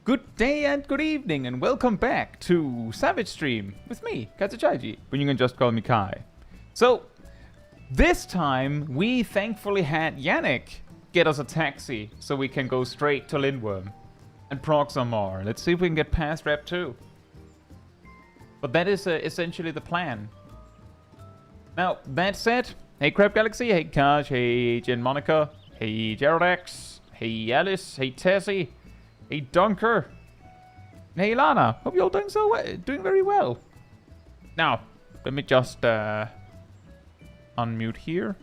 Good day and good evening, and welcome back to Savage Stream with me, Chaiji, but you can just call me Kai. So, this time we thankfully had Yannick get us a taxi so we can go straight to Lindworm and prog some more. Let's see if we can get past Rep 2. But that is essentially the plan. Now, that said, hey Crab Galaxy, hey Kaj, hey Jen Monica, hey Jarodax, hey Alice, hey Tessie, hey Dunker, and hey Lana. Hope you're all doing doing very well. Now, let me just unmute here.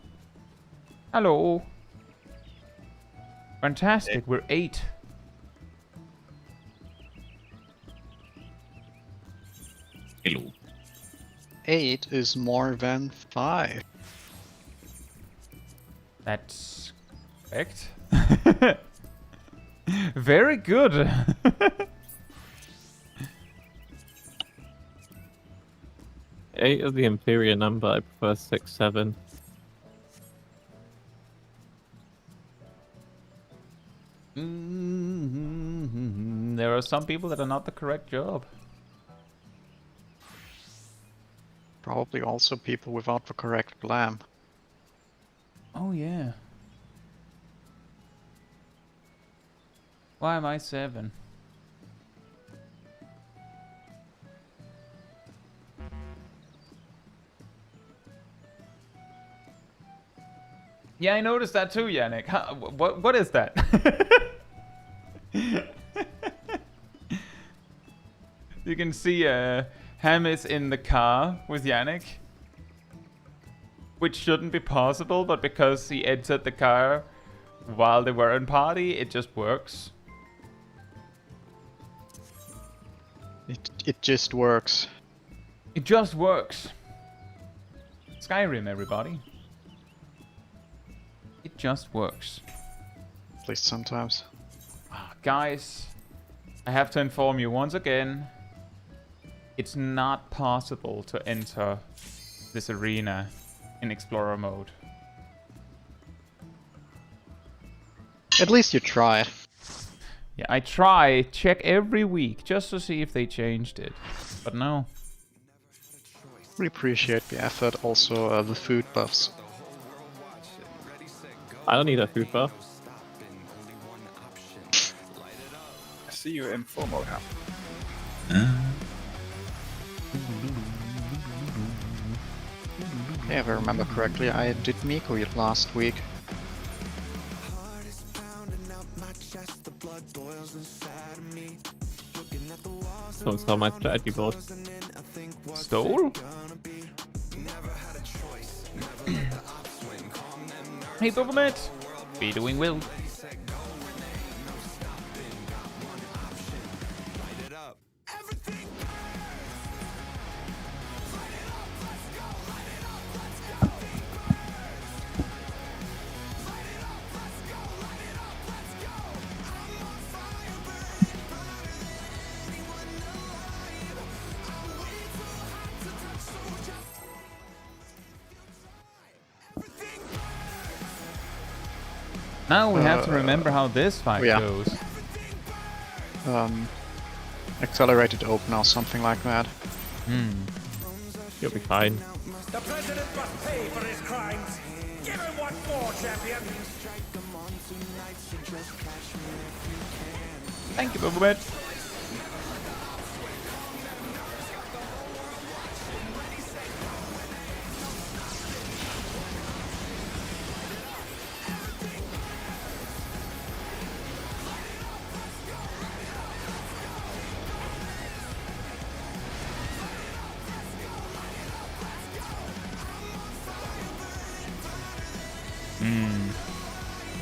Hello. Fantastic, we're 8. Hello. 8 is more than 5. That's correct. Very good. 8 is the inferior number. I prefer 6, 7. There are some people that are not the correct job. Probably also people without the correct glam. Oh yeah. Why am I 7? Yeah, I noticed that too, Yannick. Huh, what is that? You can see Ham is in the car with Yannick, which shouldn't be possible, but because he entered the car while they were in party, it just works. It just works. It just works. Skyrim, everybody. It just works. At least sometimes. Guys, I have to inform you once again. It's not possible to enter this arena in Explorer mode. At least you tried. Yeah, I check every week just to see if they changed it. But no. We appreciate the effort, also the food buffs. I don't need a food buff. I see you in full mode, Ham. Yeah, if I remember correctly, I did Miko last week. Don't sell my strategy board. Stole? Hey, Bubblemet! Be doing well. Now we have to remember how this fight goes. Accelerated open or something like that. You'll be fine. The president must pay for his crimes. Give him what for, champion. Thank you, Bubblemet.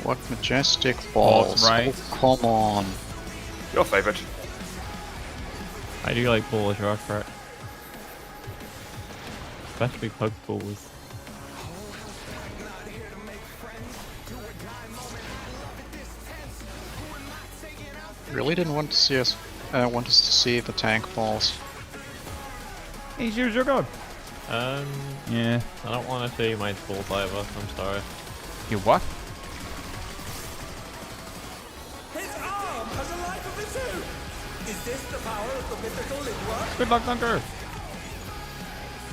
What majestic balls. Right. Oh, come on. Your favorite. I do like Ball as rock, right? Especially Pug Balls. Really didn't want to see us. Want us to see the tank balls. He's your god. Yeah. I don't want to see my balls either. I'm sorry. You what? His arm has a life of its own. Is this the power of the mythical Linwork? Good luck, Dunker.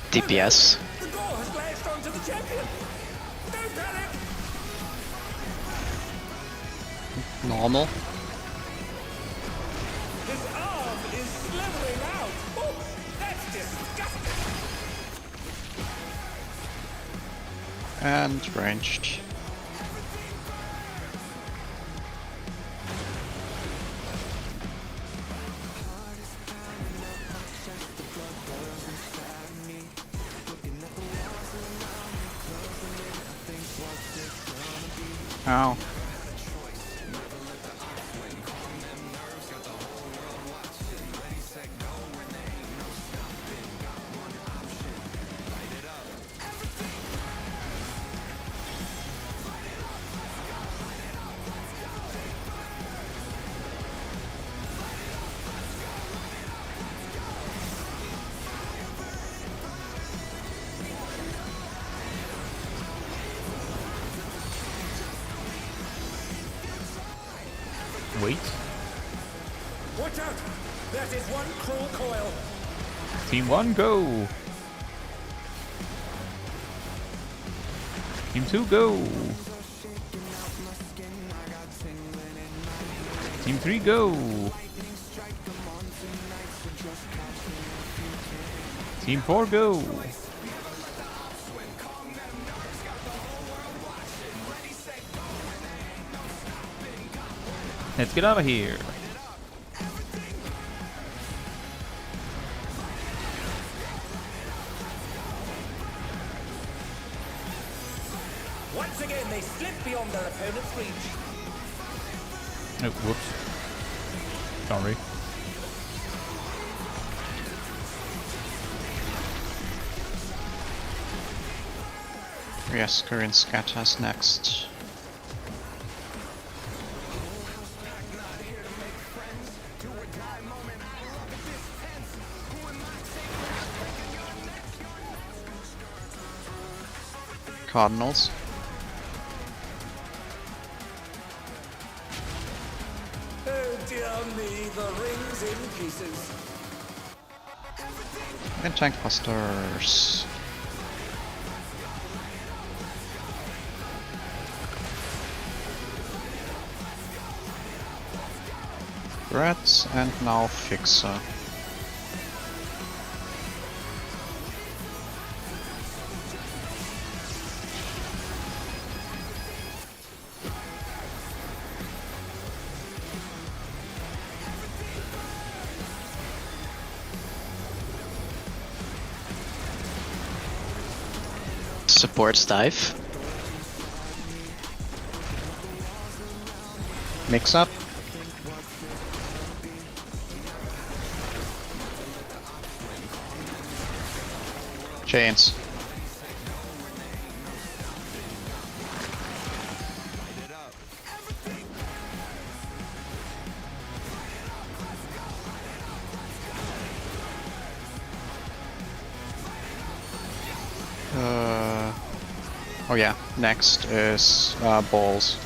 DPS. The door has latched onto the champion. Don't panic. Normal. His arm is slithering out. Oh, that's disgusting. And ranged. Ow. Wait. Watch out. That is one cruel coil. Team 1, go. Team 2, go. Team 3, go. Team 4, go. Let's get out of here. Once again, they slip beyond their opponent's reach. Oh, whoops. Sorry. Yes, Korean scatters next. Cardinals. Oh dear me, the ring's in pieces. And tank busters. Rats and now Fixer. Supports dive. Mix up. Chains. Oh yeah, next is balls.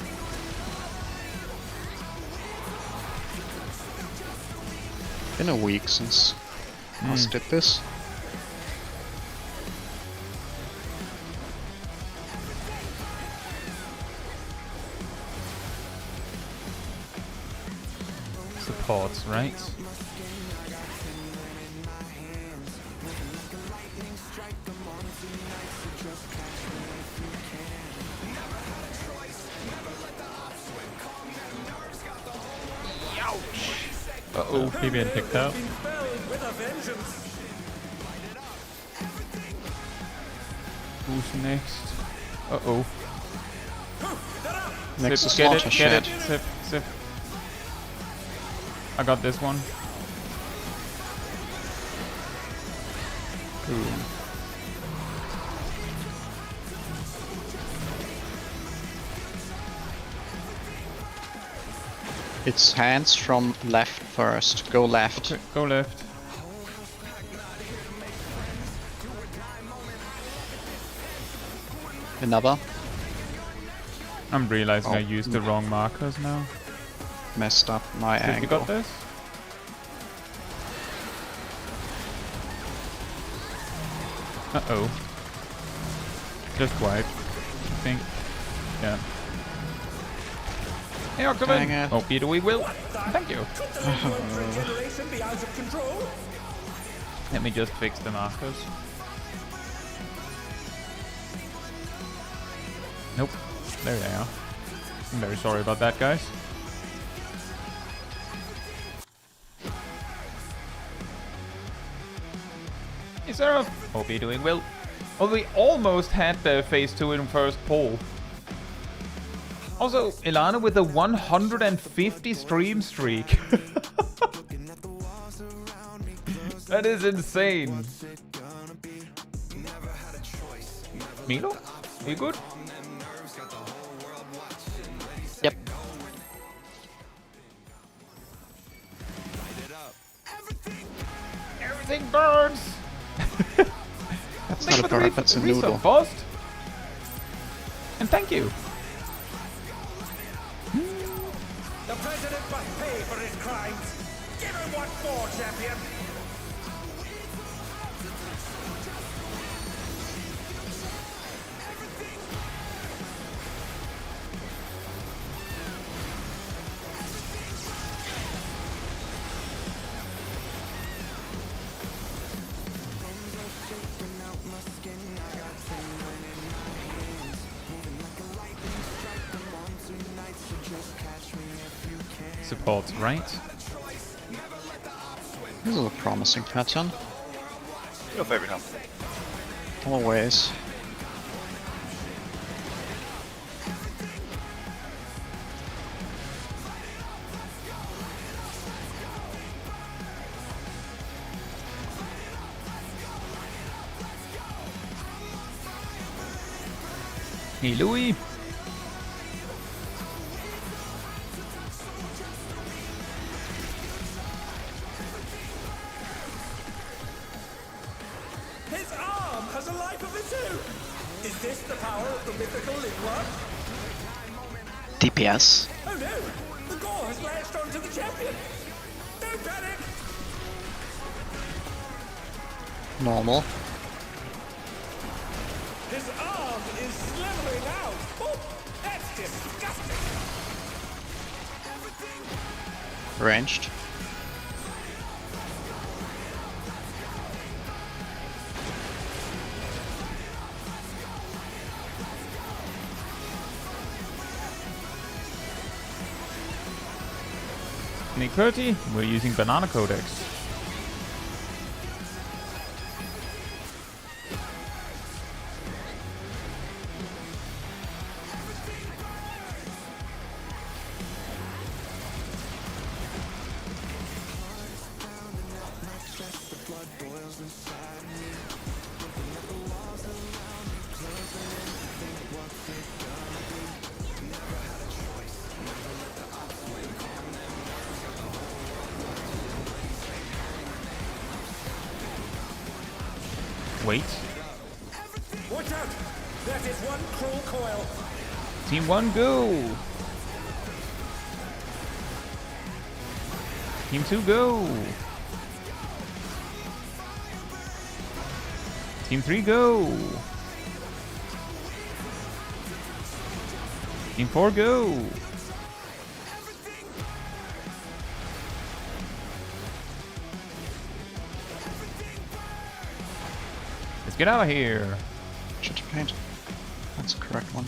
Been a week since last did this. Supports, right? Uh-oh, he being picked out. Been felled with a vengeance. Who's next? Uh-oh. Next Zip, is get Slaughter it, Shed. get it, zip, zip. I got this one. Boom. It's hands from left first. Go left. Okay, go left. Another. I'm realizing Oh. I used the wrong markers now. Messed up my Zip, you angle. got this? Uh-oh. Just wiped, I think. Yeah. Hey, Dang Octagon! it. Hope you do we will. Thank you. Could the liquid regeneration be out of control? Let me just fix the markers. Nope. There they are. I'm very sorry about that, guys. Hey, Seraph! Hope you're doing well. Well, we almost had the phase 2 in first pull. Also, Ilana with a 150 stream streak. That is insane. Milo? You good? Yep. Everything burns! That's Thank not you a for the bird, that's a resub, noodle. Faust. And thank you. The president must pay for his crimes. Give him what for, champion. Supports right. This is a promising pattern. Your favorite hump. Always. Hey, Louis. His arm has a life of its own. Is this the power of the mythical Lingua? DPS. Oh no! The gore has latched onto the champion. Don't panic. Normal. His arm is slithering out. Oh, that's disgusting. Ranged. Nikurti, we're using Banana Codex. Wait. Watch out! That is one cruel coil. Team 1, go! Team 2, go! Team 3, go! Team 4, go! Let's get out of here! Should paint. That's the correct one.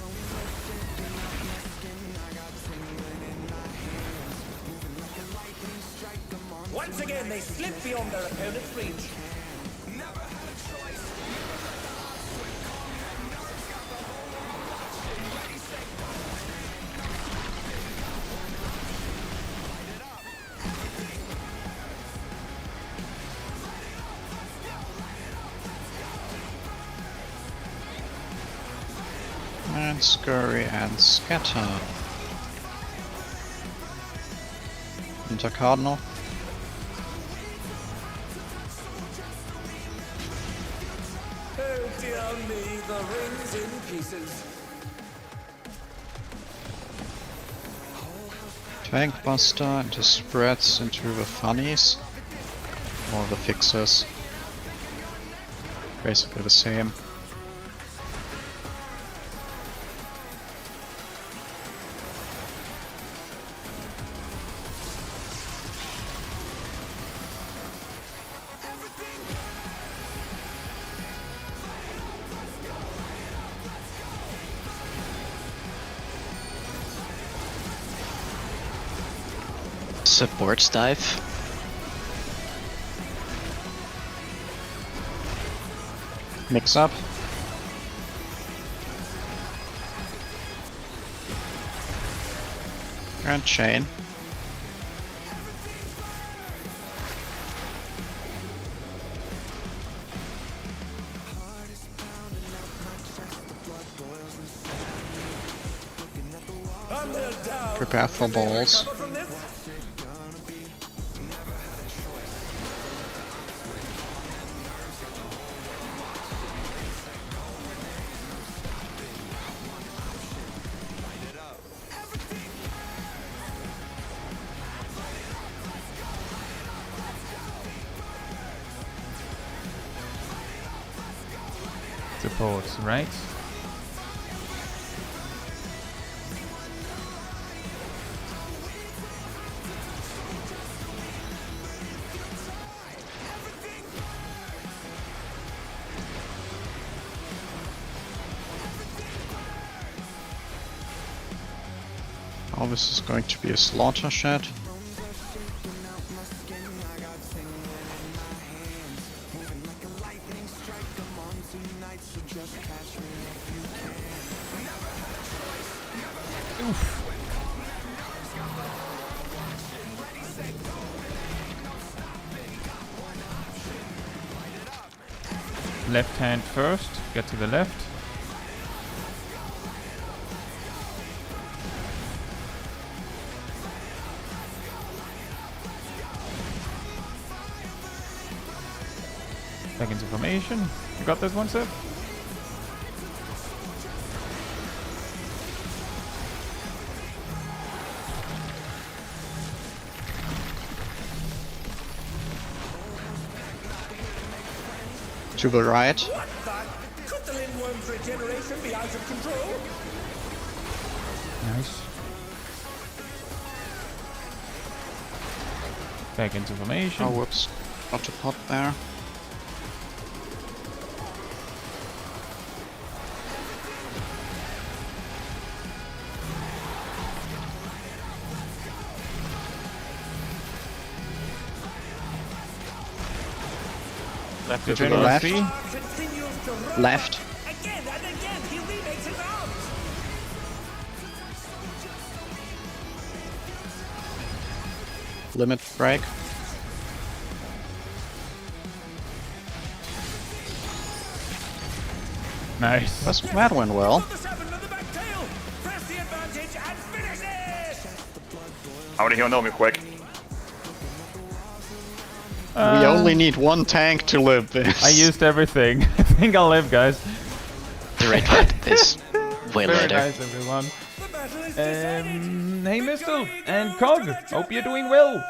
Once again, they slip beyond their opponent's reach. And scurry and scatter. Into Cardinal. Oh dear me, the ring's in pieces. Tank Buster into spreads into the funnies. Or the fixers. Basically the same. Supports dive. Mix up. And chain. Prepare for balls. Supports, right? Oh, this is going to be a slaughter shed. Left hand first, get to the left. Back into formation. You got this one, Sip? To the right. What the? Could the Lindworm's regeneration be out of control? Nice. Back into formation. Oh, whoops. Got to pot there. Left To is the below. left. Continues to run Left. again and again. He remakes his arms. Limit break. Nice. That went well. The 7 with the back tail. Press the advantage and finish it. I want to heal Nomi quick. We only need one tank to live this. I used everything. I think I'll live, guys. The raid fight is way Very later. nice, everyone. The battle is decided. Hey, Mistle and Cog. Hope you're doing well.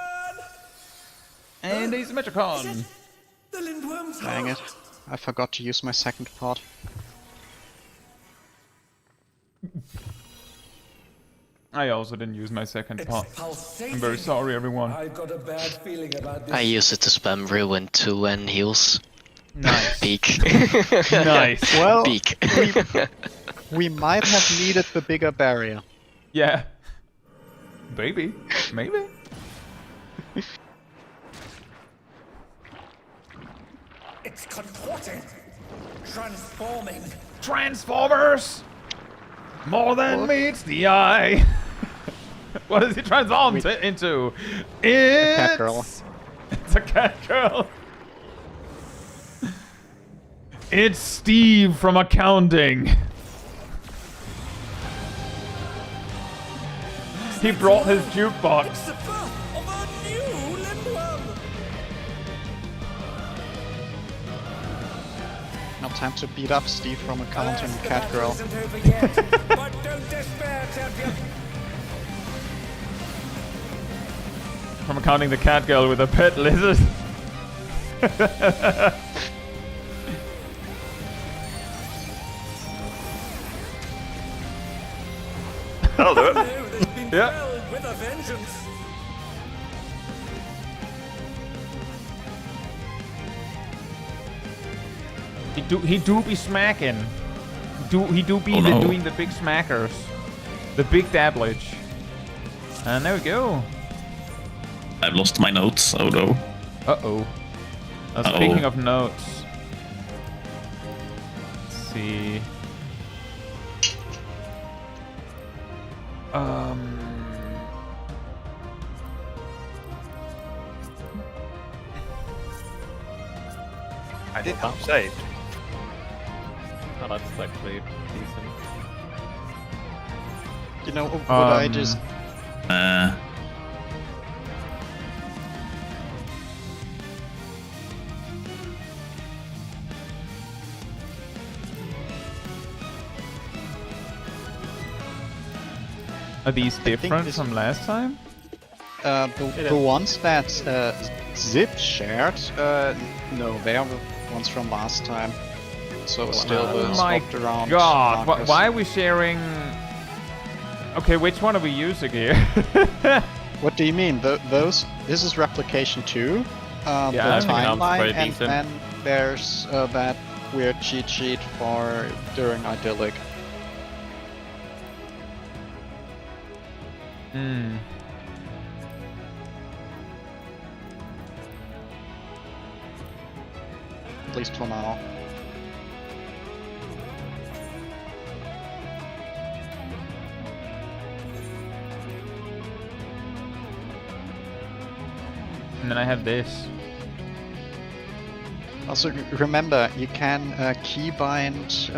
And he's Metricon. The Lindworm's Dang it. heart. I forgot to use my second pot. I also didn't use my second It's pot. pulsating. I'm very sorry, everyone. I've got a bad feeling about this. I use it to spam ruin 2 and heals. Nice. Peak. Nice. Well, Peak. we might have needed the bigger barrier. Yeah. Maybe. Maybe. It's contorting. Transforming. Transformers! More than meets the eye. What does he transform into? It's cat girl. It's a cat girl. It's Steve from accounting. He brought his jukebox. It's the birth of a new Lindworm. Now time to beat up Steve from accounting Alas, the cat battle girl. isn't over yet. But don't despair, champion. From accounting the cat girl with a pet lizard. That'll do it. Now they've been Yeah. felled with a vengeance. He do be smacking. He do be Oh, no. doing the big smackers. The big dabblage. And there we go. I've lost my notes. Oh no. Uh-oh. Speaking of notes. Let's see. I did have saved. Oh, that's actually decent. You know, would I just... Are these think different this- from last time? the ones that Zip shared, no, they are the ones from last time. So still the Oh my swapped around god, markers. why are we sharing... Okay, which one are we using here? What do you mean? This is replication 2, Yeah, the I think it sounds timeline, very and decent. then there's that weird cheat sheet for during Idyllic. Hmm. At least for now. And then I have this. Also, remember, you can keybind,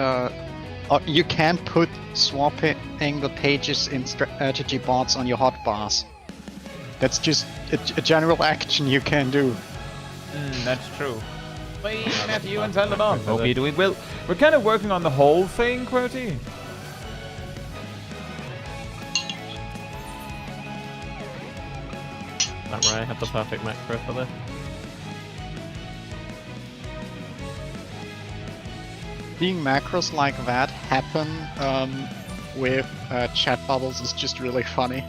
or you can put swapping the pages in strategy boards on your hotbars. That's just a general action you can do. That's true. Play Matthew and Salomon. Okay, do it. Well, we're kind of working on the whole thing, QWERTY. Don't worry, I have the perfect macro for this. Seeing macros like that happen with chat bubbles is just really funny.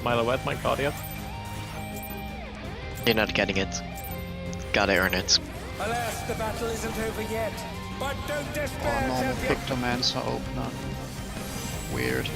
Milo, where's my cardio? You're not getting it. Gotta earn it. Alas, the battle isn't over yet. But don't Or despair, normal champion. Pictomancer opener. Weird.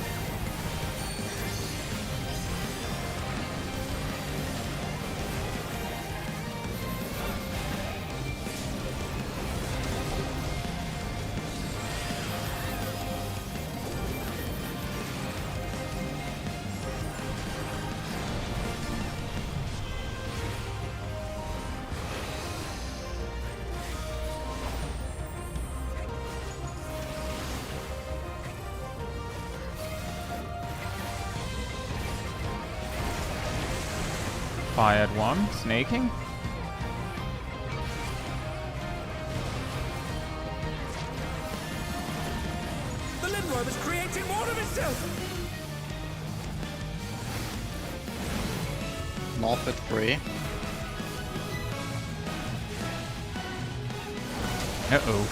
Fired one. Snaking. The Lindworm is creating more of itself. North at 3. Uh-oh.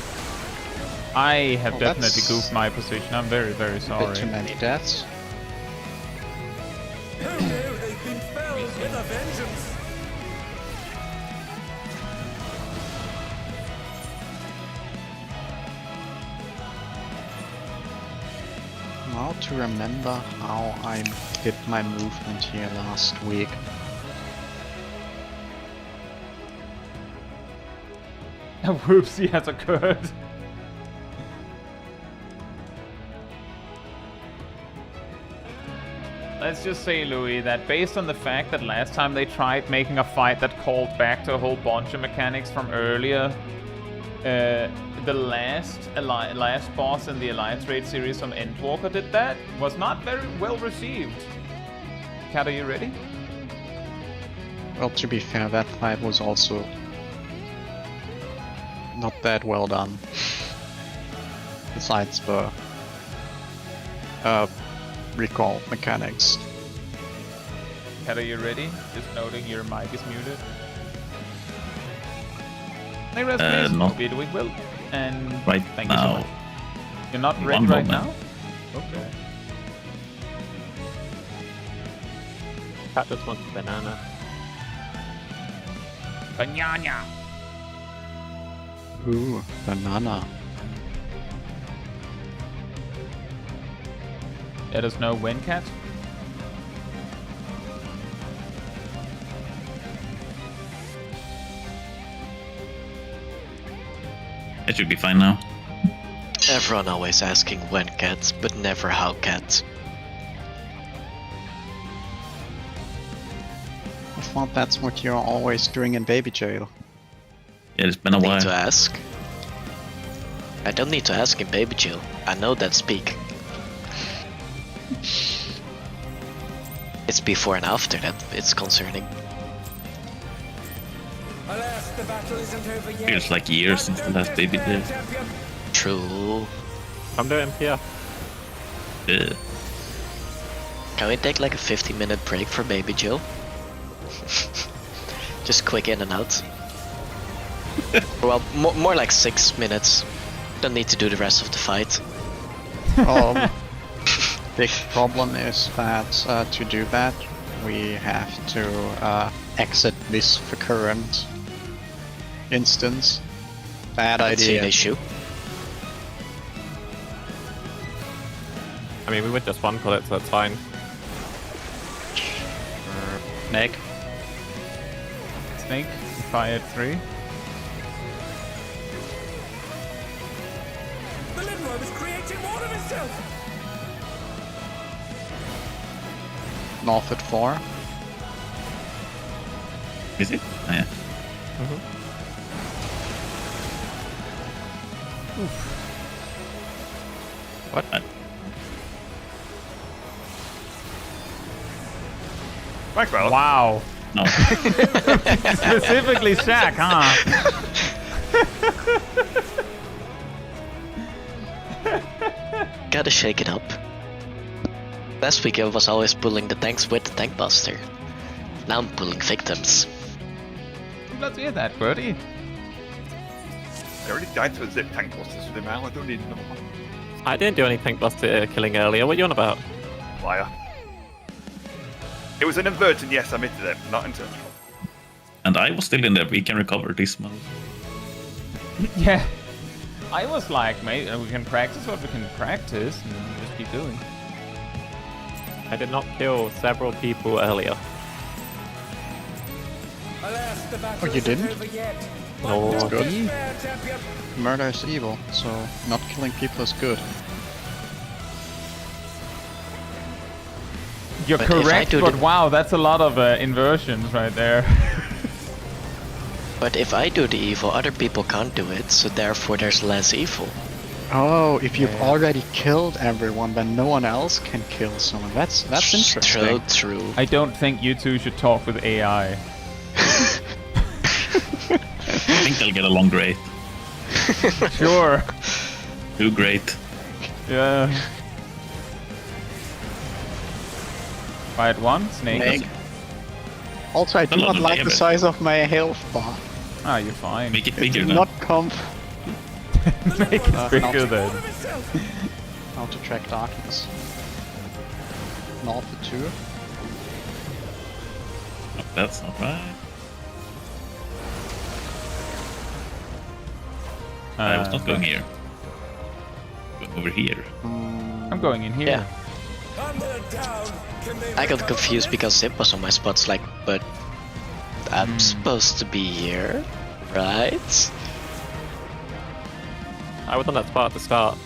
I have Oh, definitely that's goofed my position. I'm very, very A bit sorry. too many deaths. Oh no, they've been felled with a vengeance. Now to remember how I did my movement here last week. A whoopsie has occurred. Let's just say, Louis, that based on the fact that last time they tried making a fight that called back to a whole bunch of mechanics from earlier, the last boss in the Alliance Raid series from Endwalker did that, was not very well received. Kat, are you ready? Well, to be fair, that fight was also not that well done. Besides the recall mechanics. Kat, are you ready? Just noting your mic is muted. Hey, rest please. no. Hope you're doing well. And Right thank you so now. much. You're not One ready right moment. now? Okay. Cat just wants a banana. Banana. Ooh, banana. Let us know when, Kat. It should be fine now. Everyone always asking when cats, but never how cats. I thought that's what you're always doing in baby jail. Yeah, it's been a Need while. to ask. I don't need to ask in baby Jill. I know that speak. It's before and after that it's concerning. Alas, the battle isn't over yet. Feels like years since the last baby did. True. I'm doing MPF. Yeah. Can we take like a 15-minute break for baby Jill? Just quick in and out. Well, more like 6 minutes. Don't need to do the rest of the fight. Big problem is that to do that, we have to exit this current instance. Bad I see an idea. issue. I mean, we would just one pull it, so it's fine. Nick, Snake, fire 3. The Linrobe is creating more of itself. north at 4. Is it? Oh, yeah. What? Thanks, Bella. Wow. No. Specifically Shaq, huh? Gotta shake it up. Last week I was always pulling the tanks with the tank buster. Now I'm pulling victims. I'm glad to hear that, Birdie. I already died to a zip tank busters with him now. I don't need another one. I didn't do any tank buster killing earlier. What are you on about? Liar. It was an inverted, yes, I admitted it, not intentional. And I was still in there. We can recover this mode. Yeah. I was like, mate, we can practice what we can practice and just keep doing. I did not kill several people earlier. Alas, the battle you isn't didn't? over yet. No. But don't Good. despair, champion. Murder is evil, so not killing people is good. You're But if I correct, do but the- wow, that's a lot of inversions right there. But if I do the evil, other people can't do it, so therefore there's less evil. Oh, if you've already killed everyone, then no one else can kill someone. That's interesting. True. I don't think you two should talk with AI. I think I'll get along great. Sure. Too great. Yeah. Fight 1, Snake. Snake. Also, I do A lot not of like the damage. size of my health bar. Ah, you're fine. Make it It bigger did now. not come Make it bigger not- then. More of itself. how to track darkness. North at 2. Oh, that's not right. I was not going here. Going over here. I'm going in here. Yeah. Thunder down. Can they I got recover confused yet? because Zip was on my spots, like, but I'm supposed to be here, right? I was on that spot at the start.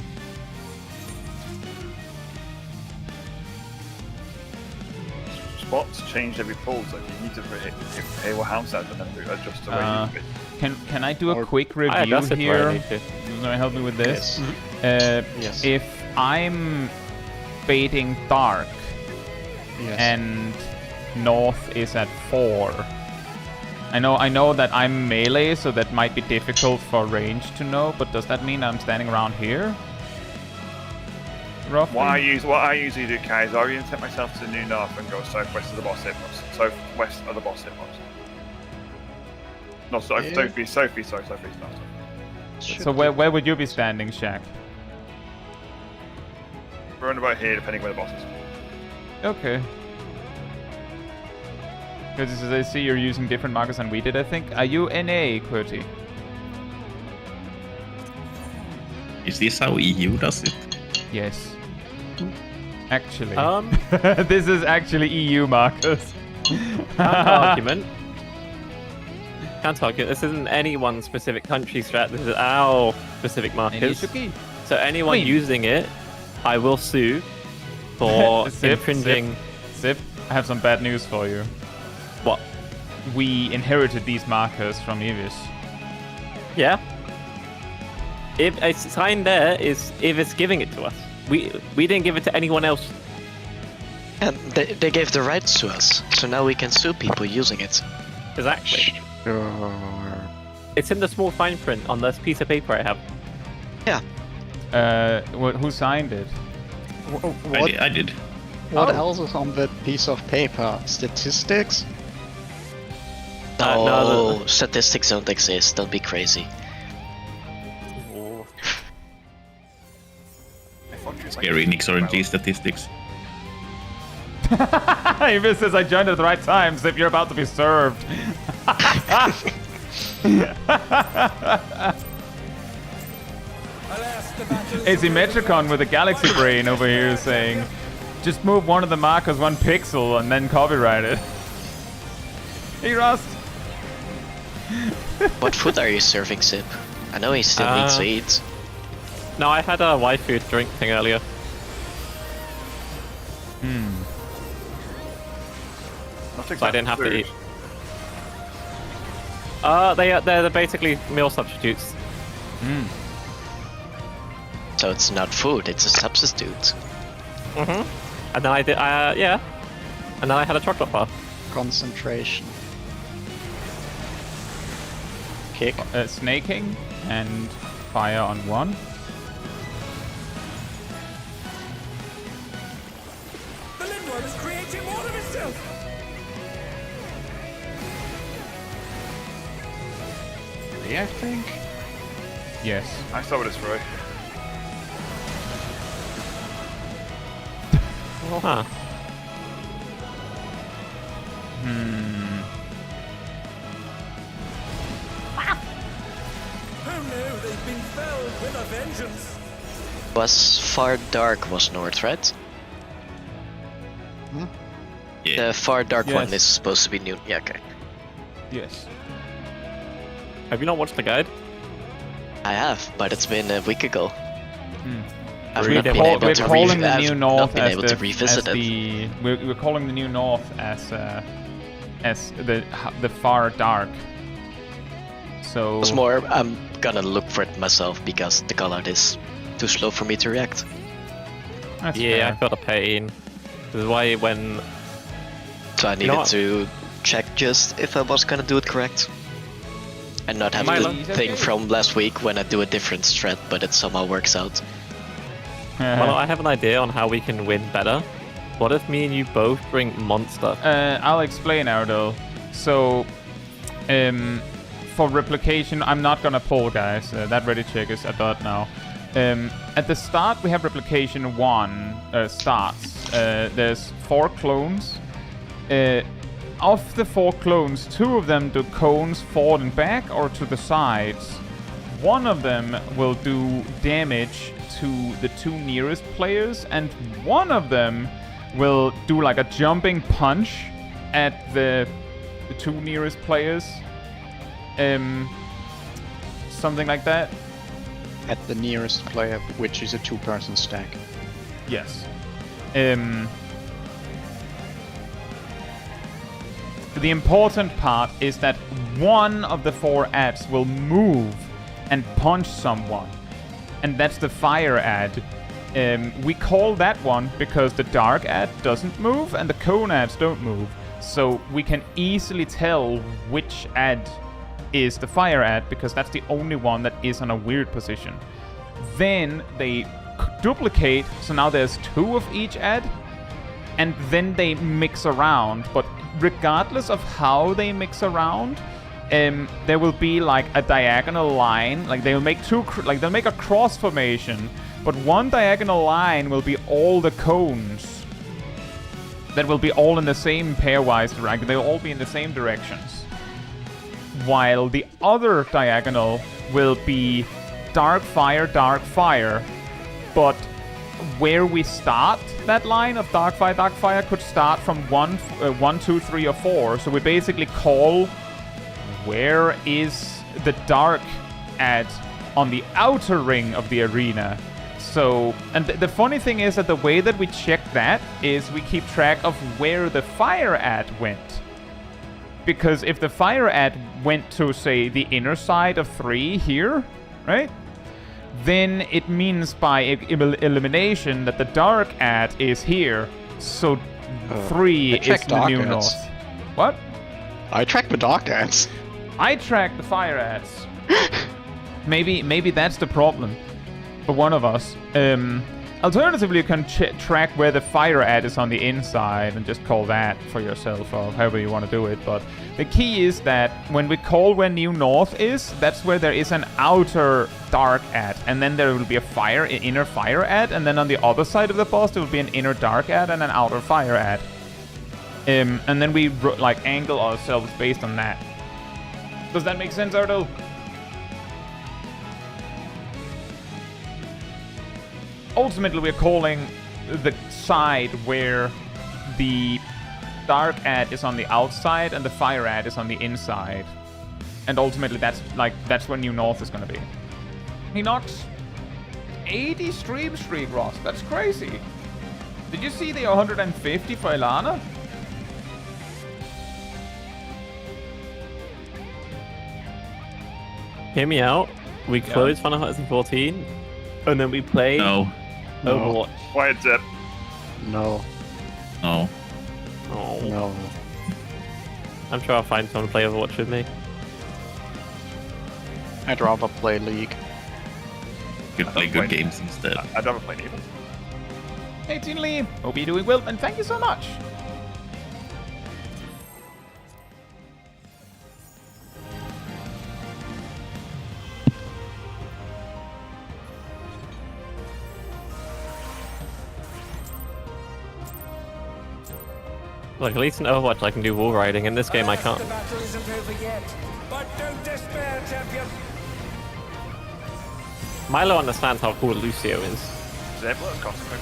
Spots changed every pull, so you need to pay what house out and then adjust the way you do it. Can I do a Or- quick I review adjusted where I here? need to. You gonna help me with this? Yes. Yes. If I'm baiting dark Yes. and north is at 4, I know that I'm melee, so that might be difficult for range to know. But does that mean I'm standing around here? roughly? What I usually do, Kai, is I orientate myself to the new north and go southwest of the boss hitbox. Southwest of the boss hitbox. Not southeast, southeast north. So where would you be standing, Shaq? Around about here, depending where the boss is. Okay. Because I see you're using different markers than we did, I think. Are you NA, QWERTY? Is this how EU does it? Yes. Actually. This is actually EU markers. Argument. Can't argue. This isn't any one specific country strat. This is our specific markers. So anyone using it, I will sue for infringing. Zip, I have some bad news for you. What? We inherited these markers from Evis. Yeah. If a sign there is if it's giving it to us. We didn't give it to anyone else. And they gave the rights to us, so now we can sue people using it. Exactly. Sure. It's in the small fine print on this piece of paper I have. Yeah. Who signed it? What, I did. what else is on that piece of paper? Statistics? No, statistics don't exist. Don't be crazy. Scary Nick's RNG statistics. Evis says I joined at the right time, Zip, you're about to be served. Asymmetricon with a galaxy brain over here saying, just move one of the markers 1 pixel and then copyright it. Hey, Rust. What food are you serving, Zip? I know he still needs to eat. No, I had a waifu drink thing earlier. So I didn't have to eat. They're basically meal substitutes. So it's not food, it's a substitute. And then I did, yeah. And then I had a chocolate bar. Concentration. Kick. Snaking and fire on 1. The Lindworm is creating more of itself! I think. Yes. I saw what it's for. Huh. Who knew they'd been felled with a vengeance? Was Far Dark was North, right? Yeah. The Far Dark one Yes. is supposed to be new. Yeah, okay. Yes. Have you not watched the guide? I have, but it's been a week ago. I've Read not it. been able We're to calling the I've new not north been as able the, to revisit as it. the we're calling the new north as the far dark. So It's more, I'm gonna look for it myself because the color is too slow for me to react. that's Yeah, I fair. felt a pain. This is why when... So I know needed what? to check just if I was gonna do it correct. And not have Milo. the thing from last week when I do a different strat, but it somehow works out. Well, I have an idea on how we can win better. What if me and you both bring monster? I'll explain, Ardell. So, for replication, I'm not gonna pull, guys. That ready check is a dot now. At the start, we have replication 1 starts. There's 4 clones. Of the 4 clones, 2 of them do cones forward and back or to the sides. 1 of them will do damage to the 2 nearest players, and 1 of them will do like a jumping punch at the 2 nearest players. Something like that. At the nearest player, which is a 2-person stack. Yes. The important part is that 1 of the 4 ads will move and punch someone. And that's the fire ad. We call that one because the dark ad doesn't move and the cone ads don't move. So we can easily tell which ad is the fire ad because that's the only one that is on a weird position. Then they duplicate, so now there's 2 of each ad, and then they mix around. But regardless of how they mix around, there will be like a diagonal line. Like they'll make they'll make a cross formation, but one diagonal line will be all the cones. That will be all in the same pairwise direction. They'll all be in the same directions. While the other diagonal will be dark fire, but where we start that line of dark fire could start from 1, 2, 3, or 4. So we basically call where is the dark at on the outer ring of the arena. So, and the funny thing is that the way that we check that is we keep track of where the fire at went. Because if the fire ad went to, say, the inner side of 3 here, right? Then it means by elimination that the dark ad is here. So 3 is the new north. What? I track the dark ads. I track the fire ads. Maybe that's the problem for one of us. Alternatively, you can track where the fire ad is on the inside and just call that for yourself, or however you want to do it. But the key is that when we call where New North is, that's where there is an outer dark ad, and then there will be a inner fire ad, and then on the other side of the boss there will be an inner dark ad and an outer fire ad. And then we like angle ourselves based on that. Does that make sense, Ardell? Ultimately, we're calling the side where the dark ad is on the outside and the fire ad is on the inside. And ultimately, that's where New North is going to be. He knocks 80 stream streak, Ross. That's crazy. Did you see the 150 for Ilana? Hear me out. We close Final Fantasy 14, and then we play Overwatch. Quiet Zip. No. Oh. No. I'm sure I'll find someone to play Overwatch with me. I'd rather play League. You could play good games instead. I'd rather play neither. Hey, Teen Lee. Hope you're doing well, and thank you so much. Like, at least in Overwatch I can do wall riding. In this game I can't. The battle isn't over yet, but don't despair, champion. Milo understands how cool Lucio is. Zip, let's cost him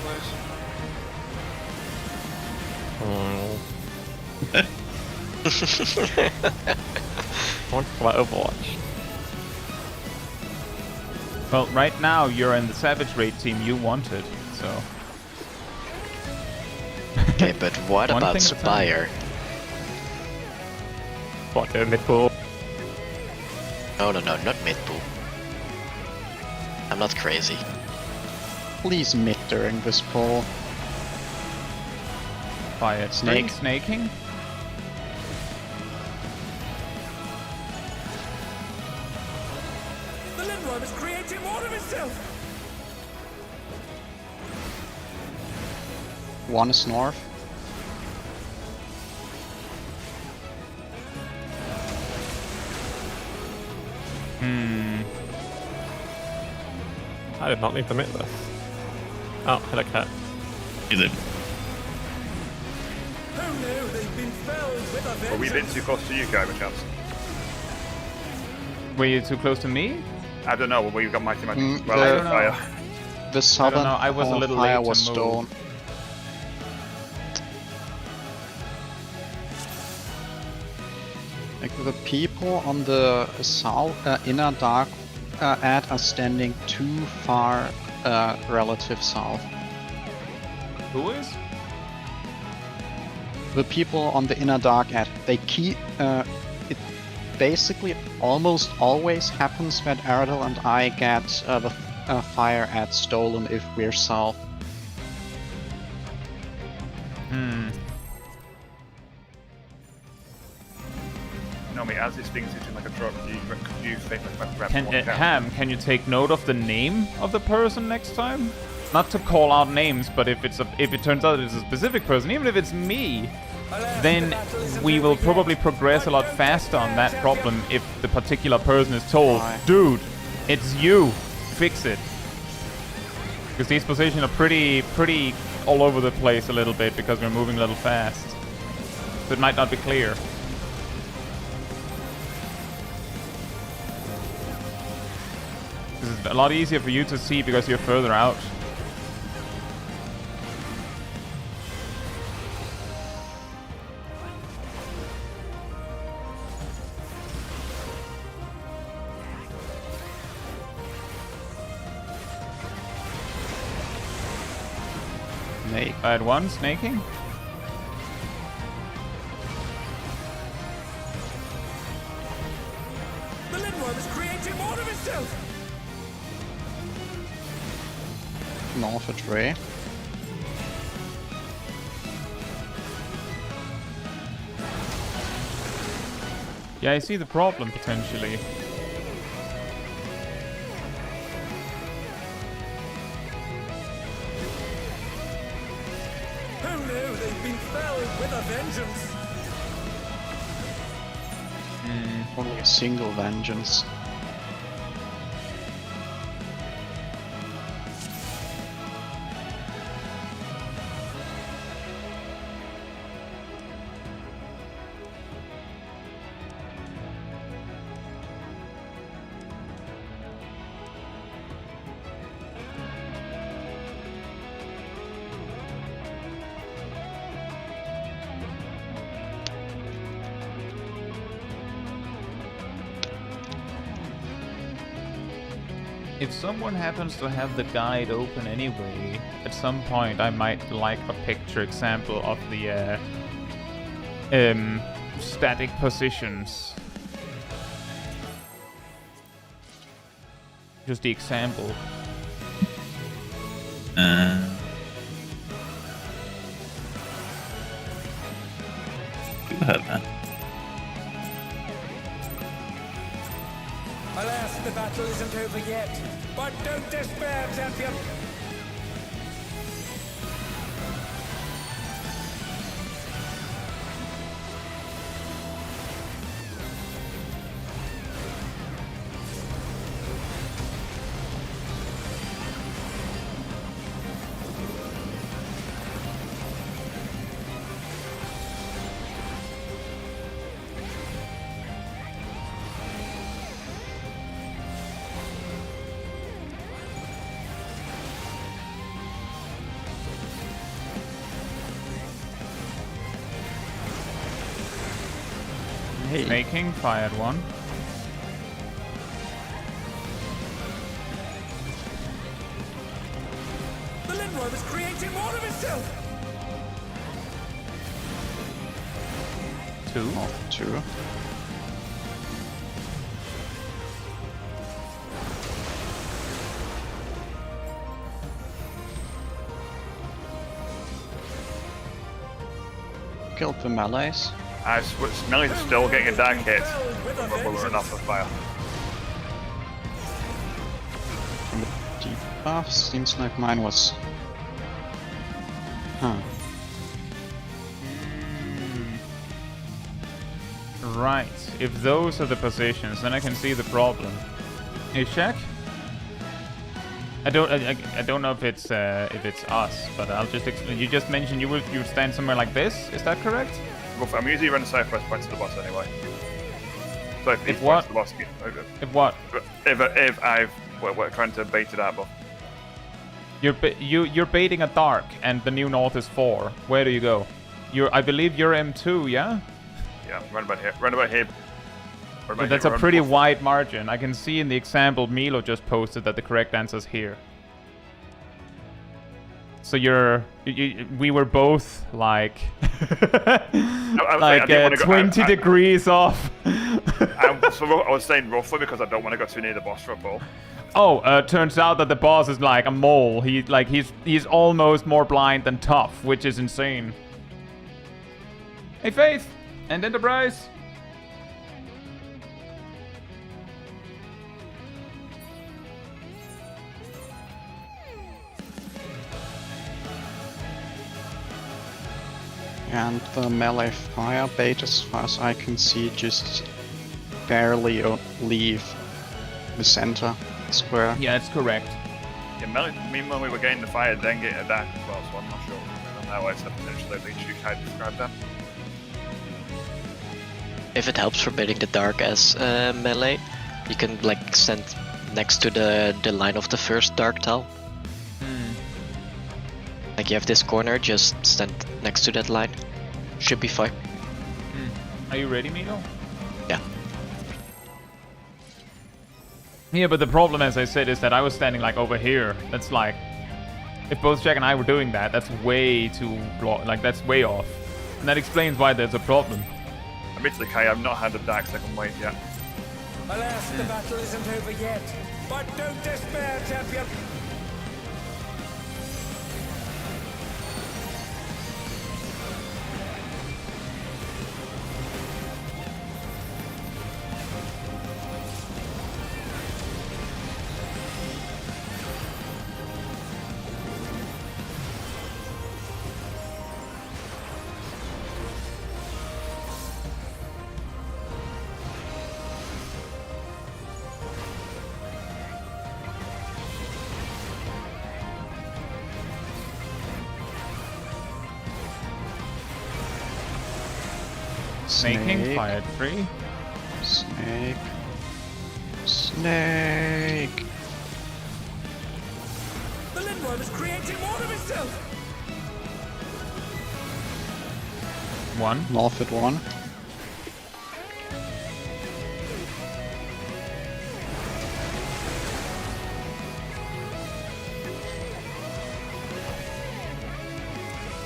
I want to play Overwatch. Well, right now you're in the Savage Raid team you wanted, so... Okay, but what One about thing at a time. Spire? What, mid-pool? No, not mid-pool. I'm not crazy. Please mid during this poll. Fire Snake. Snaking? The Lindworm is creating more of itself. One is north. I did not need to admit this. Oh, hello cat. Is it? Who knew they've been felled with a Are we a bit too close to you, Guy, by chance? Were you too close to me? I don't know, well, we've got Mighty Magic. Mm, Well, I I don't fire. The southern know, I was a little fire late to was move. stone. Like the people on the south inner dark ad are standing too far relative south. Who is? The people on the inner dark ad, they keep it basically almost always happens that Aradel and I get the fire ad stolen if we're south. No, mate, as this thing's hitting like a truck, you think like grab Can one count. Ham, can you take note of the name of the person next time? not to call out names, but if it turns out it's a specific person, even if it's me, then we will probably progress a lot faster on that problem if the particular person is told, dude, it's you, fix it. Because these positions are pretty all over the place a little bit because we're moving a little fast. So it might not be clear. This is a lot easier for you to see because you're further out. I had one snaking. The Lindworm is creating more of itself. North at Ray. Yeah, I see the problem potentially. With a vengeance. Only a single vengeance. If someone happens to have the guide open anyway, at some point I might like a picture example of the static positions. Just the example. You heard that. Alas, the battle isn't over yet. But don't despair, champion. Making, fired one. The Lindworm is creating more of itself. Two. Two. Killed the melees. Smelly's still getting a dark hit. We're enough of fire. From the deep buff, seems like mine was. Huh. Right. If those are the positions, then I can see the problem. Hey, Shaq? I don't know if it's us, but I'll just explain. You just mentioned you would stand somewhere like this. Is that correct? I'm usually running southwest points to the boss anyway. So if what? The boss, If what? If we're trying to bait it out, but you're baiting a dark, and the new north is 4. Where do you go? I believe you're M2, yeah? Yeah, round about here. Round about here. But that's a pretty wide margin. I can see in the example Milo just posted that the correct answer is here. So we were both like, like 20 degrees off. I was saying roughly because I don't want to go too near the boss for a pull. Oh, turns out that the boss is like a mole. He's almost more blind than tough, which is insane. Hey, Faith and Enterprise. And the melee fire bait, as far as I can see, just barely leave the center square. Yeah, that's correct. Yeah, me when we were getting the fire, then getting a dark as well, so I'm not sure how I said potentially they should try to describe that. If it helps for baiting the dark as melee, you can like stand next to the line of the first dark tile. Like you have this corner, just stand next to that line. Should be fine. Are you ready, Milo? Yeah. Yeah, but the problem, as I said, is that I was standing like over here. That's like, if both Jack and I were doing that, that's way too like that's way off, and that explains why there's a problem. Admittedly, Kai, I've not had a dark second wave yet. Alas, the battle isn't over yet. But don't despair, champion. Snaking, fire 3. Snake. Snake. The Lindworm is creating more of itself. 1. North at 1.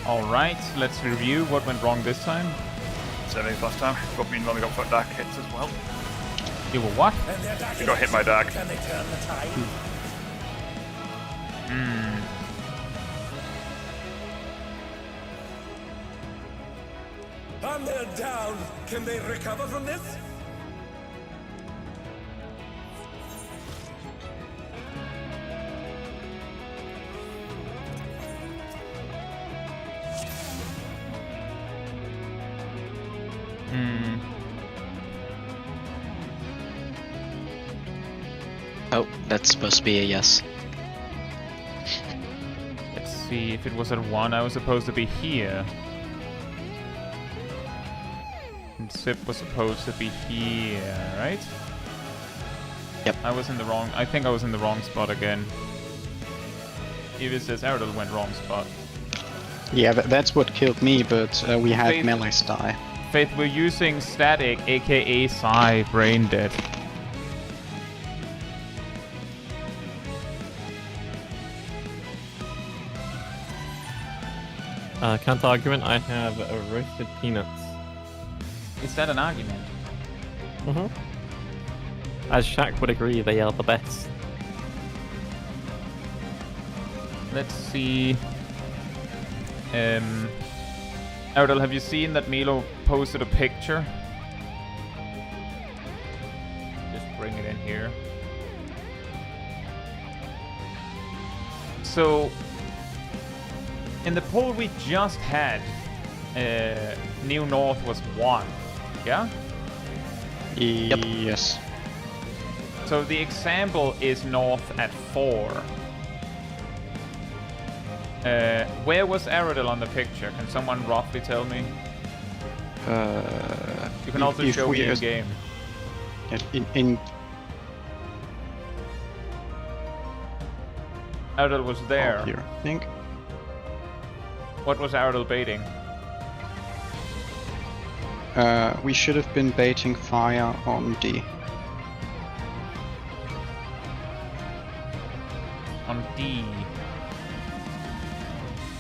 Alright, let's review what went wrong this time. Same as last time. Got me and only got foot dark hits as well. You were what? And their dark You got hit by dark. Can they turn the tide? And they're down. Can they recover from this? Oh, that's supposed to be a yes. Let's see, if it was at 1, I was supposed to be here. And Sip was supposed to be here, right? Yep. I think I was in the wrong spot again. Eva says Aerodol went wrong spot. Yeah, that's what killed me, but we had Faith- melee die. Faith, we're using static, aka Psy, brain dead. Counter argument, I have roasted peanuts. Is that an argument? As Shaq would agree, they are the best. Let's see. Aerodol, have you seen that Milo posted a picture? Just bring it in here. So, in the poll we just had, New North was 1, yeah? Yes. So the example is North at 4. Where was Aerodol on the picture? Can someone roughly tell me? You can also if show we me in as- game. In Aerodol was there. here, I think. What was Aerodol baiting? We should have been baiting fire on D. On D.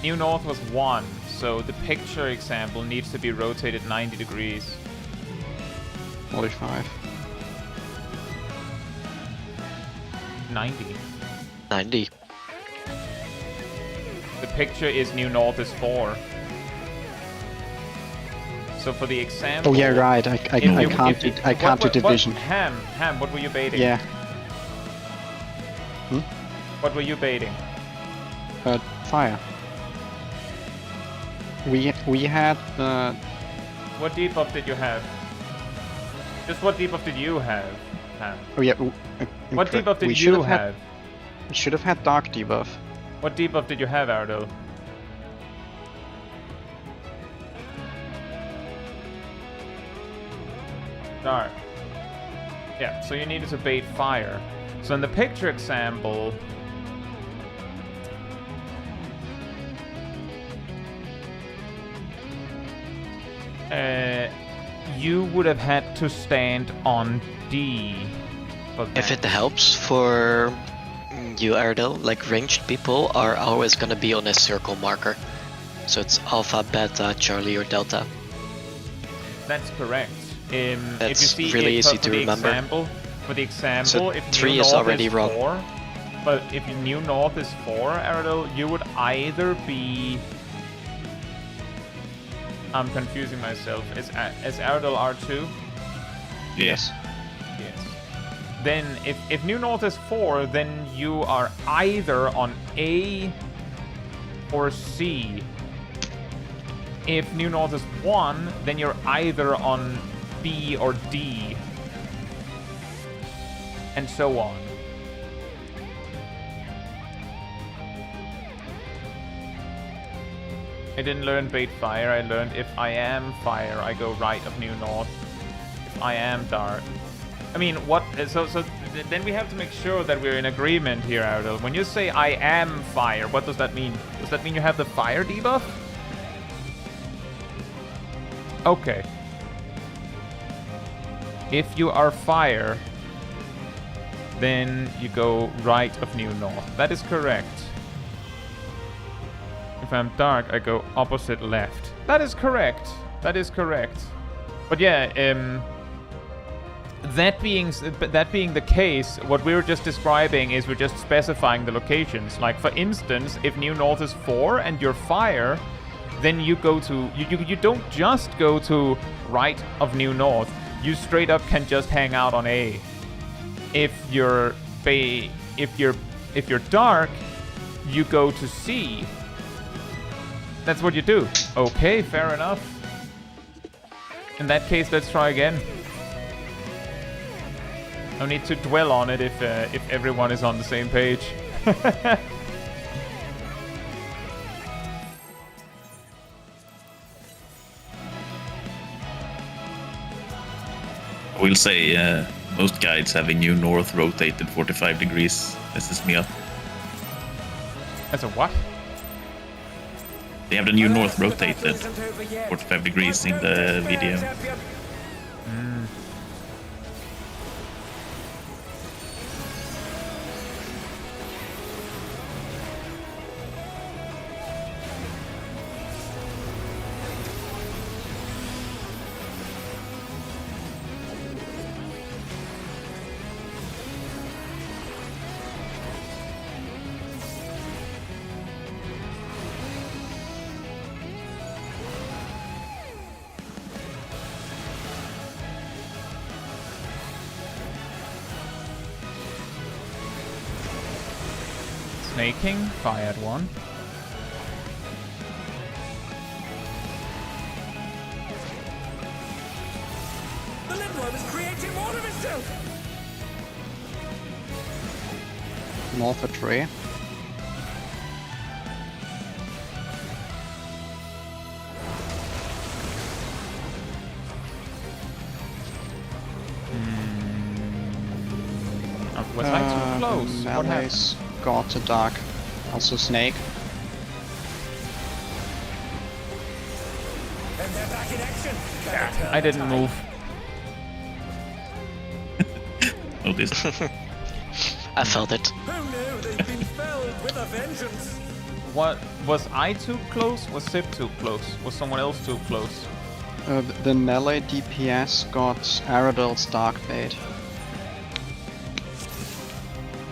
New North was 1, so the picture example needs to be rotated 90 degrees. 45. 90. 90. The picture is New North is 4. So for the example... Oh yeah, right. I can't do division. Ham, what were you baiting? Yeah. What were you baiting? Fire. we had What debuff did you have? Just what debuff did you have, Ham? oh yeah. What debuff we did should you have have? We should have had dark debuff. What debuff did you have, Ardell? Dark. Yeah, so you needed to bait fire. So in the picture example, you would have had to stand on D. For that. If it helps for you, Ardell, like ranged people are always gonna be on a circle marker. So it's Alpha, Beta, Charlie, or Delta. That's correct. If That's you see really it, easy for to the remember. For the example, So if 3 New is North already wrong. 4, but if New North is 4, Ardell, you would either be... I'm confusing myself. Is Ardell R2? Yes. Yes. Then, if New North is 4, then you are either on A or C. If New North is 1, then you're either on B or D. And so on. I didn't learn bait fire, I learned if I am fire, I go right of New North. If I am dark. I mean, what? So then we have to make sure that we're in agreement here, Ardell. When you say I am fire, what does that mean? Does that mean you have the fire debuff? Okay. If you are fire, then you go right of New North. That is correct. If I'm dark, I go opposite left. That is correct. That is correct. But yeah, that being the case, what we were just describing is we're just specifying the locations. Like for instance, if New North is 4 and you're fire, then you go to you don't just go to right of New North. You straight up can just hang out on A. If you're dark, you go to C. That's what you do. Okay, fair enough. In that case, let's try again. No need to dwell on it if everyone is on the same page. I will say most guides have a New North rotated 45 degrees. Messes me up. As a what? They have the New North rotated 45 degrees in the video. Snaking, fired one. The Limworm is creating more of itself! North at 3. Was I too close? What happened? Melee's got to dark. Also snake. And they're back in action! I didn't move. Oh, this. I felt it. Who knew they'd been felled with a vengeance? What was I too close? Was Sip too close? Was someone else too close? The melee DPS got Aradil's dark bait.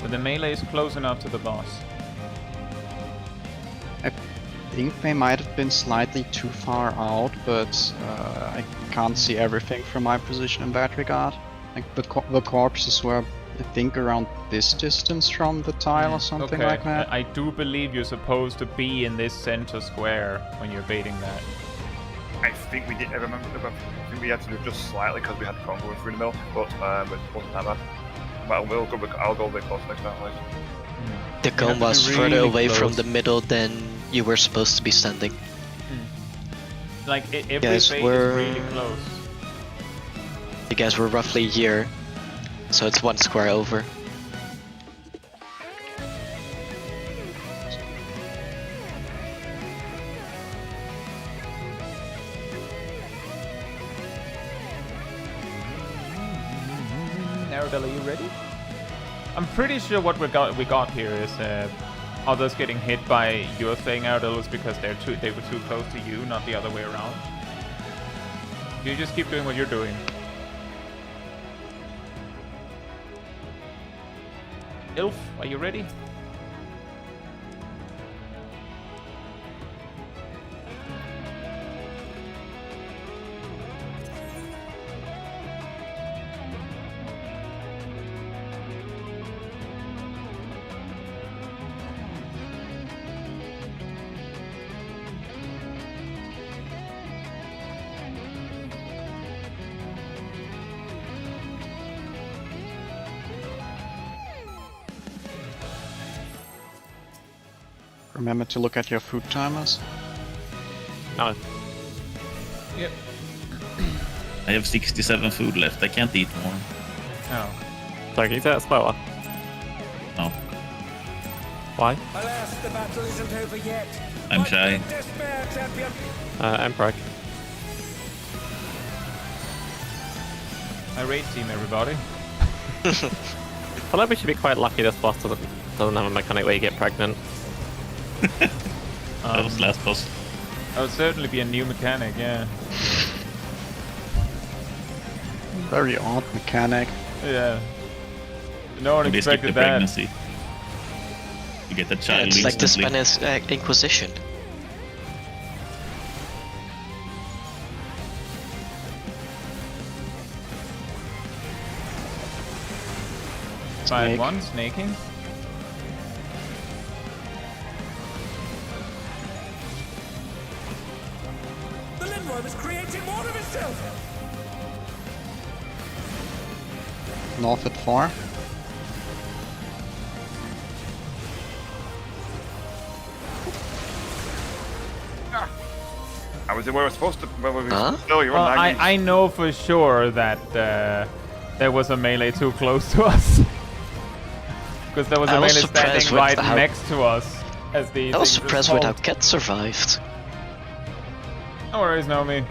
But the melee is close enough to the boss. I think they might have been slightly too far out, but I can't see everything from my position in that regard. Like the corpses were I think around this distance from the tile or something like that. I do believe you're supposed to be in this center square when you're baiting that. I think we did. I remember. I think we had to do just slightly because we had the combo through the middle, but it wasn't that bad. But I'll go a bit close next time, at least. The cone was further away from the middle than you were supposed to be standing. Like every Guys, bait we're- is really close. You guys were roughly here, so it's one square over. Narradell, are you ready? I'm pretty sure what we got here is others getting hit by your thing, Narradell, is because they were too close to you, not the other way around. You just keep doing what you're doing. Ilf, are you ready? Remember to look at your food timers. No. Yep. I have 67 food left. I can't eat more. Oh. Sorry, can you say that slower? No, Why? Alas, the battle isn't over yet. I'm But shy. don't despair, champion. Emperor. I raid team, everybody. I feel like we should be quite lucky this boss doesn't have a mechanic where you get pregnant. That was last boss. That would certainly be a new mechanic, yeah. Very odd mechanic. Yeah. No one You skip the expected that. pregnancy. You get the child It's like the instantly. Spanish Inquisition. Five Snake. one, snaking. The Limworm is creating more of itself. North at 4. I was in where I was supposed to. Where we Huh? No, you're Well, on I know for sure that there was a melee too close to us. Because there was a I was melee surprised standing with right how- next to us as the I was thing surprised just with how pulled. Cat survived. No worries, Naomi.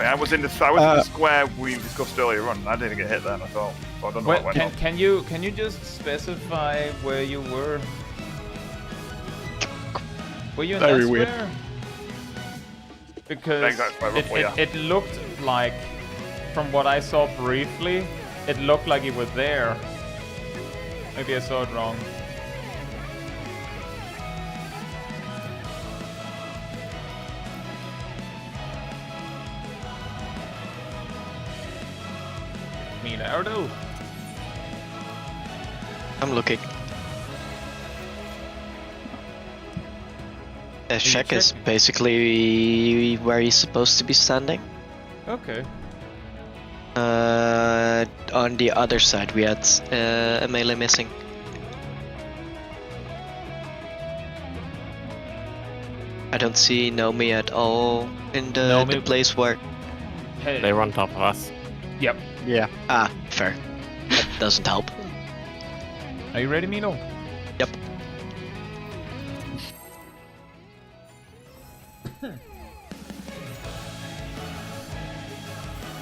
I was in the square we discussed earlier on. I didn't get hit then at all. So I don't know Well, what went on. can you just specify where you were? Were you in Very that weird. square? Because Thanks, that's quite rough, yeah. it looked like, from what I saw briefly, it looked like you were there. Maybe I saw it wrong. Leonardo. I'm looking. Shack is check? basically where he's supposed to be standing. Okay. On the other side we had a melee missing. I don't see Nomi at all in the Nomi- place where... Hey. They were on top of us. Yep. Yeah. Ah, fair. That doesn't help. Are you ready, Mino? Yep.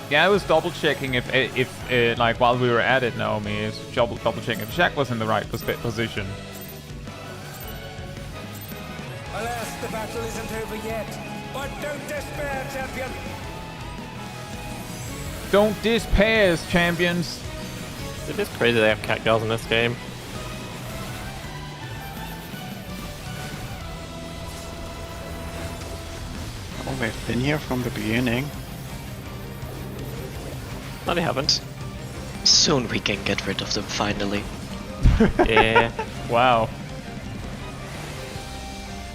Yeah, I was double checking if like while we were at it, Naomi, is double checking if Shaq was in the right position. Alas, the battle isn't over yet. But don't despair, champion. Don't despair, champions. It is crazy they have cat girls in this game. Oh, they've been here from the beginning. No, they haven't. Soon we can get rid of them finally. Yeah. Wow.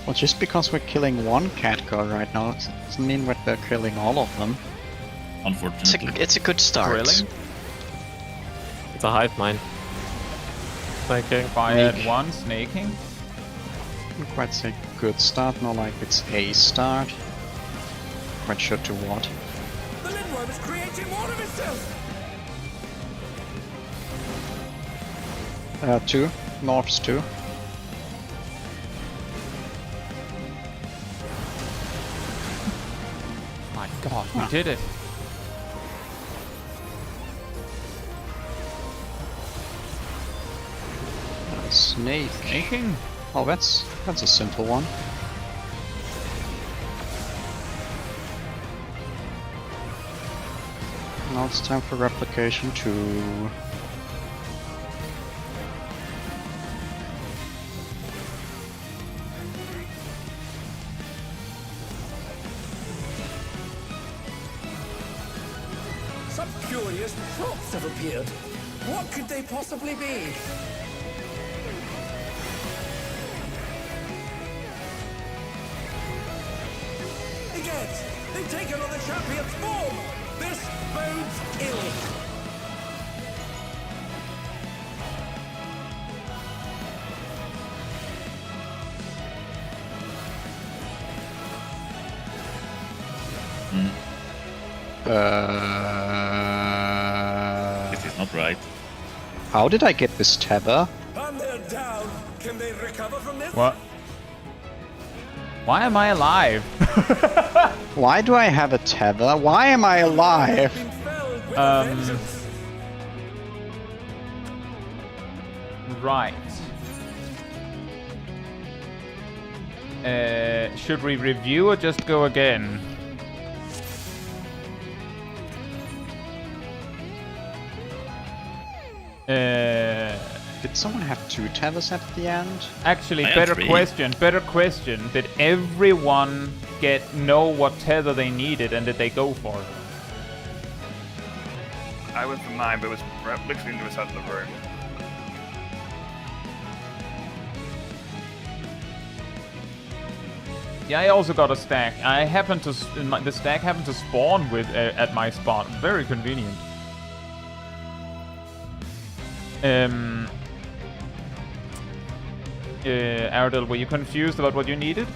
Well, just because we're killing one cat girl right now, it doesn't mean that we're killing all of them. Unfortunately. It's a good start. Grilling. It's a hive mind. Okay. Fired Snake. one, snaking. I wouldn't quite say good start, more like it's a start. Quite sure to what. The Lindworm is creating more of itself! 2. North's 2. My God, we did it. Snake. Snaking. Oh, that's a simple one. Now it's time for replication 2. Some curious props have appeared. What could they possibly be? Again, they've taken on the champion's form! This bodes ill! This is not right. How did I get this tether? And they're down! Can they recover from this? What? Why am I alive? Why do I have a tether? Why am I alive? Been felled with a vengeance. Right. Should we review or just go again? Did someone have 2 tethers at the end? Actually, I have better 3. question. Did everyone know what tether they needed and did they go for it? I went for mine, but it was literally in the other side of the room. Yeah, I also got a stack. I happened to the stack happened to spawn with at my spot. Very convenient. Ardell, were you confused about what you needed?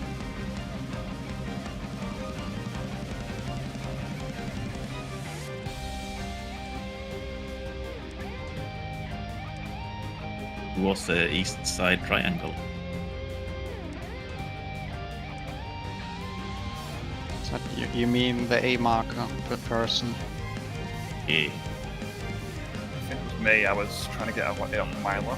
It was the east side triangle. Is that, you mean the A marker per person? Yeah. I think it was me. I was trying to get out of Milo.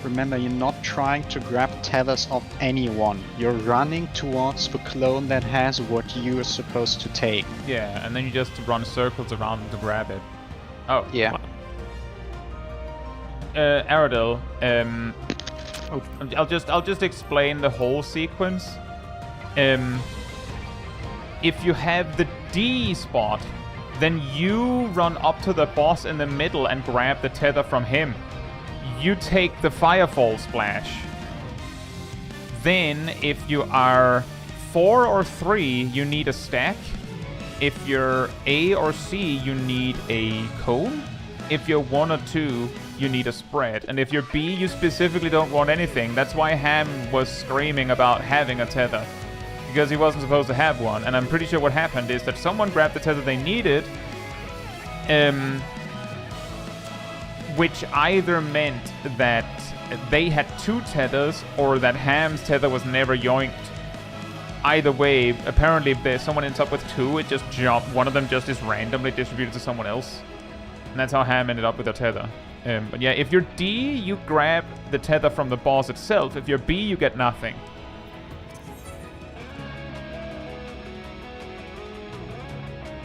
Remember, you're not trying to grab tethers of anyone. You're running towards the clone that has what you are supposed to take. Yeah, and then you just run circles around them to grab it. Oh. Yeah. Ardell, I'll just explain the whole sequence. If you have the D spot, then you run up to the boss in the middle and grab the tether from him. You take the Firefall Splash. Then, if you are 4 or 3, you need a stack. If you're A or C, you need a cone. If you're 1 or 2, you need a spread. And if you're B, you specifically don't want anything. That's why Ham was screaming about having a tether, because he wasn't supposed to have one. And I'm pretty sure what happened is that someone grabbed the tether they needed, which either meant that they had 2 tethers or that Ham's tether was never yoinked. Either way, apparently if there's someone ends up with 2, it just one of them just is randomly distributed to someone else. And that's how Ham ended up with a tether. But yeah, if you're D, you grab the tether from the boss itself. If you're B, you get nothing.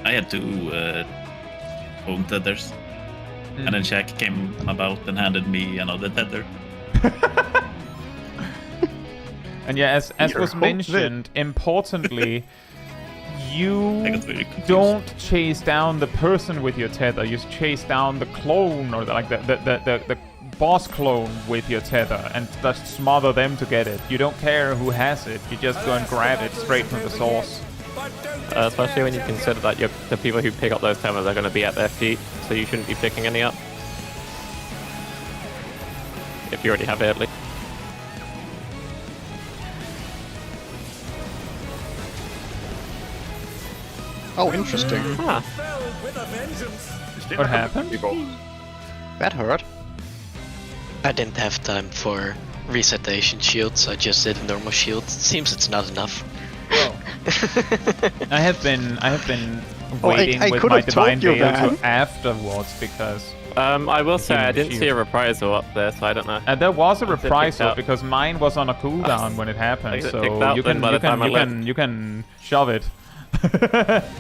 I had 2 home tethers. And then Shaq came about and handed me another tether. And yeah, as You're was hopeless. mentioned, importantly, I got very confused. don't chase down the person with your tether. You chase down the clone or the boss clone with your tether and just smother them to get it. You don't care who has it. You just go and grab it straight from the source. Especially when you consider that the people who pick up those tethers are going to be at their feet, so you shouldn't be picking any up. If you already have it, at least. Oh, interesting. Huh. Fell with a vengeance. What happened? That hurt. I didn't have time for resetation shields, I just did a normal shield. Seems it's not enough. I have been Oh, waiting I with could my have told divine you veil that. to afterwards because I will say I didn't shield. see a reprisal up there, so I don't know. there was a Once it picked reprisal up. because mine was on a cooldown when it happened, Is it so picked up you then can by the time I left? you can shove it.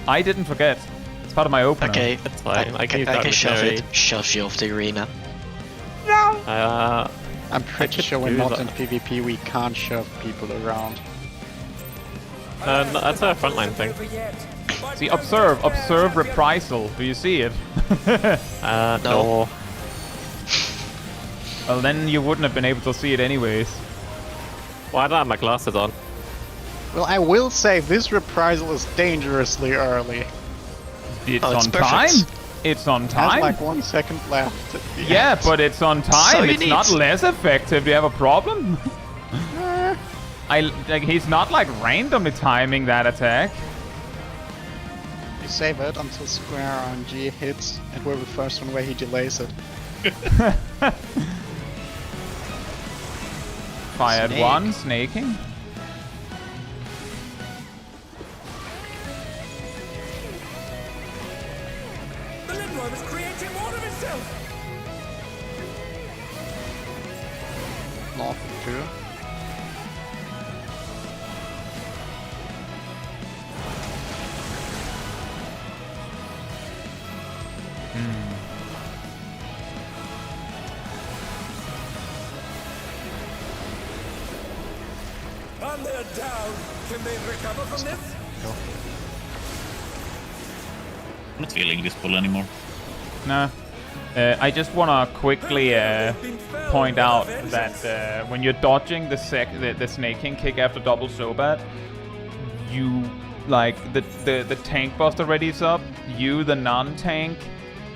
I didn't forget. It's part of my opener. Okay, It's fine. I can use I that can shove regenerate. it. Shoves you off the arena. I'm pretty could sure do we're not that. in PvP, we can't shove people around. No, that's a frontline thing. Over yet. But See, observe reprisal. Do you see it? No. Well, then you wouldn't have been able to see it anyways. Well, I don't have my glasses on. Well, I will say this reprisal is dangerously early. It's Oh, it's on perfect. time. It's on Has time. like 1 second left. At the Yeah, end. but it's on time. So you It's not need- less effective. Do you have a problem? He's not like randomly timing that attack. You save it until square RNG hits, and we're the first one where he delays it. Fired Snake. one, snaking. the Lindworm is creating more of itself. North of 2. And they're down. Can they recover from this? I'm not feeling this pull anymore. Nah. I just wanna quickly point out that when you're dodging the snaking kick after double Sobat, you like the tank buster readies up. You, the non-tank,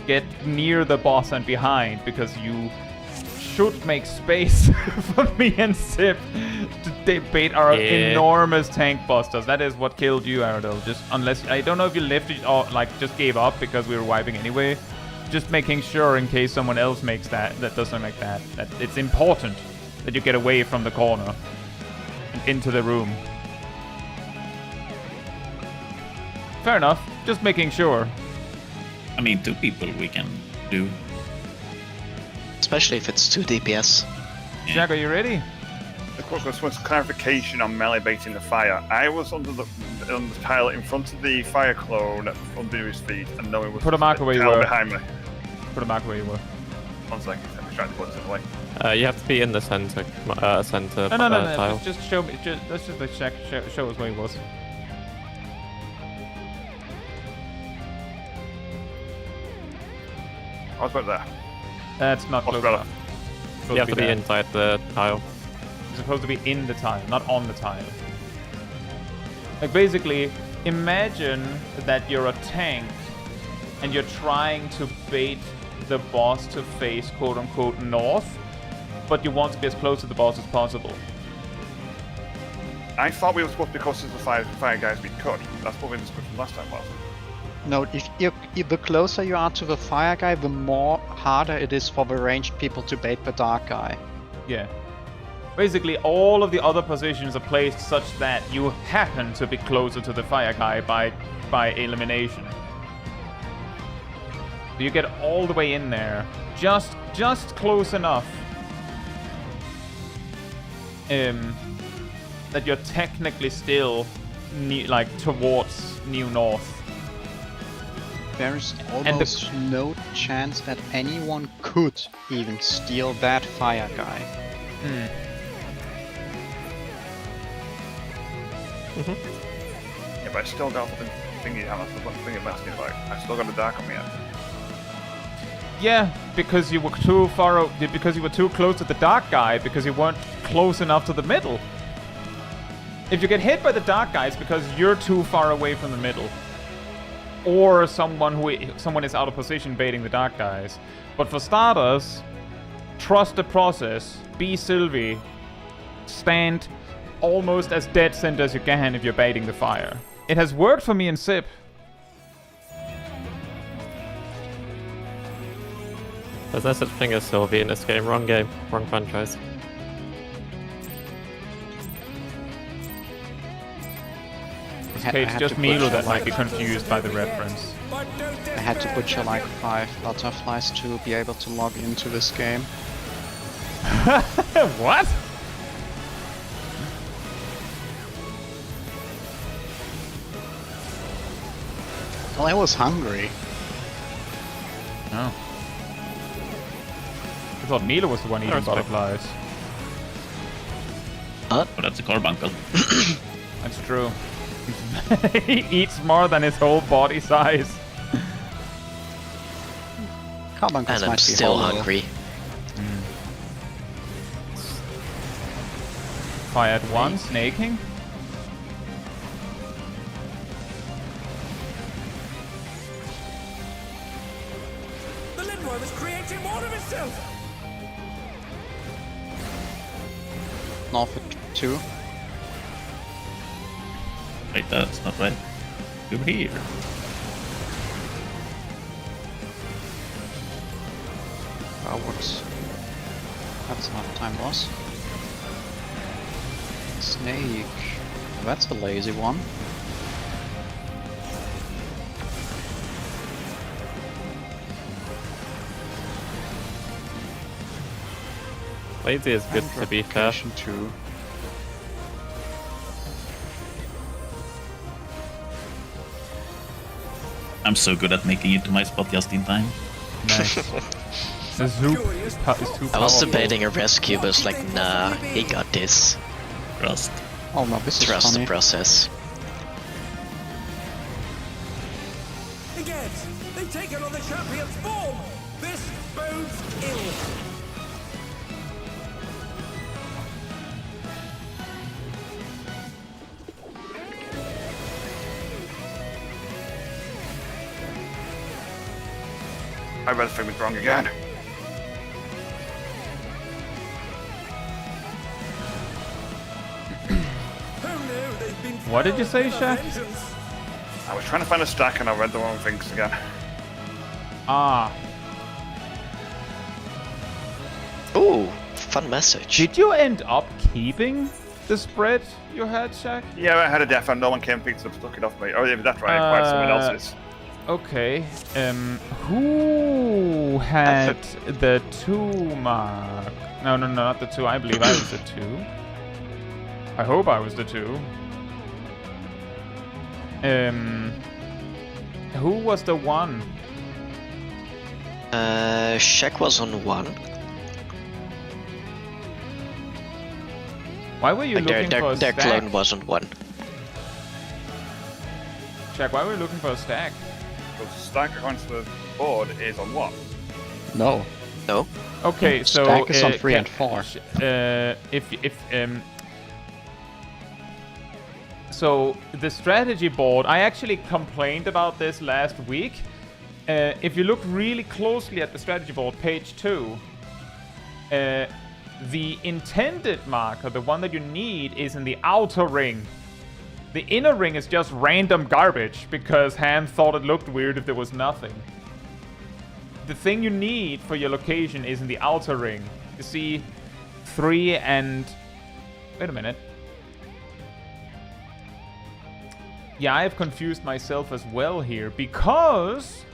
get near the boss and behind because you should make space for me and Sip to debate our enormous tank busters. That is what killed you, Aradel. Just unless I don't know if you lifted or like just gave up because we were wiping anyway. Just making sure in case someone else makes that doesn't like that it's important that you get away from the corner and into the room. Fair enough. Just making sure. I mean, 2 people we can do. Especially if it's 2 DPS. Yeah. Jack, are you ready? Of course, this was clarification on melee baiting the fire. I was on the tile in front of the fire clone under his feet, and no one was Put a marker where you tile were. behind me. Put a mark where you were. 1 second, I'm trying to put it away. You have to be in the center No. tile. Just show me. Let's just like check. Show us where he was. I was about there. That's not What's close better? enough. You have to be there. inside the tile. It's supposed to be in the tile, not on the tile. Like basically, imagine that you're a tank and you're trying to bait the boss to face quote-unquote north, but you want to be as close to the boss as possible. I thought we were supposed to be close to the fire guys we could. That's what we discussed last time, was. No, if the closer you are to the fire guy, the more harder it is for the ranged people to bait the dark guy. Yeah. Basically, all of the other positions are placed such that you happen to be closer to the fire guy by elimination. So you get all the way in there, just close enough that you're technically still towards New North. There is almost no chance that anyone could even steal that fire guy. Yeah, but I still got them. thingy, Hannah, so what thing about me, like, I still got the dark on me yet. Yeah, because you were because you were too close to the dark guy, because you weren't close enough to the middle. If you get hit by the dark guy, it's because you're too far away from the middle. Or someone is out of position baiting the dark guys. But for starters, trust the process, be Sylvie, stand almost as dead center as you can if you're baiting the fire. It has worked for me in SIP. There's no such thing as Sylvie in this game. Wrong game. Wrong franchise. It's just Milo that might be confused by the reference. I had to butcher like 5 butterflies to be able to log into this game. What? Well, I was hungry. Oh. I thought Milo was the one eating butterflies. Oh, that's a carbuncle. That's true. He eats more than his whole body size. Carbuncles And I'm might be still hollow. hungry. Fired one, snaking. The Lindworm is creating more of itself! Norfolk 2. Wait, that's not right. Over here. Whoops. That's not a time loss. Snake. That's a lazy one. Lazy is good to be fair. Amplification 2. I'm so good at making it to my spot just in time. Nice. The Zoop is too powerful. I was debating a rescue, but was like, nah, he got this. Trust. Oh no, this is Trust funny. the process. Again, they've taken on the champion's form! This bodes ill! I read the thing wrong again. Who knew they'd been What did you say, thrown Shaq? with a vengeance? I was trying to find a stack and I read the wrong things again. Ah. Ooh, fun message. Did you end up keeping the spread you had, Shaq? Yeah, I had a death and no one came picked it up, took it off me. Oh, yeah, that's right, I acquired someone else's. Okay. Who had the 2 mark? No, not the 2. I believe I was the 2. I hope I was the 2. Who was the 1? Shaq was on 1. Why were you Like looking for a their stack? clone was on 1. Jack, why were you looking for a stack? Because stack according to the board is on what? No. No? Okay, so Stack is on 3 can- and 4. So the strategy board, I actually complained about this last week. If you look really closely at the strategy board, page 2, the intended marker, the one that you need, is in the outer ring. The inner ring is just random garbage because Ham thought it looked weird if there was nothing. The thing you need for your location is in the outer ring. You see 3 and... Wait a minute. Yeah, I've confused myself as well here because...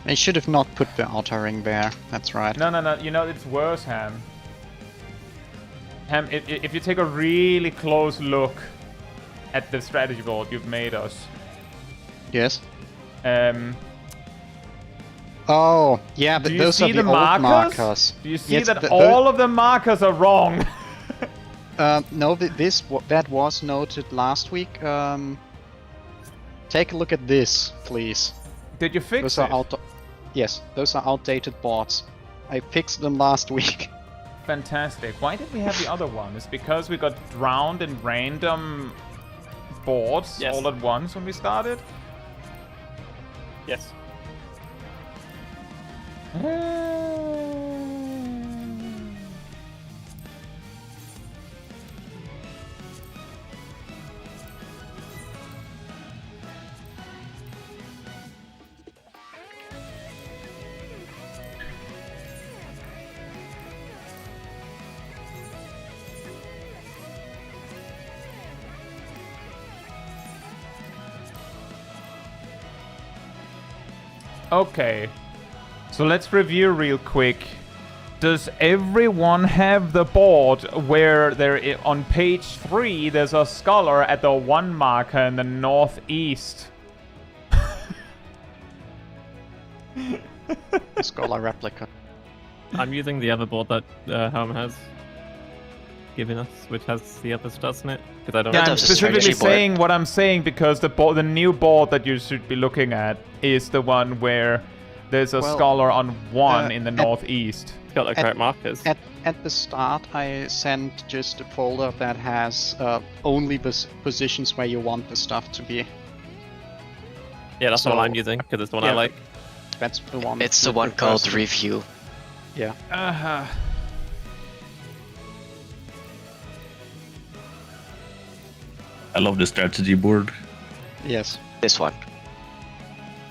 They should have not put the outer ring there. That's right. No. You know, it's worse, Ham. Ham, if you take a really close look at the strategy board you've made us, Yes. do Oh, yeah, but you those see are the the old markers? markers. Do you see Yes, that those- all of the markers are wrong? No, that was noted last week. Take a look at this, please. Did you fix Those it? are yes, those are outdated boards. I fixed them last week. Fantastic. Why did we have the other one? It's because we got drowned in random boards Yes. all at once when we started? Yes. Okay, so let's review real quick. Does everyone have the board where on page 3 there's a scholar at the 1 marker in the northeast? Scholar replica. I'm using the other board that Helm has given us, which has the others, doesn't it? Because I don't Yeah, know. I'm that's a specifically strategy board. saying what I'm saying because the new board that you should be looking at is the one where there's a Well, scholar on 1 in the at- northeast. It's got the correct markers. At the start, I sent just a folder that has only the positions where you want the stuff to be. Yeah, that's the one so- I'm using, because it's the one I yeah. like. That's the one. It's the with one called cursor. review. Yeah. Uh-huh. I love the strategy board. Yes. This one.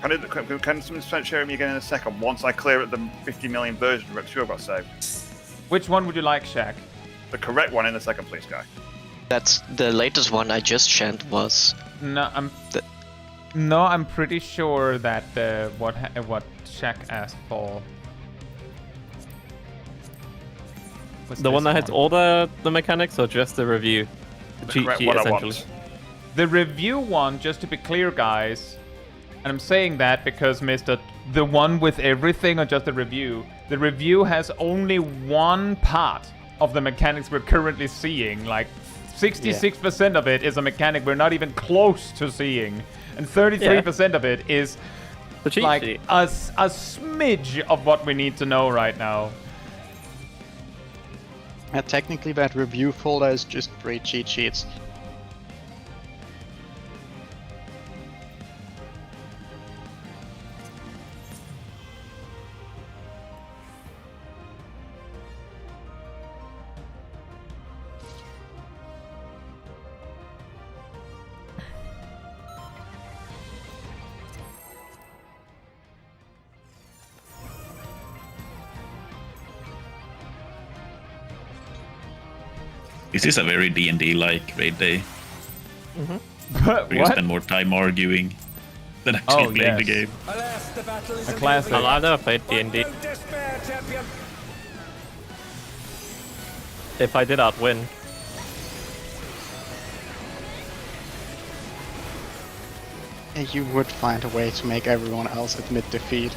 Can someone share me again in a second? Once I clear the 50 million version, I'm sure I've got saved. Which one would you like, Shaq? The correct one in a second, please, guy. That's the latest one I just sent was. No, The- I'm pretty sure that what Shaq asked for was The one this that has all the mechanics, or just the review? The cheat correct sheet, one I essentially. want. The review one, just to be clear, guys, and I'm saying that because, Mister, the one with everything or just the review? The review has only one part of the mechanics we're currently seeing. Like, 66% of it is a mechanic we're not even close to seeing. And 33% of it is The cheat like sheet. a smidge of what we need to know right now. Technically, that review folder is just 3 cheat sheets. This is a very D&D-like raid day. But Where you what? spend more time arguing than actually Oh, playing the yes. game. Alas, the battle is A classic. Oh, I've never played D&D. No despair, champion. If I did, I'd win. You would find a way to make everyone else admit defeat.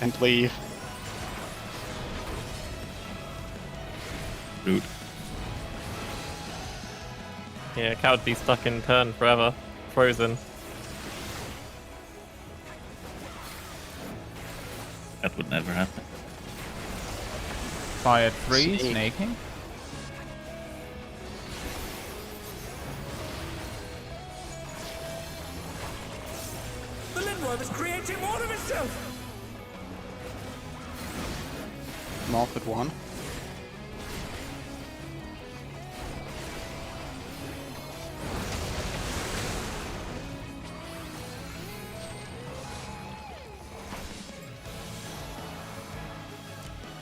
And leave. Rude. Yeah, Cat would be stuck in turn forever. Frozen. That would never happen. Fire 3, See. snaking. The Lindworm is creating more of itself. North at 1.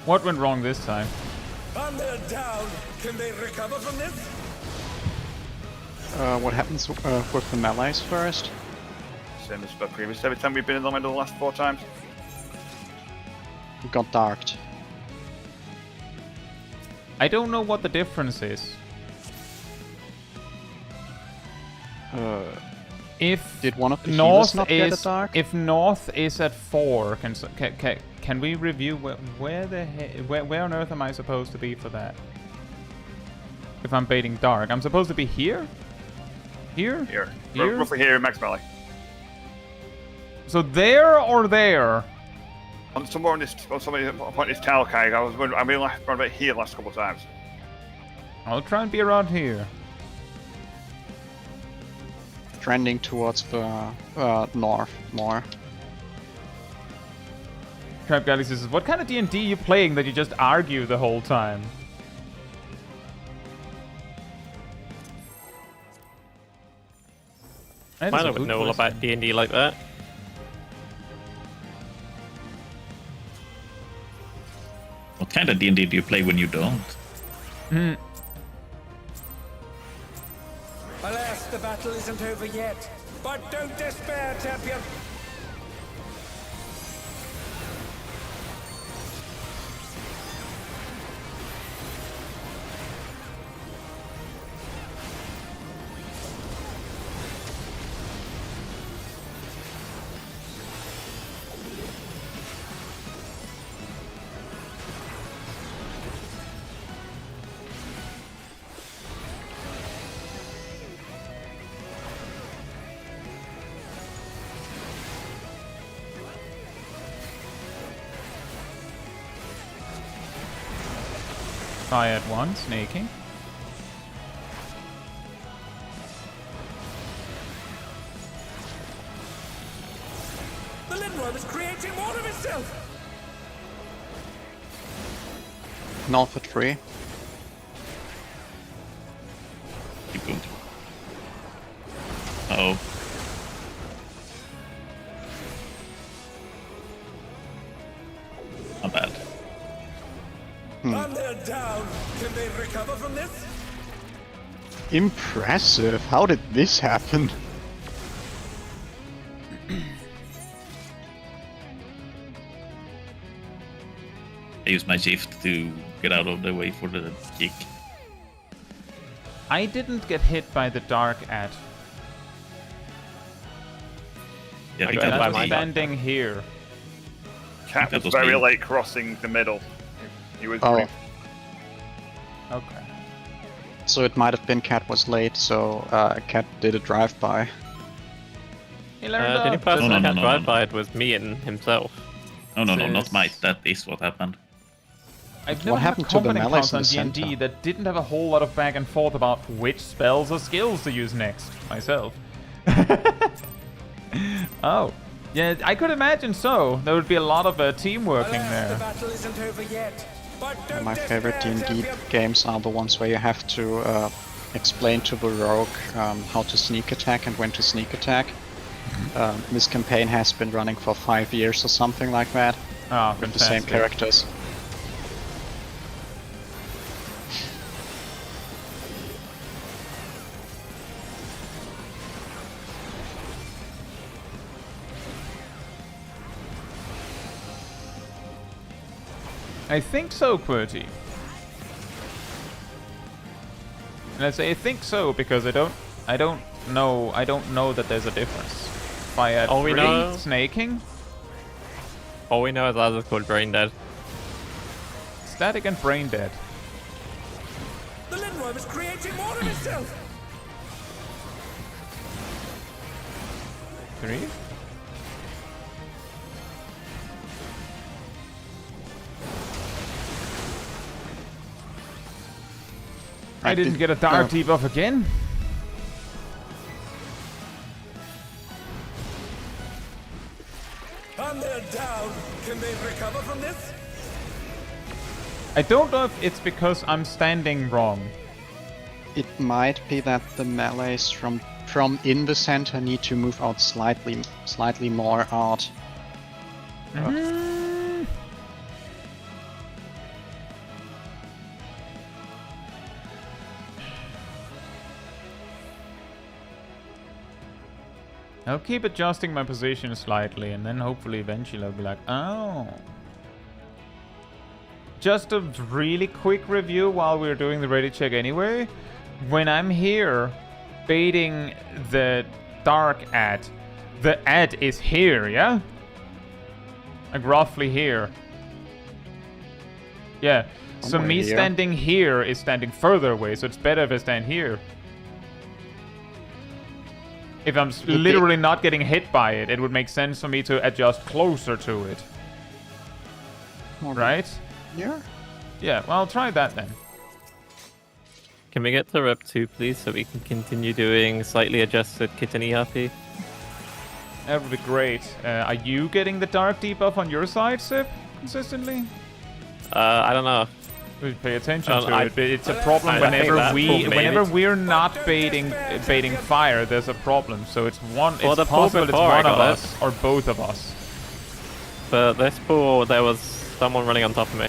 What went wrong this time? And they're down. Can they recover from this? What happens with the melees first? Same as the previous. Every time we've been in the middle the last 4 times. Got darked. I don't know what the difference is. If Did one of the north healers not get a is dark? if north is at 4, can we review where on earth am I supposed to be for that? If I'm baiting dark, I'm supposed to be here? Here? Here. Roughly here in max melee. So there or there? On somewhere on this, on some point this tower, Kai. I've been around about here last couple of times. I'll try and be around here. Trending towards the north more. Crab Galaxy says, what kind of D&D you playing that you just argue the whole time? I don't know all about D&D like that. What kind of D&D do you play when you don't? Alas, the battle isn't over yet. But don't despair, champion. I had one, snaking. The Lindworm is creating more of itself. North at 3. Keep going. Uh-oh. Not bad. And they're down. Can they recover from this? Impressive. How did this happen? I use my shift to get out of the way for the kick. I didn't get hit by the dark at. Yeah, I I think got that by was my me. Standing here. Cat that was was very me. late crossing the middle. He was Oh, pretty- Okay. so it might have been Cat was late, so Cat did a drive-by. He learned The only up. person No, I no, had no, drive no. by it was me and himself. No, not This- might. That is what happened. I've What never had happened to the combat melees encounters in on the D&D center? that didn't have a whole lot of back and forth about which spells or skills to use next, myself. Oh. Yeah, I could imagine so. There would be a lot of team working Alas, the there. battle isn't over yet. But don't My favorite despair, D&D champion. games are the ones where you have to explain to the rogue how to sneak attack and when to sneak attack. This campaign has been running for 5 years or something like that, Ah, with the same fantastic. characters. I think so, QWERTY. And I say I think so because I don't know that there's a difference. If I had All we three know- snaking, All we know is ours is called Brain Dead. static and brain dead. The Lindworm is creating more of itself. 3? I didn't get a dark debuff again. And they're down. Can they recover from this? I don't know if it's because I'm standing wrong. It might be that the melees from in the center need to move out slightly more out. I'll keep adjusting my position slightly and then hopefully eventually I'll be like, oh. Just a really quick review while we're doing the ready check anyway. When I'm here baiting the dark ad, the ad is here, yeah? Like roughly here. Yeah. So Somewhere me here. standing here is standing further away, so it's better if I stand here. If I'm literally not getting hit by it, it would make sense for me to adjust closer to it. Right? Yeah. Yeah, well, I'll try that then. Can we get to Rep 2, please, so we can continue doing slightly adjusted kitten ERP? That would be great. Are you getting the dark debuff on your side, Sip, consistently? I don't know. We pay attention Well, to it, but it's a problem I think whenever that pull whenever made it. we're not baiting fire. There's a problem. So it's one. Well, It's the pull possible it's before I one of got us or both of us. But this pool, there was someone running on top of me.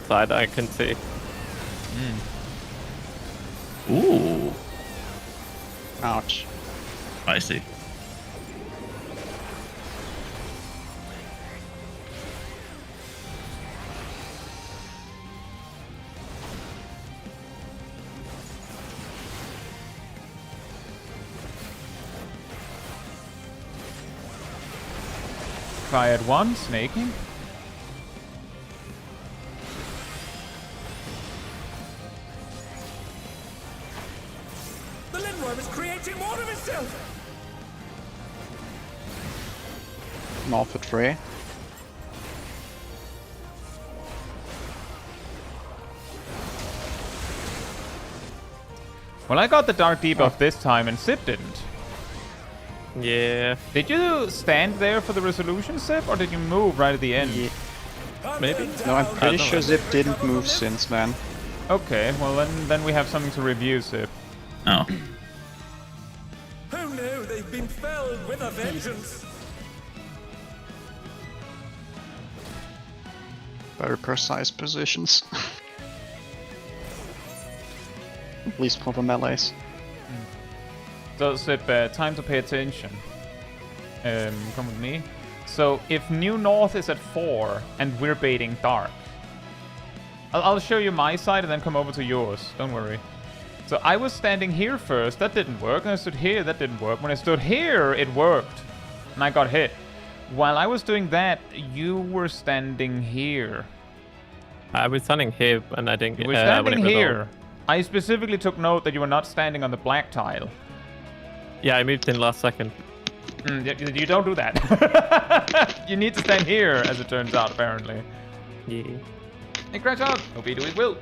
So I couldn't see. Ooh, Ouch. I see. Fired one, snaking. The Lindworm is creating more of itself! North at 3. Well, I got the dark debuff this time and Sip didn't. Yeah. Did you stand there for the resolution, Sip, or did you move right at the end? Yeah. Maybe. No, I'm pretty don't sure know. Zip didn't move since then. Okay, well then we have something to review, Sip. Oh, Oh no, they've been felled with a vengeance! Very precise positions. At least for the melees. So, Sip, time to pay attention. Come with me. So, if New North is at 4 and we're baiting dark, I'll show you my side and then come over to yours. Don't worry. So, I was standing here first. That didn't work. And I stood here. That didn't work. When I stood here, it worked. And I got hit. While I was doing that, you were standing here. I was standing here and I didn't You get were standing here. I specifically took note that you were not standing on the black tile. Yeah, I moved in last second. You don't do that. You need to stand here, as it turns out, apparently. Yeah. Hey, Crash Hog! Hope he do his will.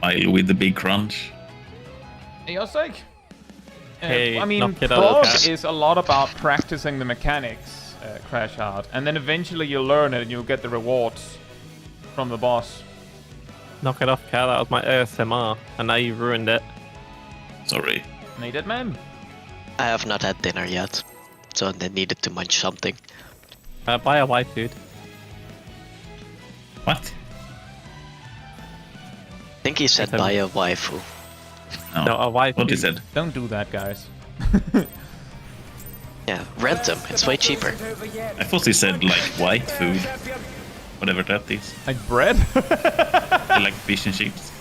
I with the big crunch. Hey, your sake. Hey, I mean, knock it out of the Prog cat. is a lot about practicing the mechanics, Crash Hard, and then eventually you'll learn it and you'll get the rewards from the boss. Knock it off, Cal. That was my ASMR. And now you ruined it. Sorry. Needed, man. I have not had dinner yet, so I needed to munch something. Buy a white food. What? I think he said buy a waifu. Oh, No, a white what food. he said. Don't do that, guys. Yeah, rent them. It's way cheaper. I thought he said like white food, whatever that is. Like bread? Like fish and chips.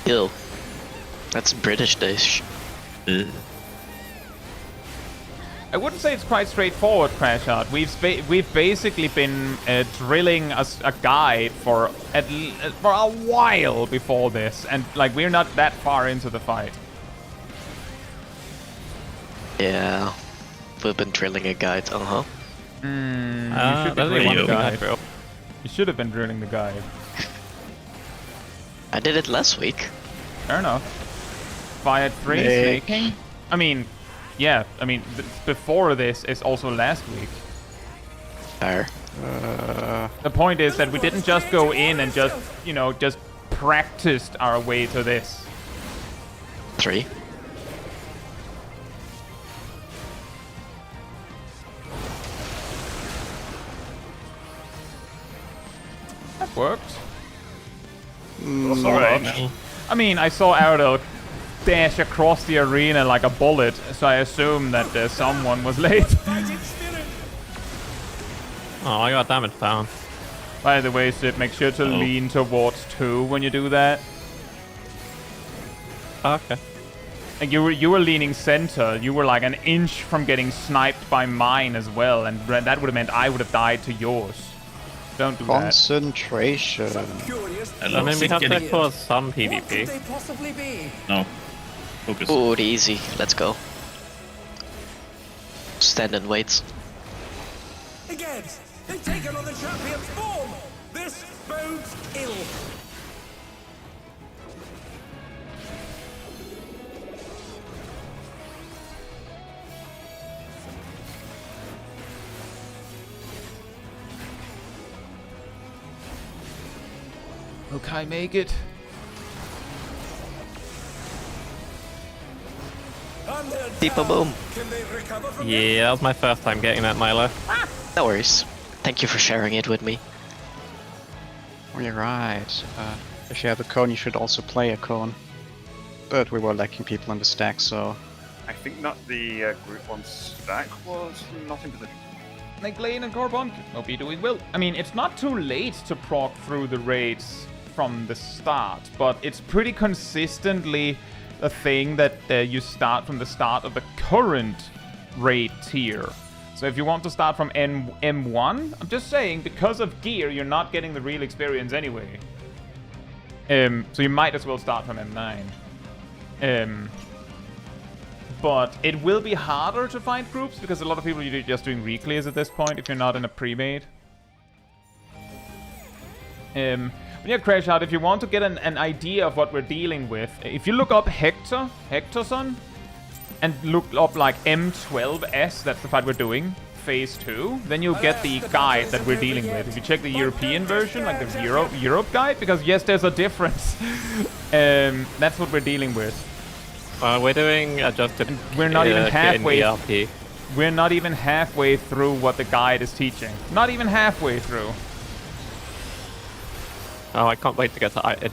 Ew. That's British dish. I wouldn't say it's quite straightforward, Crash Out. We've basically been drilling a guide for for a while before this, and like we're not that far into the fight. Yeah. We've been drilling a guide, You should be That's drilling you. the guide. You should have been drilling the guide. I did it last week. Fair enough. Fired 3 Nick. snaking. I mean, yeah. I mean, before this is also last week. Fair. The point is that we didn't just go in and just, you know, just practiced our way to this. 3. That worked. Alright. I mean, I saw Aradel dash across the arena like a bullet, so I assume that someone was late. Fighting spirit! Oh, I got damage down. By the way, Sip, make sure to lean towards 2 when you do that. Okay. And you were leaning center. You were like an inch from getting sniped by mine as well, and that would have meant I would have died to yours. Don't do Concentration. I mean, we have to cause some PvP. What could they possibly be? No. Focus. Ooh, easy. Let's go. Stand and wait. Again, they've taken on the champion's form. This bodes ill. Okay, make it. Deeper boom. Can they recover from Yeah, that was my first time getting that Milo. No worries. Thank you for sharing it with me. Oh, you're right. If you have a cone, you should also play a cone. But we were lacking people in the stack, so... I think not the group 1 stack was not in position. Like Lane and Corbon, hope you're doing well. I mean, it's not too late to proc through the raids from the start, but it's pretty consistently a thing that you start from the start of the current raid tier. So if you want to start from M1, I'm just saying, because of gear, you're not getting the real experience anyway. So you might as well start from M9. But it will be harder to find groups, because a lot of people are just doing reclears at this point if you're not in a pre-made. But yeah, Crash Out, if you want to get an idea of what we're dealing with, if you look up Hectorson, and look up like M12S, that's the fight we're doing, Phase 2, then you'll get the guide that we're dealing with. If you check the European version, like the Europe guide, because yes, there's a difference. That's what we're dealing with. We're doing adjusted. And we're not even halfway. ERP. We're not even halfway through what the guide is teaching. Not even halfway through. Oh, I can't wait to get to I can't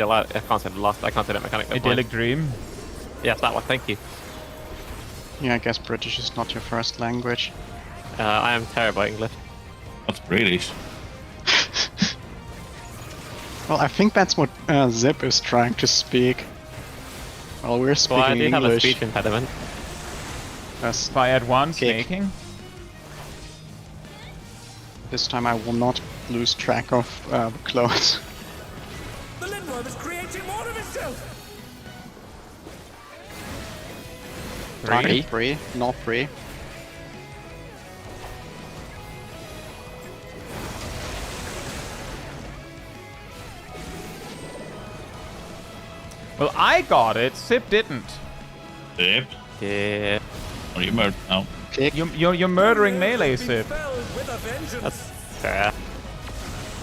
say the last. I can't say that mechanic. Idyllic Dream. Yes, that one. Thank you. Yeah, I guess British is not your first language. I am terrible at English. That's British. Well, I think that's what Zip is trying to speak. Well, we're speaking Well, I do English. have a speech impediment. Yes. By at once Kick. making. This time I will not lose track of the clothes. The Lindworm is creating more of itself. Three. Free, not free. Well, I got it. Sip didn't. Yep. Yeah. Are you murdered now? Kick. You're murdering melee, Be Sip. felled with a vengeance. That's fair.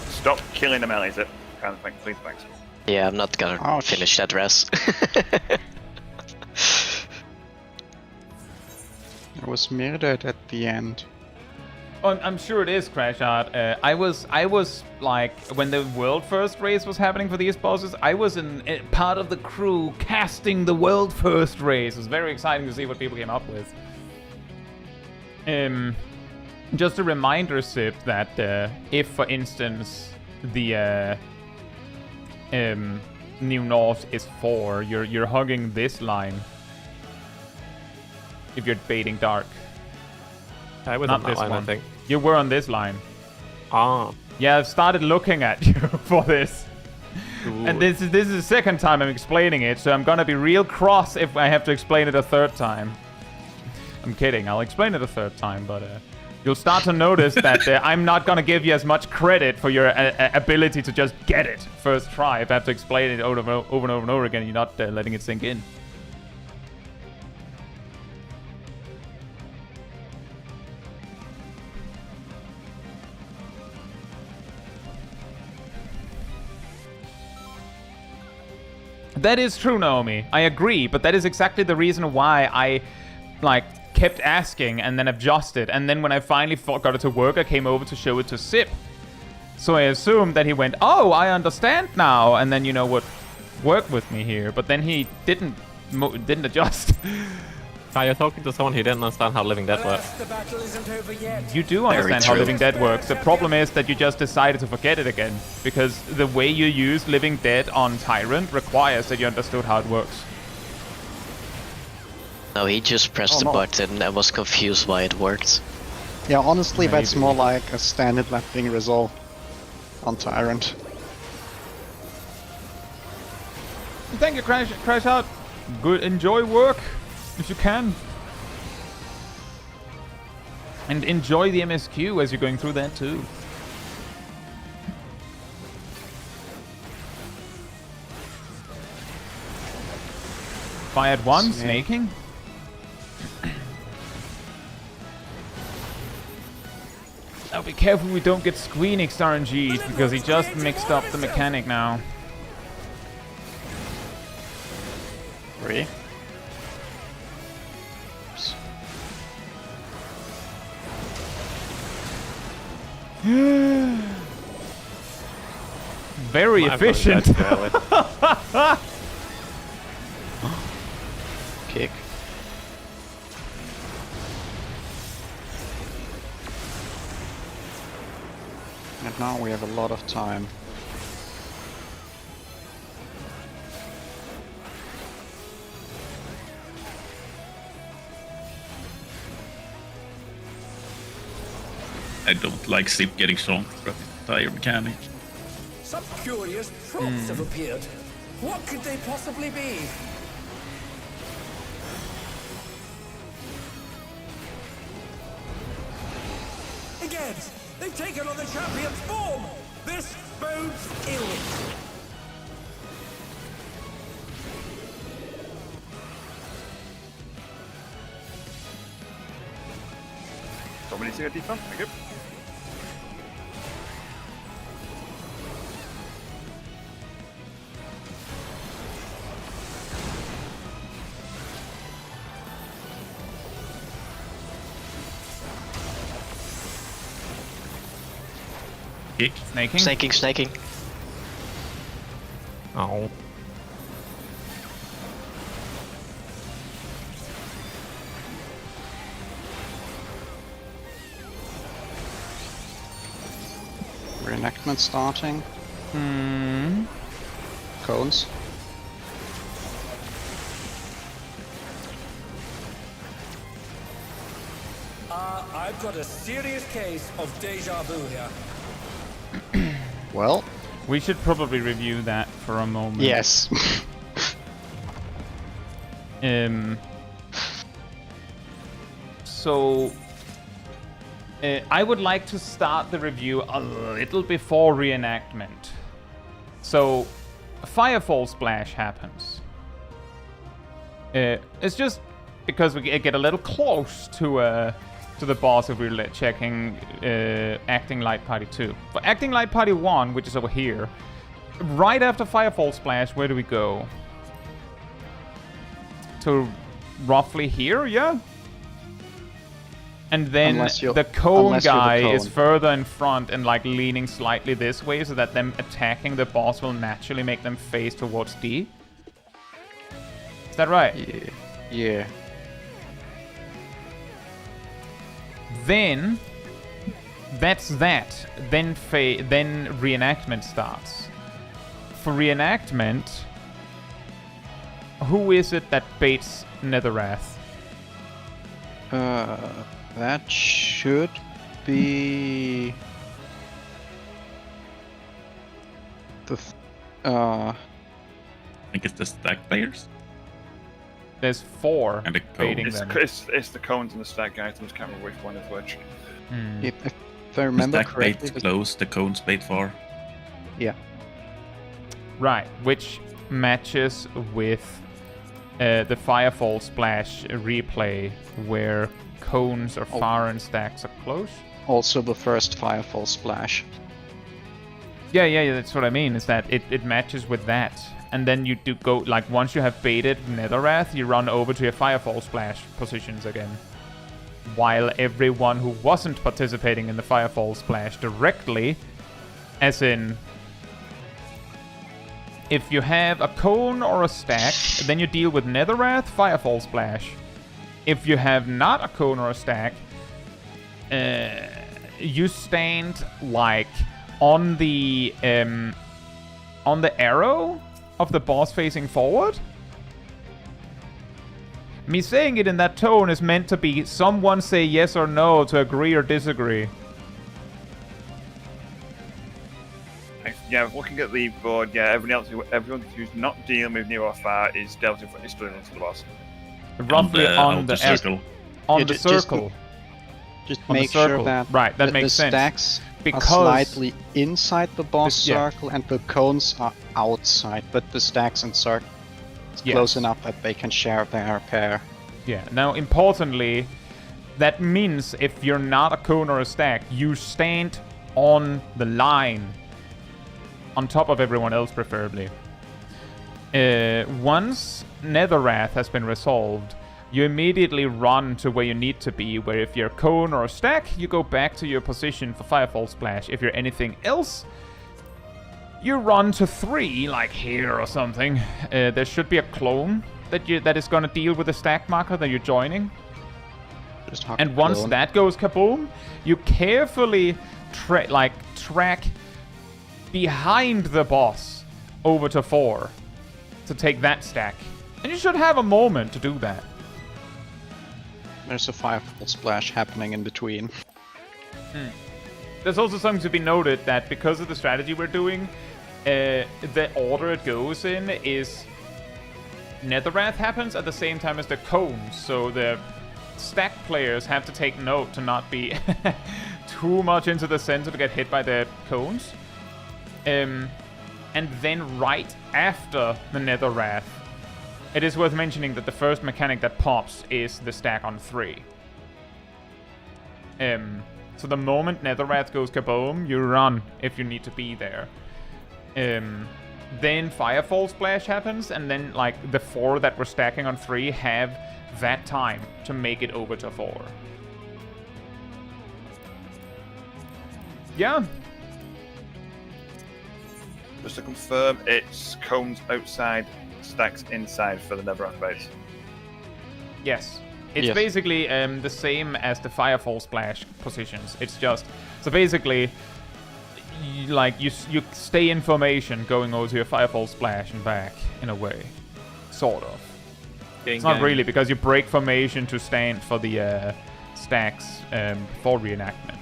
Stop killing the melee, Zip. Kind of thing, please, thanks. Yeah, I'm not gonna Ouch. finish that res. I was murdered at the end. Oh, I'm sure it is, Crash Out. I was like, when the world first race was happening for these bosses, I was in part of the crew casting the world first race. It was very exciting to see what people came up with. Just a reminder, Sip, that if, for instance, the New North is 4, you're hugging this line. If you're baiting dark. I was Not on that this line, one. I think. You were on this line. Ah. Yeah, I've started looking at you for this. Ooh. And this is the second time I'm explaining it, so I'm gonna be real cross if I have to explain it a third time. I'm kidding, I'll explain it a third time, but you'll start to notice that I'm not gonna give you as much credit for your ability to just get it first try. If I have to explain it over and over again, you're not letting it sink in. That is true, Naomi. I agree, but that is exactly the reason why I, like, kept asking and then adjusted. And then when I finally got it to work, I came over to show it to Sip. So I assumed that he went, oh, I understand now, and then, you know, would work with me here. But then he didn't adjust. Kai, you're talking to someone who didn't understand how Living Dead works. Alas, the battle isn't over yet. You do understand how true. Living Dead works. The problem is that you just decided to forget it again. Because the way you use Living Dead on Tyrant requires that you understood how it works. No, he just pressed the button and was confused why it worked. Yeah, honestly, that's Maybe. more like a standard map being resolved on Tyrant. Thank you, Crash Out. Good, enjoy work if you can. And enjoy the MSQ as you're going through that too. Fired one, snaking. Now be careful we don't get Squeenix RNG'd because he just mixed up the mechanic now. Really? Very efficient. Kick. And now we have a lot of time. I don't like Zip getting strong from his tire mechanic. Some curious props have appeared. What could they possibly be? Again, they've taken on the champion's form. This bodes ill. Dominating a defense, thank you. Kick. Snaking. Snaking. Oh. Reenactment starting. Cones. I've got a serious case of deja vu here. Well, We should probably review that for a moment. yes. So, I would like to start the review a little before reenactment. So, a Firefall Splash happens. It's just because we get a little close to the boss if we're checking Acting Light Party 2. For Acting Light Party 1, which is over here, right after Firefall Splash, where do we go? To roughly here, yeah? And then the cone guy is further in front and like leaning slightly this way so that them attacking the boss will naturally make them face towards D. Is that right? Yeah. Then that's that. Then reenactment starts. For reenactment, who is it that baits Netherrath? That should be the I think it's the stack players. There's 4 And a cone. baiting them. It's the cones and the stack items, can't remember which one is which. if I remember the stack correctly. bait close, the cones bait far. Yeah. Right, which matches with the Firefall Splash replay where cones are far and stacks are close. Also the first Firefall Splash. Yeah, that's what I mean, is that it matches with that. And then you do go, like, once you have baited Netherrath, you run over to your Firefall Splash positions again. While everyone who wasn't participating in the Firefall Splash directly, as in, if you have a cone or a stack, then you deal with Netherrath, Firefall Splash. If you have not a cone or a stack, you stand like on the arrow of the boss facing forward. Me saying it in that tone is meant to be someone say yes or no to agree or disagree. Yeah, looking at the board, yeah, everyone who's not dealing with near or far is delving for studying into the boss. Roughly on the circle. On the circle. Just On make the circle. sure that, Right, that makes the sense. stacks Because are slightly inside the boss Yeah. circle and the cones are outside, but the stacks and circle Yes. close enough that they can share their pair. Yeah, now importantly, that means if you're not a cone or a stack, you stand on the line. On top of everyone else, preferably. Once Netherwrath has been resolved, you immediately run to where you need to be, where if you're a cone or a stack, you go back to your position for Firefall Splash. If you're anything else, you run to 3, like here or something. There should be a clone that is going to deal with the stack marker that you're joining. Just huck And the once clone. that goes kaboom, you carefully track behind the boss over to 4 to take that stack. And you should have a moment to do that. There's a Firefall Splash happening in between. There's also something to be noted that because of the strategy we're doing, the order it goes in is Netherwrath happens at the same time as the cones, so the stack players have to take note to not be too much into the center to get hit by the cones. And then right after the Netherwrath, it is worth mentioning that the first mechanic that pops is the stack on 3. So the moment Netherwrath goes kaboom, you run if you need to be there. Then Firefall Splash happens, and then like the 4 that were stacking on 3 have that time to make it over to 4. Yeah. Just to confirm, it's cones outside, stacks inside for the Netherwrath base. Yes. It's Yes. basically the same as the Firefall Splash positions. It's just... So basically, you stay in formation going over to your Firefall Splash and back, in a way. Sort of. It's not really, because you break formation to stand for the stacks for reenactment.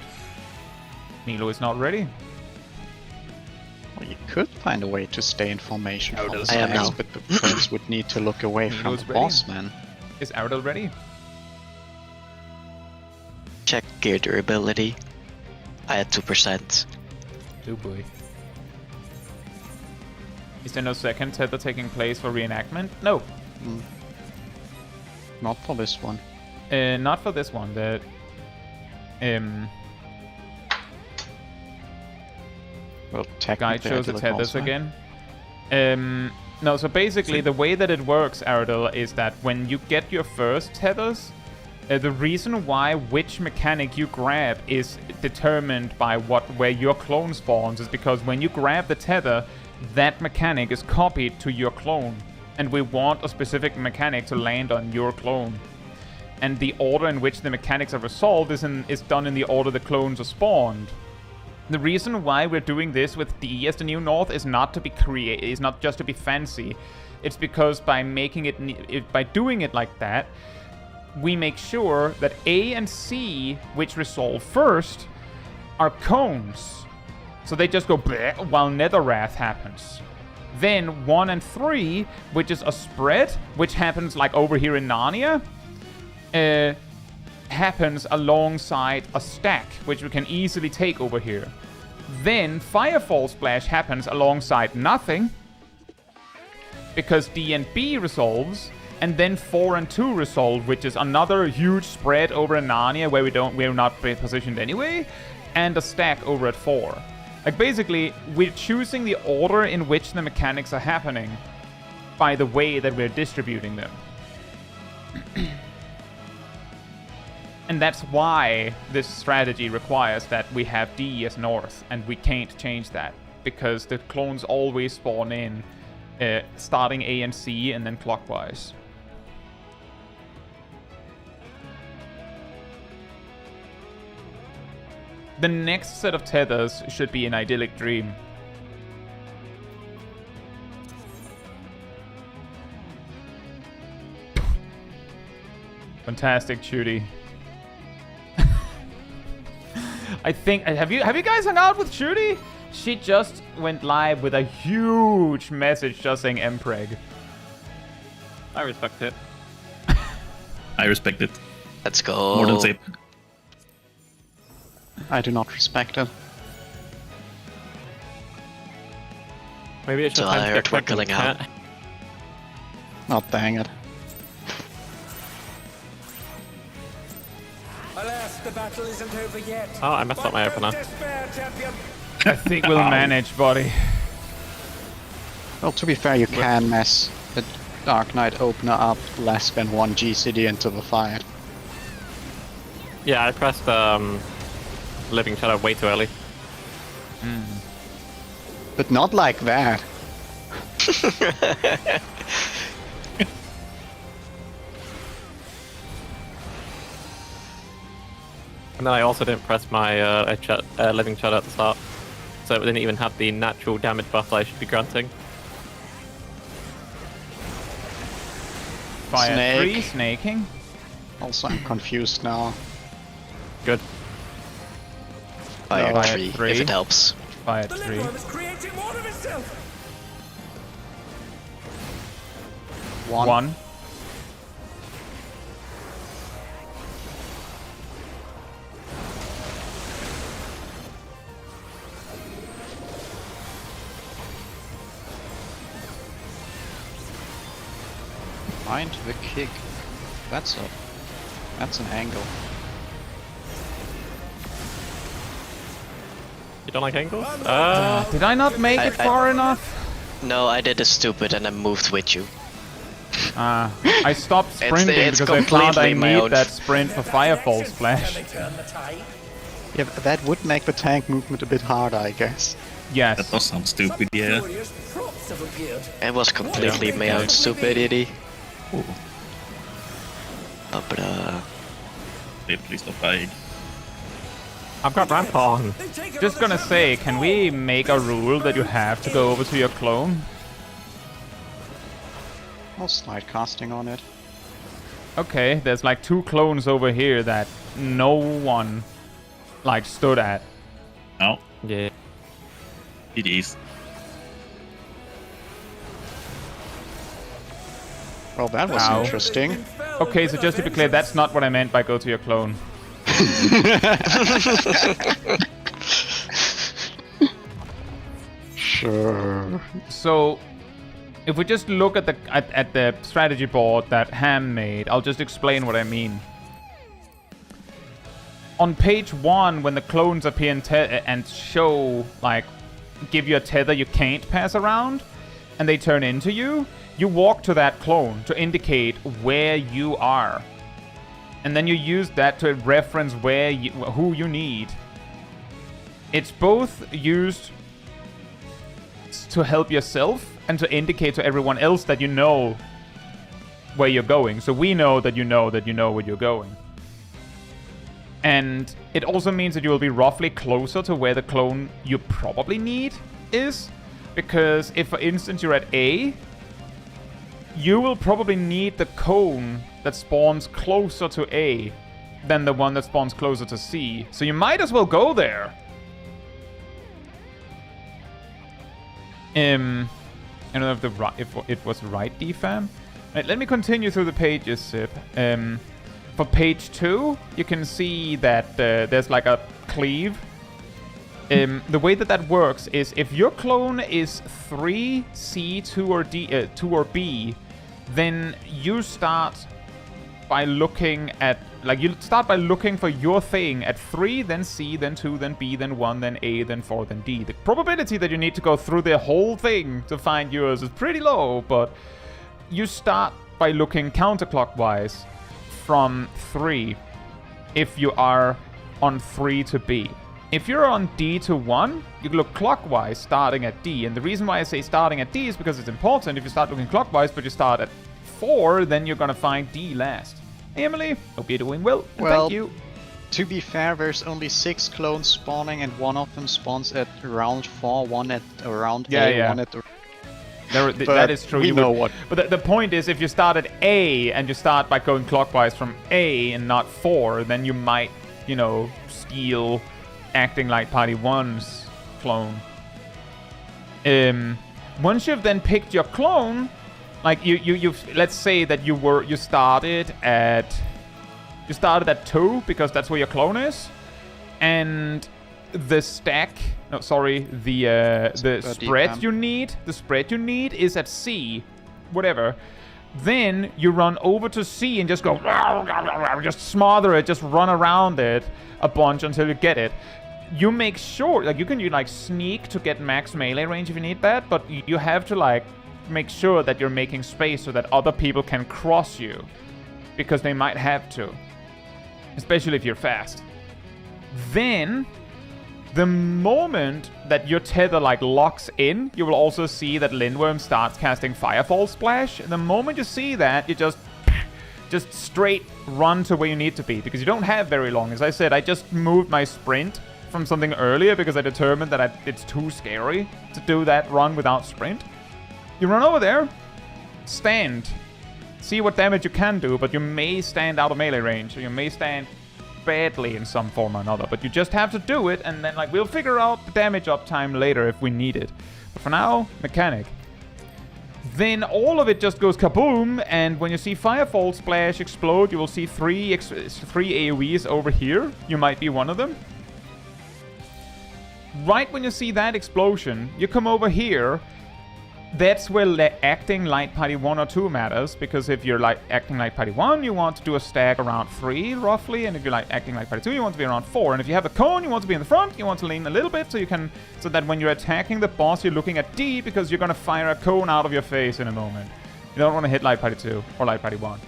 Milo is not ready. Well, you could find a way to stay in formation for the I am stacks, now. but the players would need to look away from Milo's the ready. boss, man. Is Ardell ready? Check gear durability. I had 2%. Oh boy. Is there no second tether taking place for reenactment? No. Not for this one. Not for this one. The Well, guide technically, shows the I did tethers also. again. No, so basically the way that it works, Ardell, is that when you get your first tethers, the reason why which mechanic you grab is determined by where your clone spawns is because when you grab the tether, that mechanic is copied to your clone. And we want a specific mechanic to land on your clone. And the order in which the mechanics are resolved is done in the order the clones are spawned. The reason why we're doing this with D as the New North is not to be is not just to be fancy. It's because by doing it like that, we make sure that A and C, which resolve first, are cones. So they just go bleh while Netherwrath happens. Then 1 and 3, which is a spread, which happens like over here in Narnia, happens alongside a stack, which we can easily take over here. Then Firefall Splash happens alongside nothing, because D and B resolves, and then 4 and 2 resolve, which is another huge spread over in Narnia where we're not positioned anyway, and a stack over at 4. Like basically, we're choosing the order in which the mechanics are happening by the way that we're distributing them. And that's why this strategy requires that we have D as north, and we can't change that, because the clones always spawn in, starting A and C and then clockwise. the next set of tethers should be an idyllic dream. Fantastic, Judy. I think have you guys hung out with Judy? She just went live with a huge message just saying Mpreg. I respect it. I respect it. Let's go. More than Zip. I do not respect it. Maybe it's just time to Tired, get we're pregnant, killing out. Cat. Oh, dang it. Alas, the battle isn't over yet. Oh, I messed up my But opener. don't despair, champion. I think we'll manage, buddy. Well, to be fair, you can mess the Dark Knight opener up less than 1 GCD into the fight. Yeah, I pressed Living Shadow way too early. But not like that. And then I also didn't press my Living Shadow at the start. So it didn't even have the natural damage buff that I should be granting. Fire Snake. 3, snaking. Also, I'm confused now. Good. Fire Fire 3. 3. If it helps. Fire The 3. Lindworm is creating more of itself. 1. Find the kick. That's an angle. You don't like angles? Did I not make it far enough? No, I did a stupid and I moved with you. I stopped sprinting it's because I thought I completely my need own that sprint for Firefall Splash. Can they turn the tide? Yeah, but that would make the tank movement a bit harder, I guess. That Yes. does sound stupid, Some yeah. curious props have appeared. It was completely my own stupidity. Ooh. Oh, but Zip, please stop dying. I've got ramp on. They've taken Just on the gonna say, champion's can form. we make a rule that you have to go over to your clone? I'll slide casting on it. Okay, there's like 2 clones over here that no one like stood at. No, Yeah. it is. Well, that was Ow. interesting. Okay, so just to be clear, that's not what I meant by go to your clone. Sure. So, if we just look at the strategy board that Ham made, I'll just explain what I mean. On page 1, when the clones appear and show, like, give you a tether you can't pass around, and they turn into you, you walk to that clone to indicate where you are. And then you use that to reference who you need. It's both used to help yourself and to indicate to everyone else that you know where you're going. So we know that you know where you're going. And it also means that you will be roughly closer to where the clone you probably need is. Because if, for instance, you're at A, you will probably need the cone that spawns closer to A than the one that spawns closer to C. So you might as well go there. I don't know if it was right, DFAM. Right, let me continue through the pages, Sip. For page 2, you can see that there's like a cleave. The way that works is if your clone is 3, C, 2 or D, 2 or B, then you start by looking at, you start by looking for your thing at 3, then C, then 2, then B, then 1, then A, then 4, then D. The probability that you need to go through the whole thing to find yours is pretty low, but you start by looking counterclockwise from 3 if you are on 3 to B. If you're on D to 1, you look clockwise starting at D. And the reason why I say starting at D is because it's important. If you start looking clockwise but you start at 4, then you're gonna find D last. Hey Emily, hope you're doing well. And Well, thank you. To be fair, there's only 6 clones spawning, and one of them spawns at round 4, one at around A, one at. That is true. We know what. But the point is, if you start at A and you start by going clockwise from A and not 4, then you might, you know, steal Acting Like Party 1's clone. Once you've then picked your clone, like you let's say that you started at 2 because that's where your clone is, and the spread you need is at C, whatever. Then you run over to C and just go, just smother it, just run around it a bunch until you get it. You make sure, like, you can like sneak to get max melee range if you need that, but you have to like make sure that you're making space so that other people can cross you, because they might have to, especially if you're fast. Then, the moment that your tether like locks in, you will also see that Lindworm starts casting Firefall Splash. The moment you see that, you just straight run to where you need to be, because you don't have very long. As I said, I just moved my sprint from something earlier because I determined that it's too scary to do that run without sprint. You run over there, stand, see what damage you can do, but you may stand out of melee range, or you may stand badly in some form or another, but you just have to do it, and then like we'll figure out the damage uptime later if we need it. But for now, mechanic. Then all of it just goes kaboom, and when you see Firefall Splash explode, you will see three AoEs over here. You might be one of them. Right when you see that explosion, you come over here. That's where acting like Party 1 or 2 matters, because if you're like acting like Party 1, you want to do a stack around 3, roughly, and if you're like acting like Party 2, you want to be around 4, and if you have a cone, you want to be in the front, you want to lean a little bit, so that when you're attacking the boss, you're looking at D, because you're gonna fire a cone out of your face in a moment. You don't want to hit like Party 2 or like Party 1.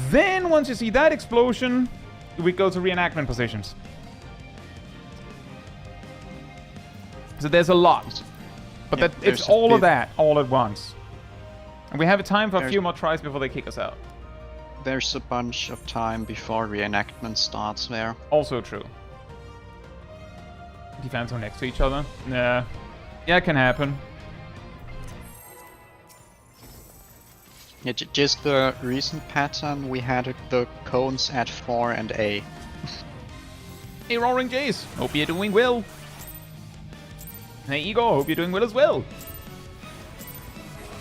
Then, once you see that explosion, we go to reenactment positions. So there's a lot. But it's all of that, all at once. And we have a time for a few more tries before they kick us out. There's a bunch of time before reenactment starts there. Also true. Defense are next to each other? Yeah. Yeah, it can happen. Yeah, just the recent pattern, we had the cones at 4 and A. Hey, Roaring Jays! Hope you're doing well. Hey, Igor, hope you're doing well as well.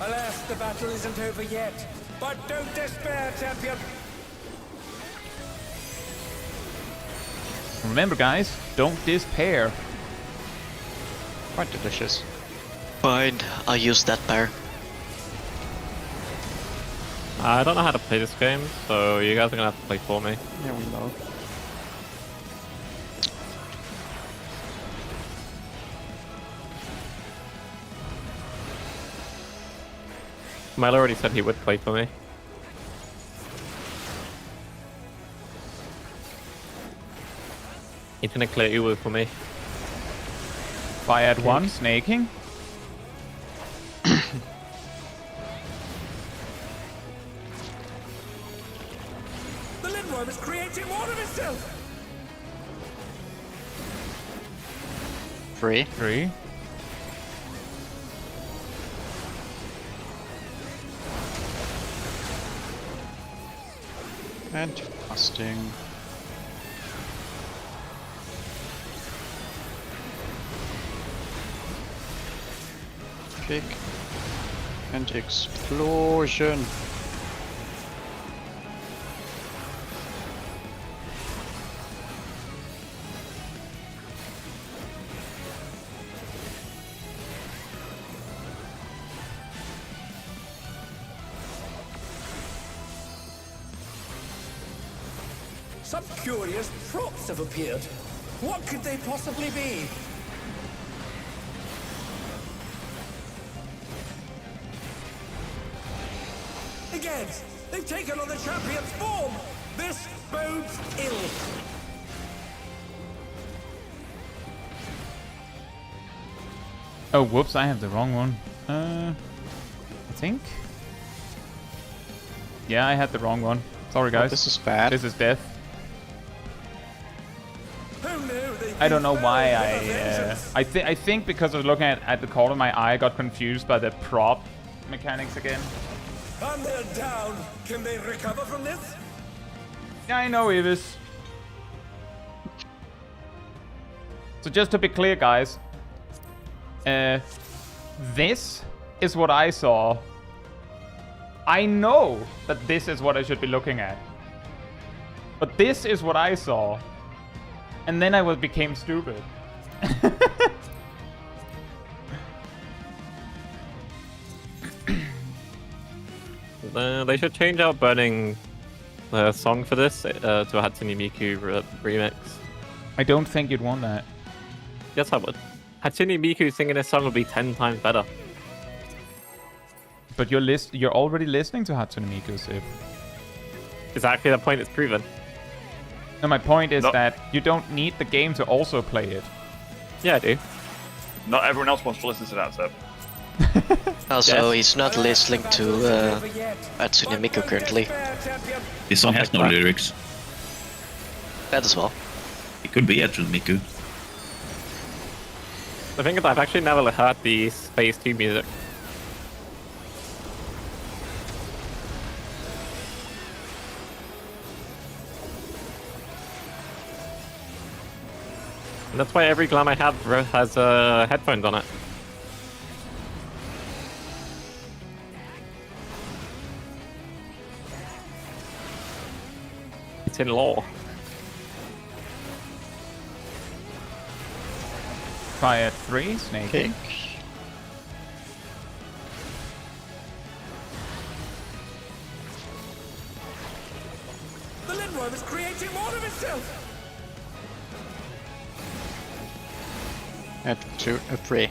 Alas, the battle isn't over yet. But don't despair, champion. Remember, guys, don't despair. Quite delicious. Fine, I'll use that bear. I don't know how to play this game, so you guys are gonna have to play for me. Yeah, we know. Milo already said he would play for me. He's gonna clear Uwu for me. Fire at 1, snaking. The Lindworm is creating more of itself. 3. 3. And fasting. Kick. And explosion. Some curious props have appeared. What could they possibly be? Again, they've taken on the champion's form. This bodes ill. Oh, whoops, I have the wrong one. I think? Yeah, I had the wrong one. Sorry, guys. This is bad. This is death. I don't know why I think because I was looking at the corner of my eye, I got confused by the prop mechanics again. And they're down. Can they recover from this? Yeah, I know, Evis. So just to be clear, guys, this is what I saw. I know that this is what I should be looking at. But this is what I saw. And then I became stupid. They should change out burning the song for this to a Hatsune Miku remix. I don't think you'd want that. Yes, I would. Hatsune Miku singing this song would be 10 times better. But you're already listening to Hatsune Miku, Sif. Exactly the point it's proven. No, my point is that you don't need the game to also play it. Yeah, I do. Not everyone else wants to listen to that, Seb. Also, he's not listening to Hatsune Miku currently. This song has no lyrics. That as well. It could be Hatsune Miku. The thing is, I've actually never heard the Phase 2 music. And that's why every glam I have has headphones on it. It's in law. Fire 3, Snake. Kick. The Lindworm is creating more of itself. At 3.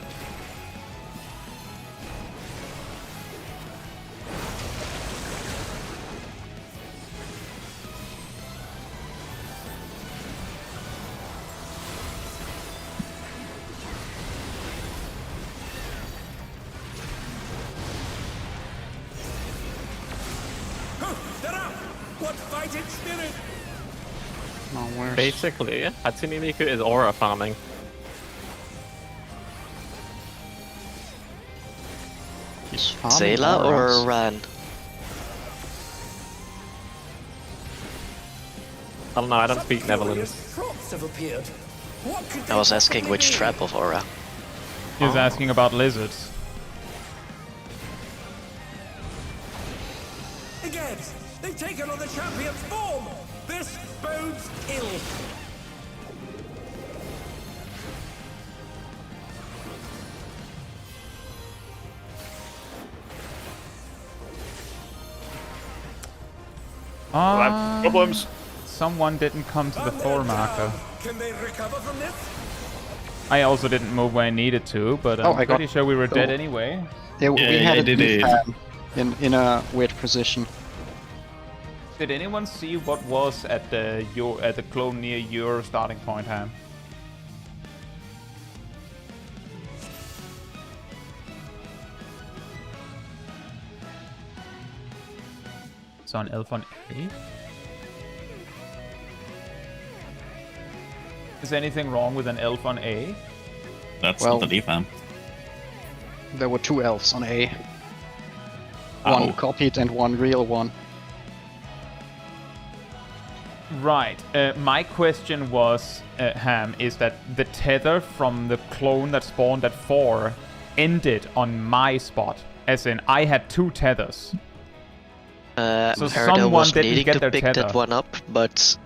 They're up. What fighting spirit? No, where's... Basically, Hatsune Miku is aura farming. He's farming Zayla auras. or Ran? I don't know, I don't Some speak Netherlands. curious props have appeared. What could I was they asking possibly which mean? trap of Aura. He was asking about lizards. Again, they've taken on the champion's form. This bodes ill. Problems. Someone didn't come to the And they're Thor marker. down. Can they recover from this? I also didn't move where I needed to, but Oh, I'm I got- pretty sure we were dead oh. anyway. Yeah, we Yeah, had I a did it. in a weird position. Did anyone see what was at the clone near your starting point, Ham? So an elf on A? Is anything wrong with an elf on A? That's Well- not a defam. There were 2 elves on A. Oh. One copied and one real one. Right. My question was, Ham, is that the tether from the clone that spawned at 4 ended on my spot. As in, I had 2 tethers. So Erdo someone was didn't needing get to their pick tether. that one up, but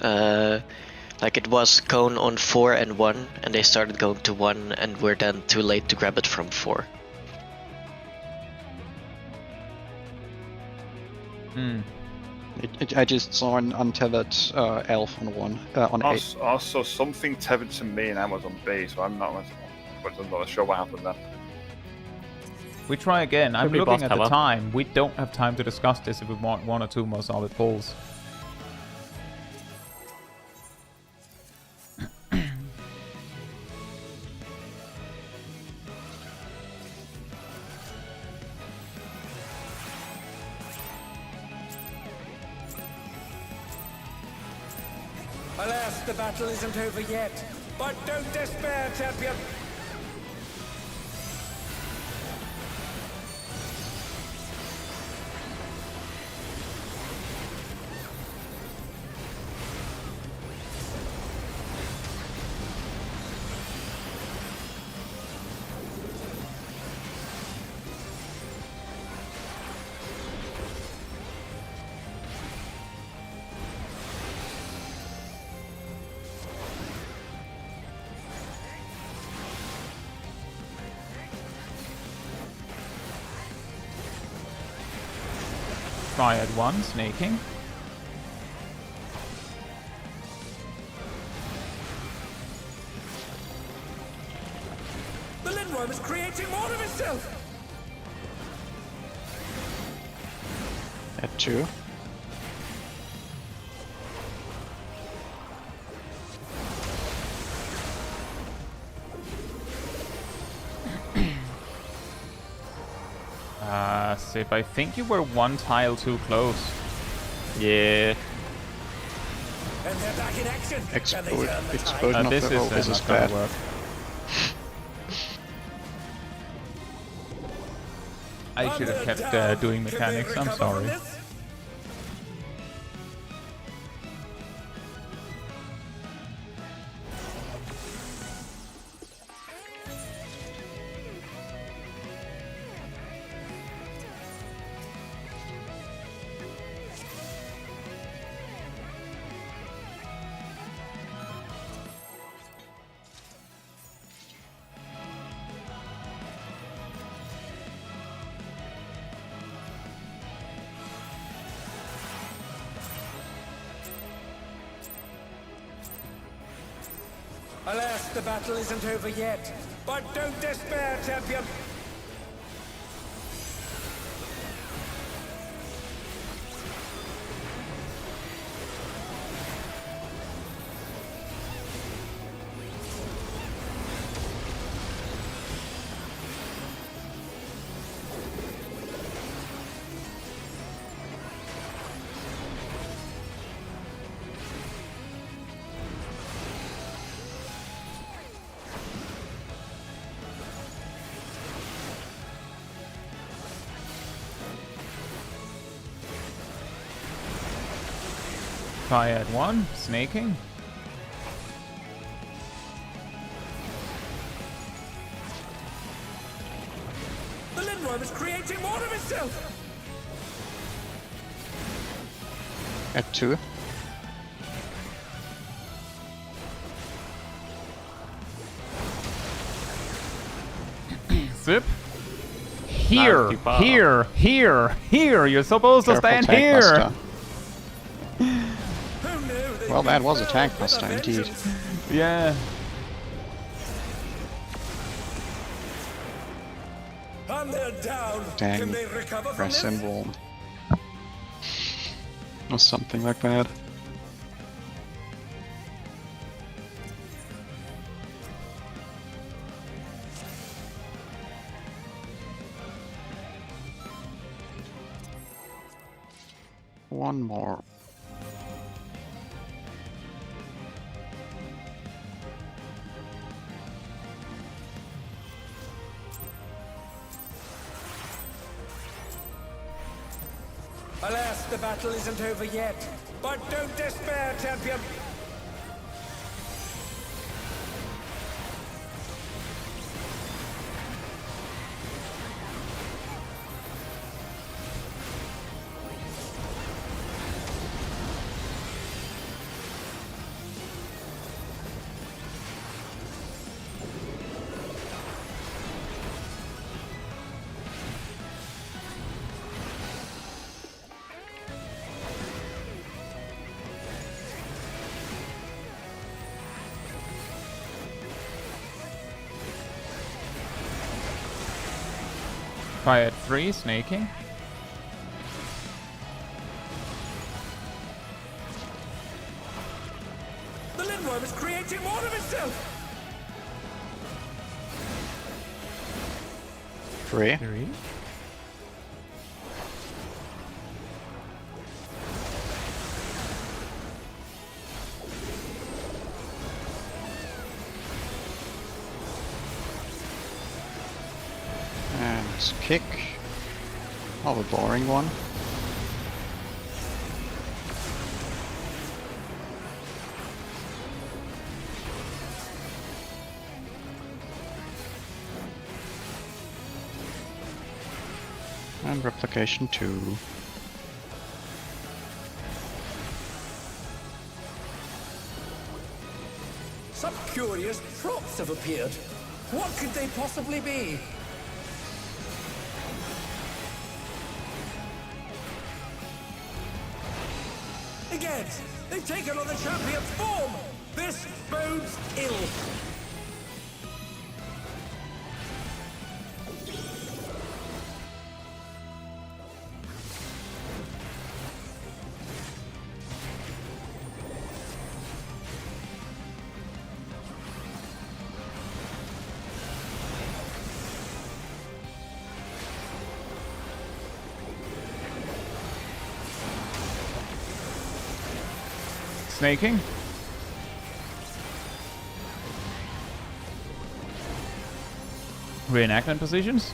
like it was cone on 4 and 1, and they started going to 1, and we're then too late to grab it from 4. Hmm. I just saw an untethered elf on on A. Also, something tethered to me and Amazon B, so I'm not sure what happened there. We try again. I'm Could be looking boss at the cover. time. We don't have time to discuss this if we want 1 or 2 more solid pulls. Alas, the battle isn't over yet. But don't despair, champion. Triad 1, snaking. The Lindworm is creating more of itself. At 2. Sif, I think you were one tile too close. Yeah. And they're back in action. Can they turn the tide? Explosion of This the hole. This is not gonna bad. work. I should have kept doing mechanics, I'm sorry. Alas, the battle isn't over yet. But don't despair, champion. Triad 1, snaking. The Lindworm is creating more of itself. At 2. Zip. Here, too far. here. You're supposed to Careful, stand tank here. buster. Who knew they Well, could that was a fell tank with buster, indeed. vengeance? Yeah. And they're down. Dang. Can they recover from Press this? symbol. Or something like that. One more. Alas, the battle isn't over yet. But don't despair, champion. Triad 3, snaking. The Lindworm is creating more of itself. 3. 3. Let's kick. Oh, a boring one. And replication 2. Some curious props have appeared. What could they possibly be? Again, they've taken on the champion's form! This bodes ill! Snaking. Reenactment positions.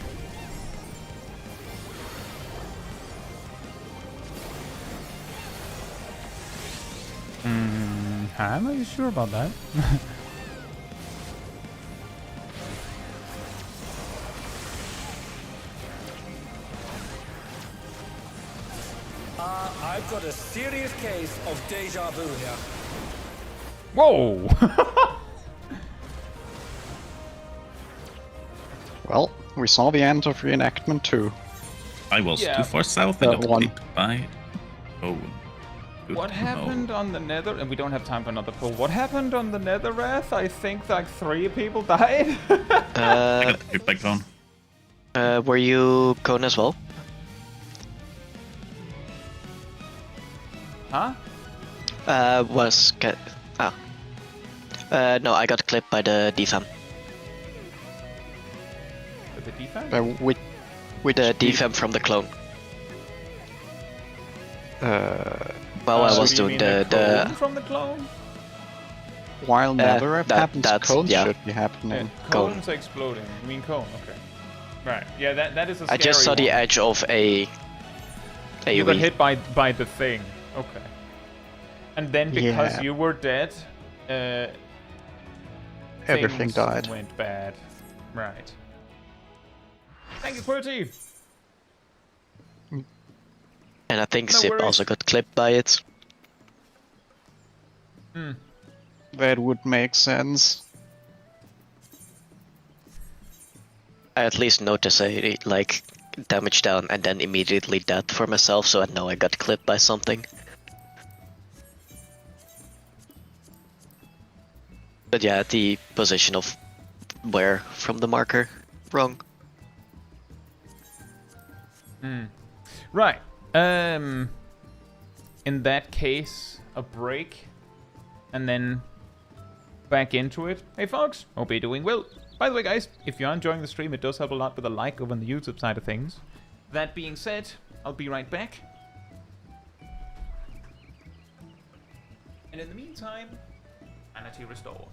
I'm not sure about that. I've got a serious case of deja vu here. Whoa! Well, we saw the end of reenactment 2. I was Yeah. too far south. I got one. clipped by. Oh. Good What to happened know. on the Nether? And we don't have time for another pull. What happened on the Netherrath? I think like 3 people died. I got clipped by clone. Were you Cone as well? Huh? No, I got clipped by the defam. With the defense? With the defam from the clone. While I So was you doing mean the clone from the clone? While Netherrath happens, cones yeah. should be happening. Cone. Cone's exploding. You mean cone? Okay. Right. Yeah, that is a I just saw scary the one. edge of a You got AoE. hit by the thing. Okay. And then because Yeah. you were dead, Everything things died. went bad. Right. Thank you, Qwerty. And I think No Zip worries. also got clipped by it. That would make sense. I at least noticed I like damage down and then immediately dead for myself, so I know I got clipped by something. But yeah, the position of where from the marker, wrong. Right. In that case, a break, and then back into it. Hey, folks. Hope you're doing well. By the way, guys, if you're enjoying the stream, it does help a lot with a like over on the YouTube side of things. That being said, I'll be right back. And in the meantime, sanity restored.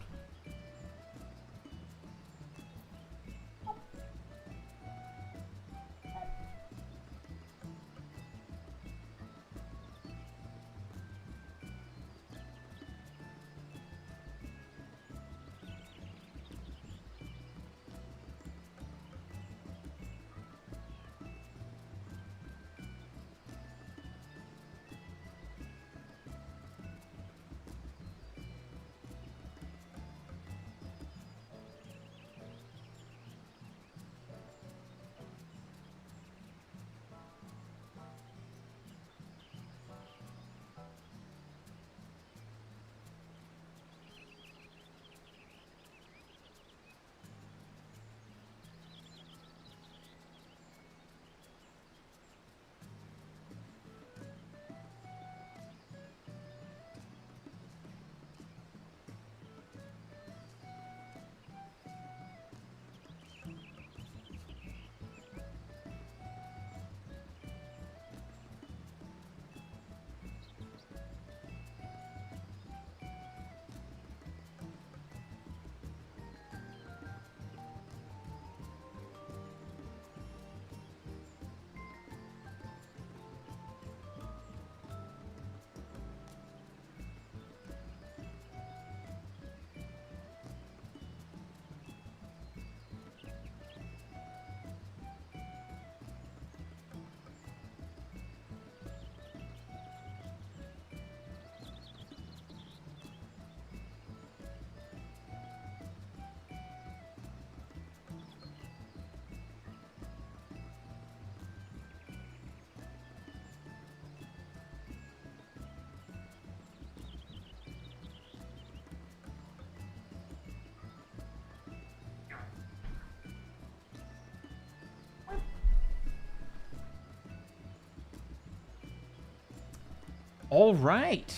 All right,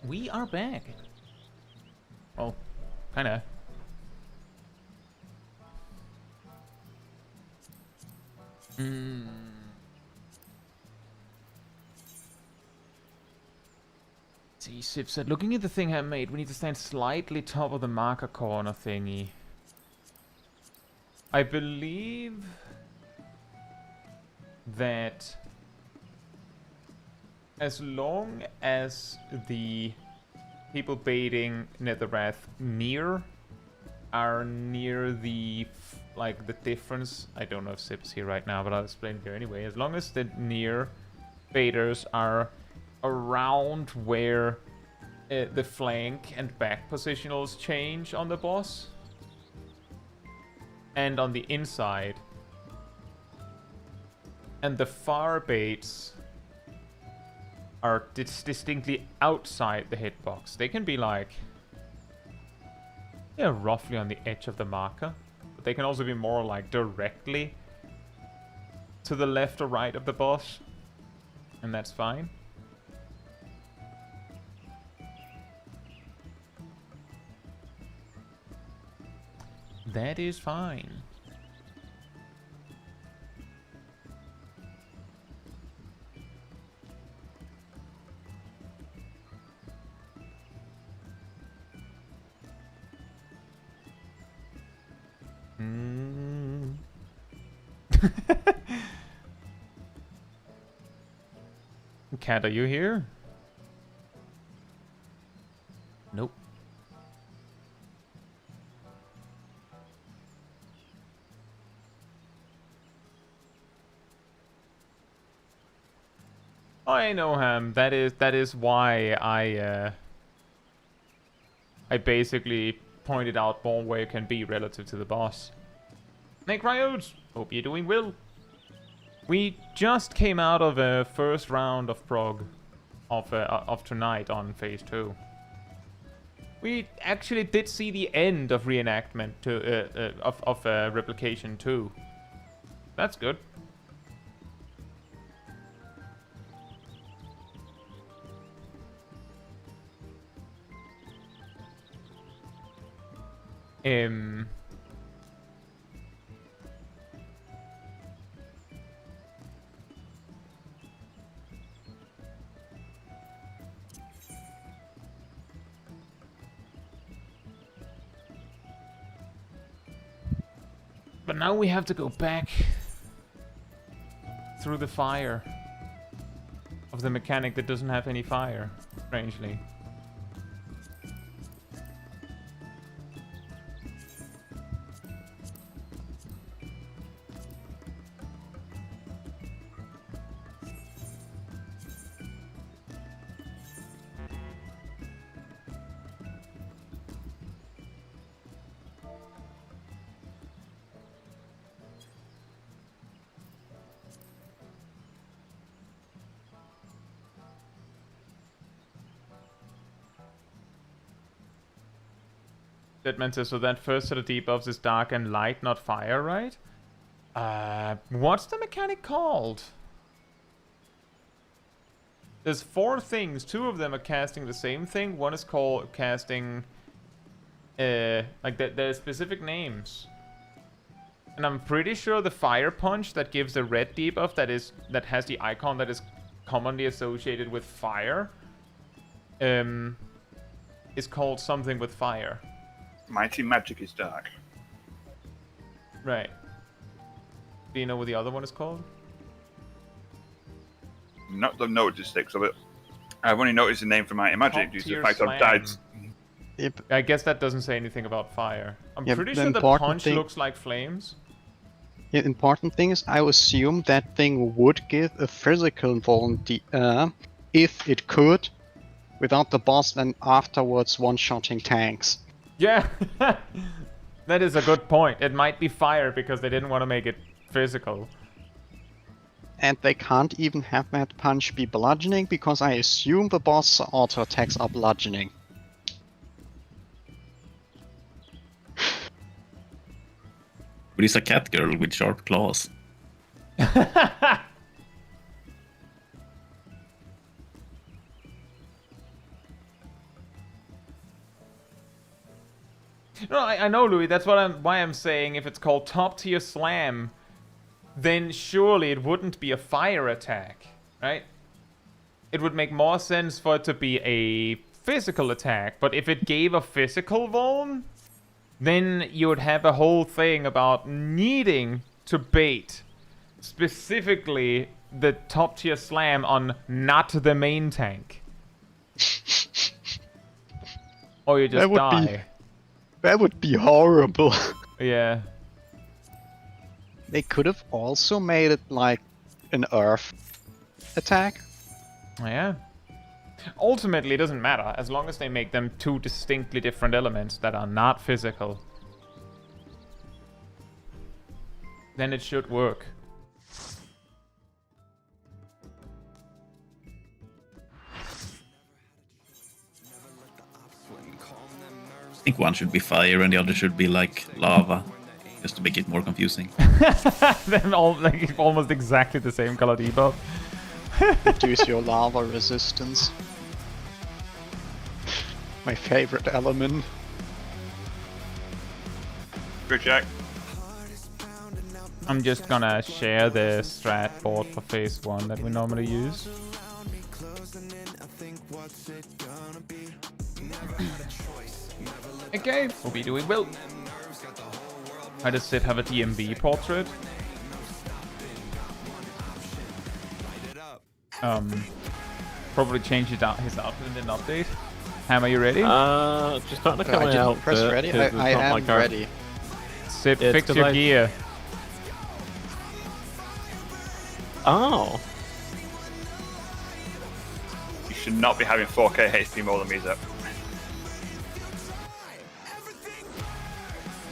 we are back. Well, kind of. See, Sip said, looking at the thing I made, we need to stand slightly top of the marker corner thingy. I believe that as long as the people baiting Netherrath are near the like the difference. I don't know if Sip's here right now, but I'll explain it here anyway. As long as the near baiters are around where the flank and back positionals change on the boss, and on the inside, and the far baits are distinctly outside the hitbox. They can be like, yeah, roughly on the edge of the marker, but they can also be more like directly to the left or right of the boss, and that's fine. That is fine. Cat, are you here? Nope. I know him. That is why I basically pointed out more where you can be relative to the boss. Nick Ryodes, hope you're doing well. We just came out of a first round of prog of tonight on phase 2. We actually did see the end of reenactment of replication 2. That's good. But now we have to go back through the fire of the mechanic that doesn't have any fire, strangely. Deadman says, so that first set of debuffs is dark and light, not fire, right? What's the mechanic called? There's 4 things. 2 of them are casting the same thing. One is called casting... like, there's specific names. And I'm pretty sure the fire punch that gives the red debuff that has the icon that is commonly associated with fire is called something with fire. Mighty Magic is dark. Right. Do you know what the other one is called? Not the noted sticks of it. I've only noticed the name for Mighty Magic due to the fact Slam. I've died. Yep. I guess that doesn't say anything about fire. I'm Yeah, pretty the sure the important punch thing- looks like flames. The important thing is, I assume that thing would give a physical volunteer if it could, without the boss then afterwards one-shotting tanks. Yeah, that is a good point. It might be fire because they didn't want to make it physical. And they can't even have that punch be bludgeoning, because I assume the boss auto attacks are bludgeoning. But he's a cat girl with sharp claws. No, I know, Louis. That's why I'm saying if it's called top tier slam, then surely it wouldn't be a fire attack, right? It would make more sense for it to be a physical attack. But if it gave a physical vuln, then you would have a whole thing about needing to bait specifically the top tier slam on not the main tank. Or you just die. That would be horrible. Yeah. They could have also made it like an earth attack. Yeah. Ultimately, it doesn't matter as long as they make them two distinctly different elements that are not physical. Then it should work. I think one should be fire and the other should be like lava, just to make it more confusing. Then almost exactly the same color debuff. Reduce your lava resistance. My favorite element. Good check. I'm just gonna share the strat board for phase 1 that we normally use. Okay, we'll be doing well. How does Sid have a DMV portrait? Probably change his outfit in an update. Ham, are you ready? Just not looking I my didn't outfit. press ready. 'cause it's I not my am card. ready. Sid, It's fix 'cause your I- gear. Oh. You should not be having 4K HP more than me, Zep.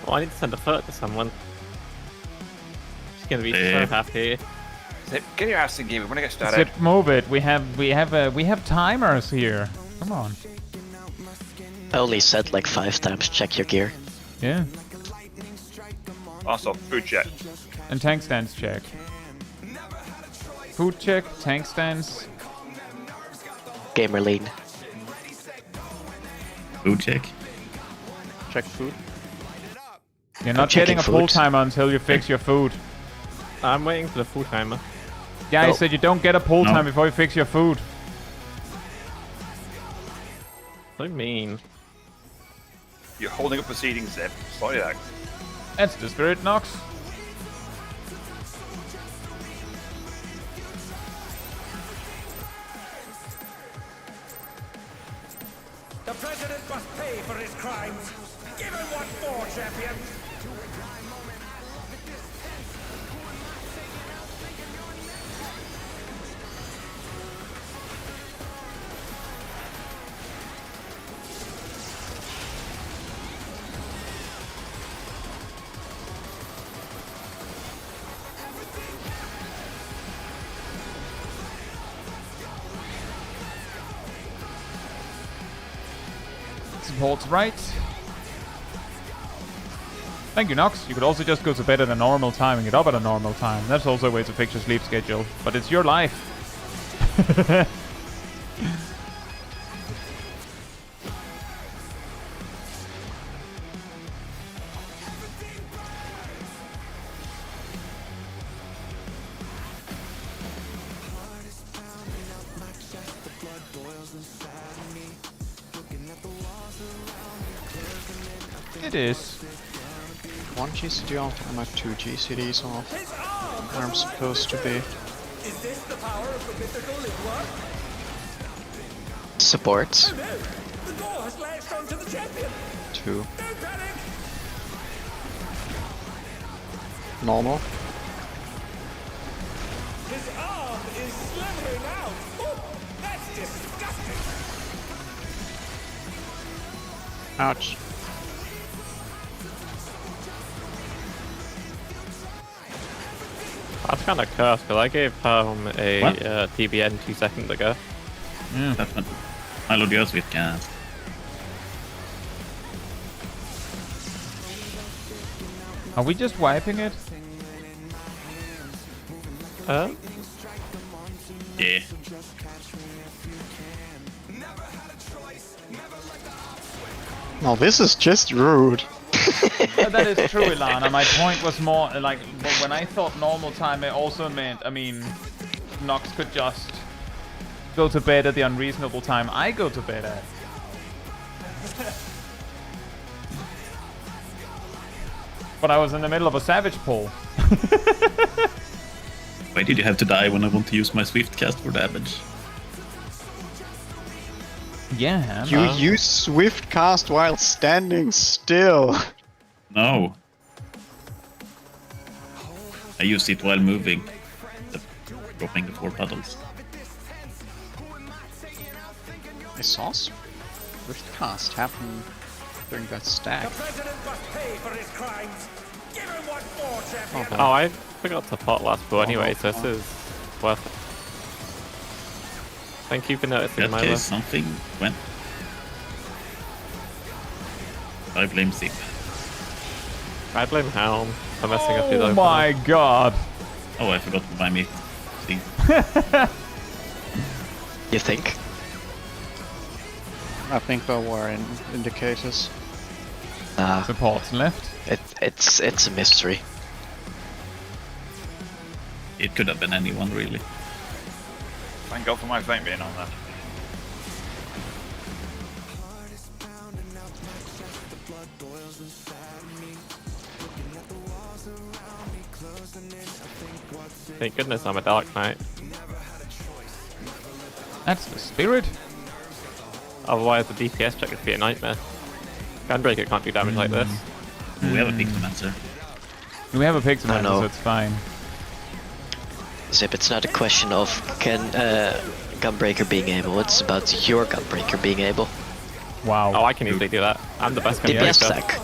Well, I need to send a photo to someone. She's gonna be so Zip. happy. Zep, get your ass in gear. We want to get started. Sid, move it. We have timers here. Come on. I only said like 5 times check your gear. Yeah. Also, food check. And tank stance check. Food check, tank stance. Gamer lean. Food check. Check food. You're not checking getting a full food. timer until you fix your food. I'm waiting for the full timer. Yeah, I No. said you don't get a pull No. time before you fix your food. So mean. You're holding up proceedings, Zep. Slow down. That's the spirit, Nox. The president must pay for his crimes. Give him what for, champion. Supports right. Thank you, Nox. You could also just go to bed at a normal time and get up at a normal time. That's also a way to fix your sleep schedule. But it's your life. It is. 1 GCD off, I'm at 2 GCDs off. Where I'm supposed to be. Is this the power of the mythical Lingua? Supports. Oh no! The door has latched onto the champion! 2. Don't panic! Normal. His arm is slithering out! Oh, that's disgusting! Ouch. That's kind of cursed because I gave him a What? TBN 2 seconds ago. Definitely. I love yours with can. Are we just wiping it? Yeah. Now this is just rude. that is true, Ilana. My point was more like when I thought normal time, it also meant, I mean, Nox could just go to bed at the unreasonable time I go to bed at. But I was in the middle of a savage pull. Why did you have to die when I want to use my Swift cast for damage? Yeah. You use Swift cast while standing still. No. I used it while moving. Dropping the 4 puddles. I saw Swift cast happen during that stack. The president must pay for his crimes. Give him what for, champion. Oh, I forgot to pot last pull anyway, so this is worth it. Thank you for noticing, In that Milo. case, something went. I blame Zip. I blame Helm for messing up his Oh opener. my god. Oh, I forgot to buy meat. See? You think? I think there were indicators. Supports left. It's a mystery. It could have been anyone, really. Thank God for my flank being on that. Thank goodness I'm a Dark Knight. That's the spirit. Otherwise the DPS check would be a nightmare. Gunbreaker can't do damage like this. We have a Pictomancer. We have a Pixel, I know. so it's fine. Zip, it's not a question of can Gunbreaker being able, it's about your Gunbreaker being able. Wow. Oh, I can easily do that. I'm the best DPS Gunbreaker. stack.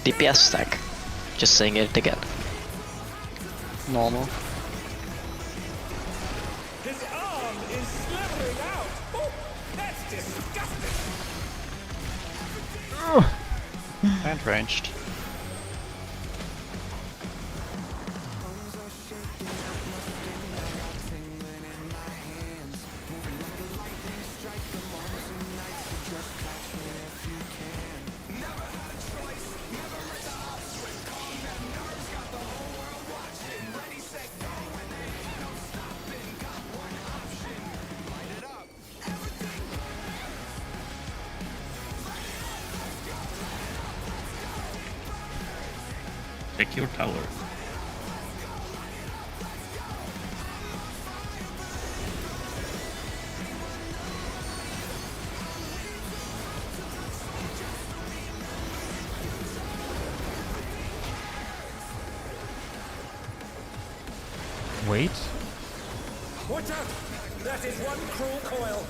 DPS stack. Just saying it again. Normal. His arm is slithering out. Oh, that's disgusting. And ranged. Check your tower. Wait. Watch out! That is one cruel coil.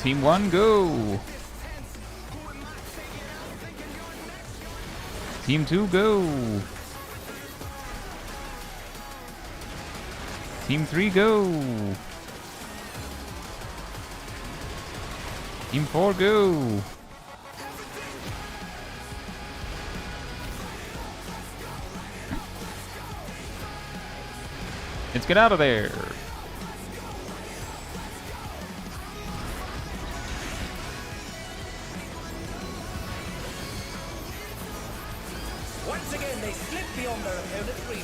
Team 1, go. Team 2, go. Team 3, go. Team 4, go. Let's get out of there. Once again, they slip beyond their opponent's reach.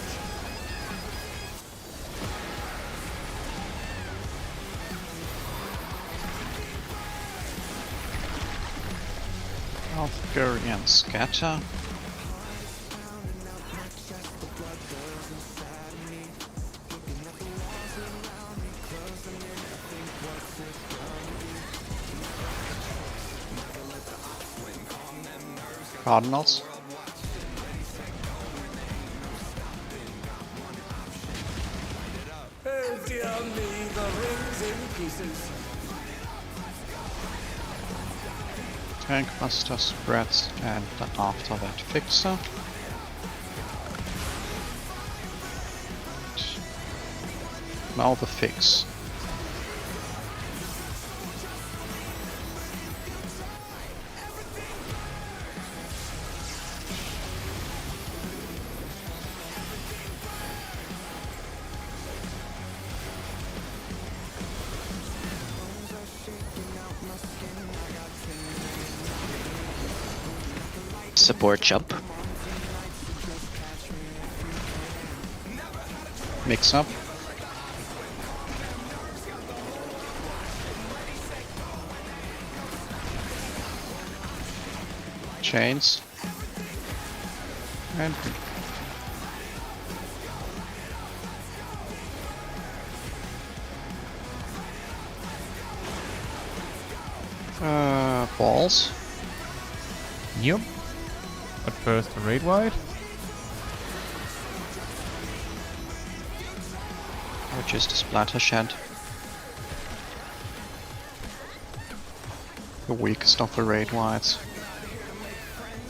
Valkyrian scatter. Cardinals. Oh dear me, the ring's in pieces. Tankmaster spreads, and then after that Fixer. Now the Fix. Support jump. Mix up. Chains. And balls. Yep. But first, a raid wide. Or just a splatter shed. The weakest of the raid wides.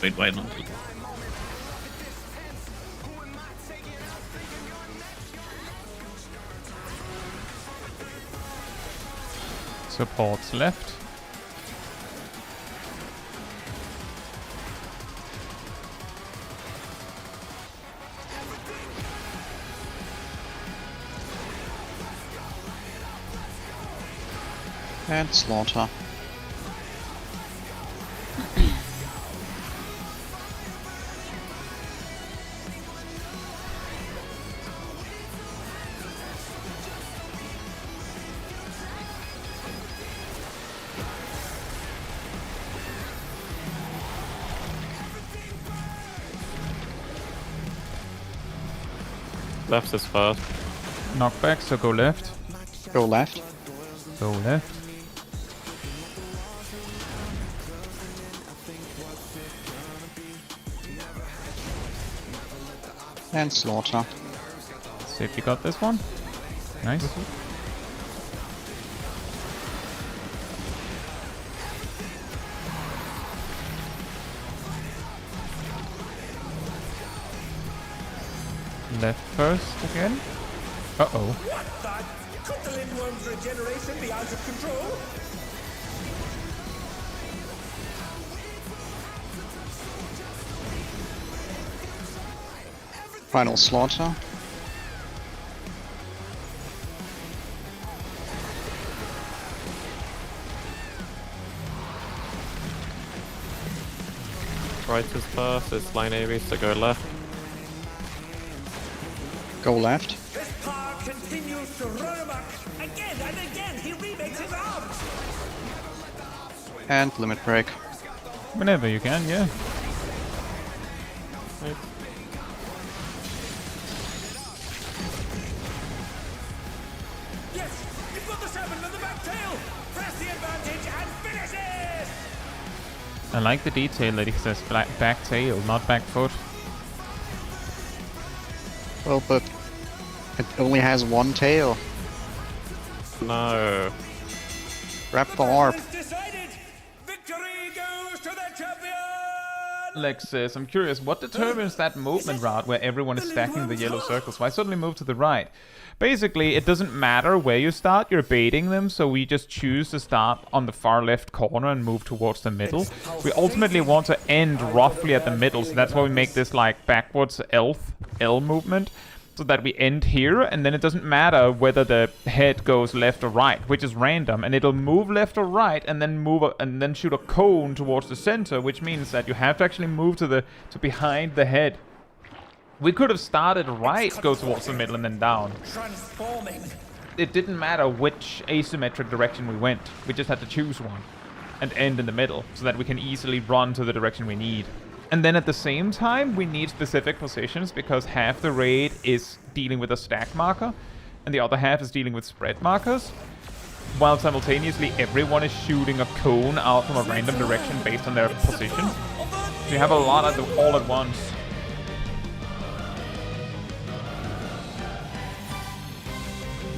Wait, why not? Supports left. And slaughter. Left is fast. Knockback, so go left. Go left. Go left. And slaughter. See if you got this one. Nice. Left first again. Uh-oh. What the? Could the Lindworm's regeneration be out of control? Final slaughter. Right is fast, it's line AV, so go left. Go left. His power continues to run amok. Again and again, he remakes his arms. And limit break. Whenever you can, yeah. Right. Yes, you've got the seven and the back tail. Press the advantage and finish it. I like the detail that he says back tail, not back foot. Well, but it only has one tail. No. Grab the orb. It's decided. Victory goes to the champion. Lex says, I'm curious, what determines that movement route where everyone is stacking the yellow circles? Why suddenly move to the right? Basically, it doesn't matter where you start, you're baiting them, so we just choose to start on the far left corner and move towards the middle. We ultimately want to end roughly at the middle, so that's why we make this like backwards L movement, so that we end here, and then it doesn't matter whether the head goes left or right, which is random, and it'll move left or right, and then then shoot a cone towards the center, which means that you have to actually move to behind the head. We could have started right, go towards the middle, and then down. Transforming. It didn't matter which asymmetric direction we went. We just had to choose one and end in the middle, so that we can easily run to the direction we need. And then at the same time, we need specific positions, because half the raid is dealing with a stack marker, and the other half is dealing with spread markers, while simultaneously everyone is shooting a cone out from a random direction based on their position. So you have a lot of all at once.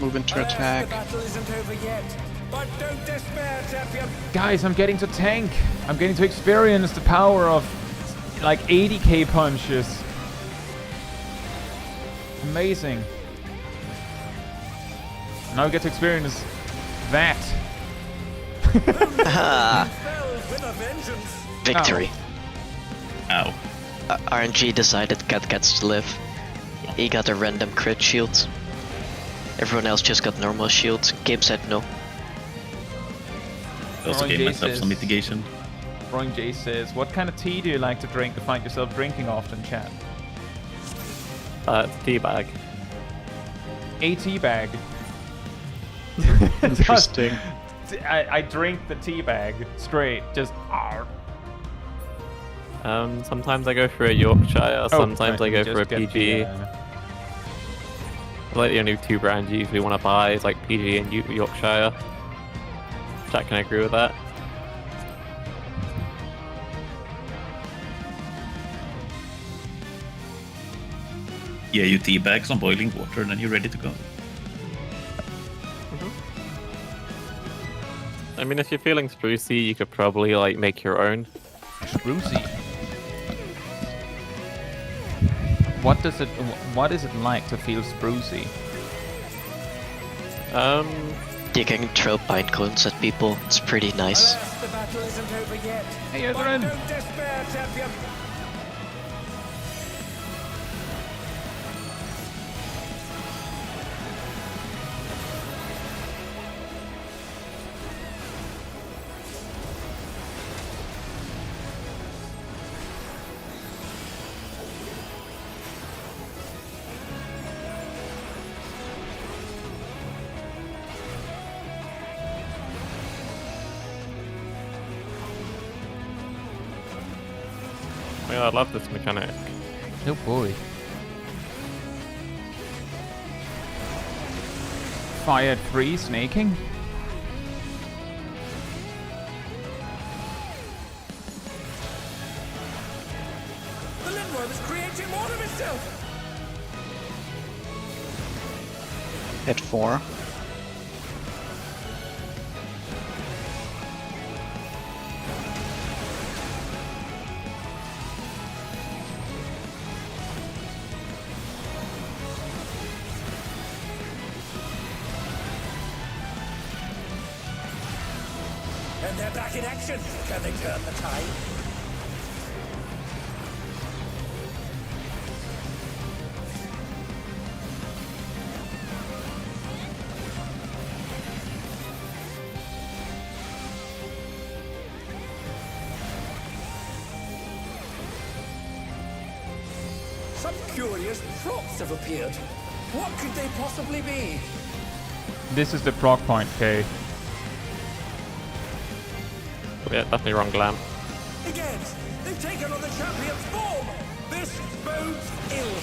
Move into attack. The battle isn't over yet, but don't despair, champion. Guys, I'm getting to tank. I'm getting to experience the power of like 80k punches. Amazing. Now we get to experience that. Fell with a vengeance. Victory. Ow. RNG decided Cat gets to live. He got a random crit shield. Everyone else just got normal shields. Gabe said no. I also gave myself some mitigation. Roaring J says, what kind of tea do you like to drink to find yourself drinking often, chat? It's a tea bag. A tea bag. Interesting. I drink the tea bag straight, just. Sometimes I go for a Yorkshire, sometimes I go for a Just get PG. Like the only two brands you usually want to buy is like PG and Yorkshire. Jack can agree with that. Yeah, you teabag some boiling water and then you're ready to go. I mean, if you're feeling sprucey, you could probably like make your own. Sprucey. What is it like to feel sprucey? You can throw pine cones at people. It's pretty nice. Alas, the battle isn't over yet. Hey, But Ezrin. don't despair, champion. I mean, I love this mechanic. Oh boy. Fire 3 snaking? The Lindworm is creating more of itself. At 4. And they're back in action. Can they turn the tide? Some curious props have appeared. What could they possibly be? This is the proc point, K. Yeah, definitely wrong glam. Again, they've taken on the champion's form. This bodes ill.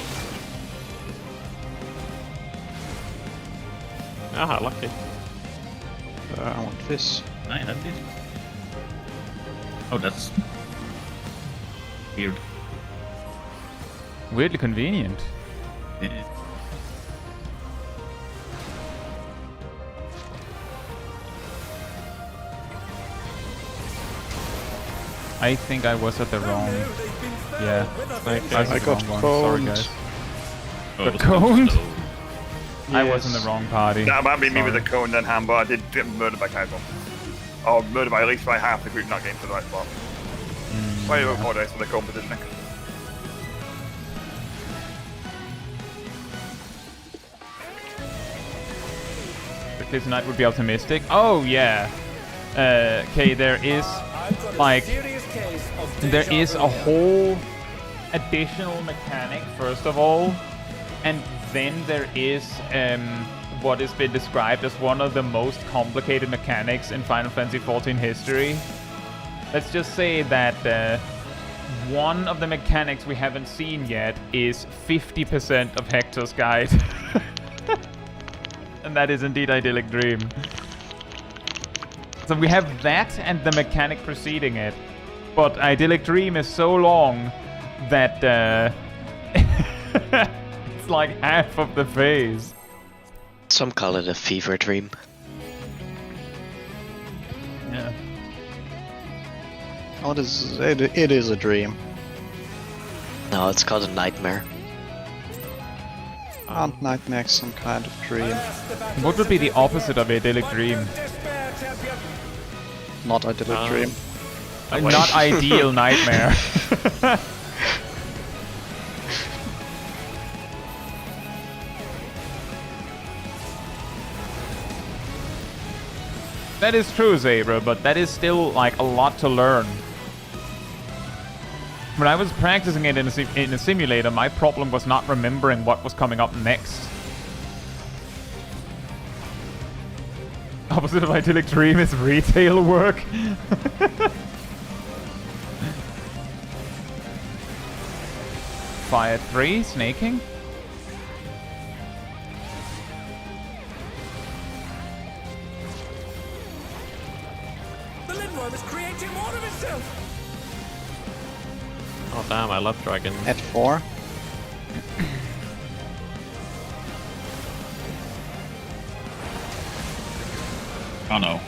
Ah, lucky. I want this. I have this. Oh, that's weird. Weirdly convenient. Yeah. I think I was at the wrong. Oh, no, they've been found Yeah. with a Okay. vengeance. I was I at the got wrong one. Sorry, coned. guys. Oh, The it was cone? slow. I was in the wrong party. That might be me with the Sorry. cone then, Ham, but I did get murdered by Caetsu. Or murdered by at least by half the group not getting to the right spot. So I apologize for the cone positioning. Reclears Knight would be optimistic. Oh yeah. Okay, there is I've got a like serious case of there deja is vu. a whole additional mechanic first of all, and then there is what has been described as one of the most complicated mechanics in Final Fantasy XIV history. Let's just say that one of the mechanics we haven't seen yet is 50% of Hector's guide. And that is indeed Idyllic Dream. So we have that and the mechanic preceding it. But Idyllic Dream is so long that it's like half of the phase. Some call it a fever dream. Yeah. Oh, it is a dream. No, it's called a nightmare. Aren't nightmares some kind of dream? Alas, the battle What would be isn't the over opposite of Idyllic yet. Dream? But don't despair, champion. Not idyllic dream. A not ideal nightmare. That is true, Zebra, but that is still like a lot to learn. When I was practicing it in a simulator, my problem was not remembering what was coming up next. Opposite of idyllic dream is retail work. Fire 3, snaking. The Lindworm is creating more of itself. Oh damn, I love dragons. At 4. Oh no.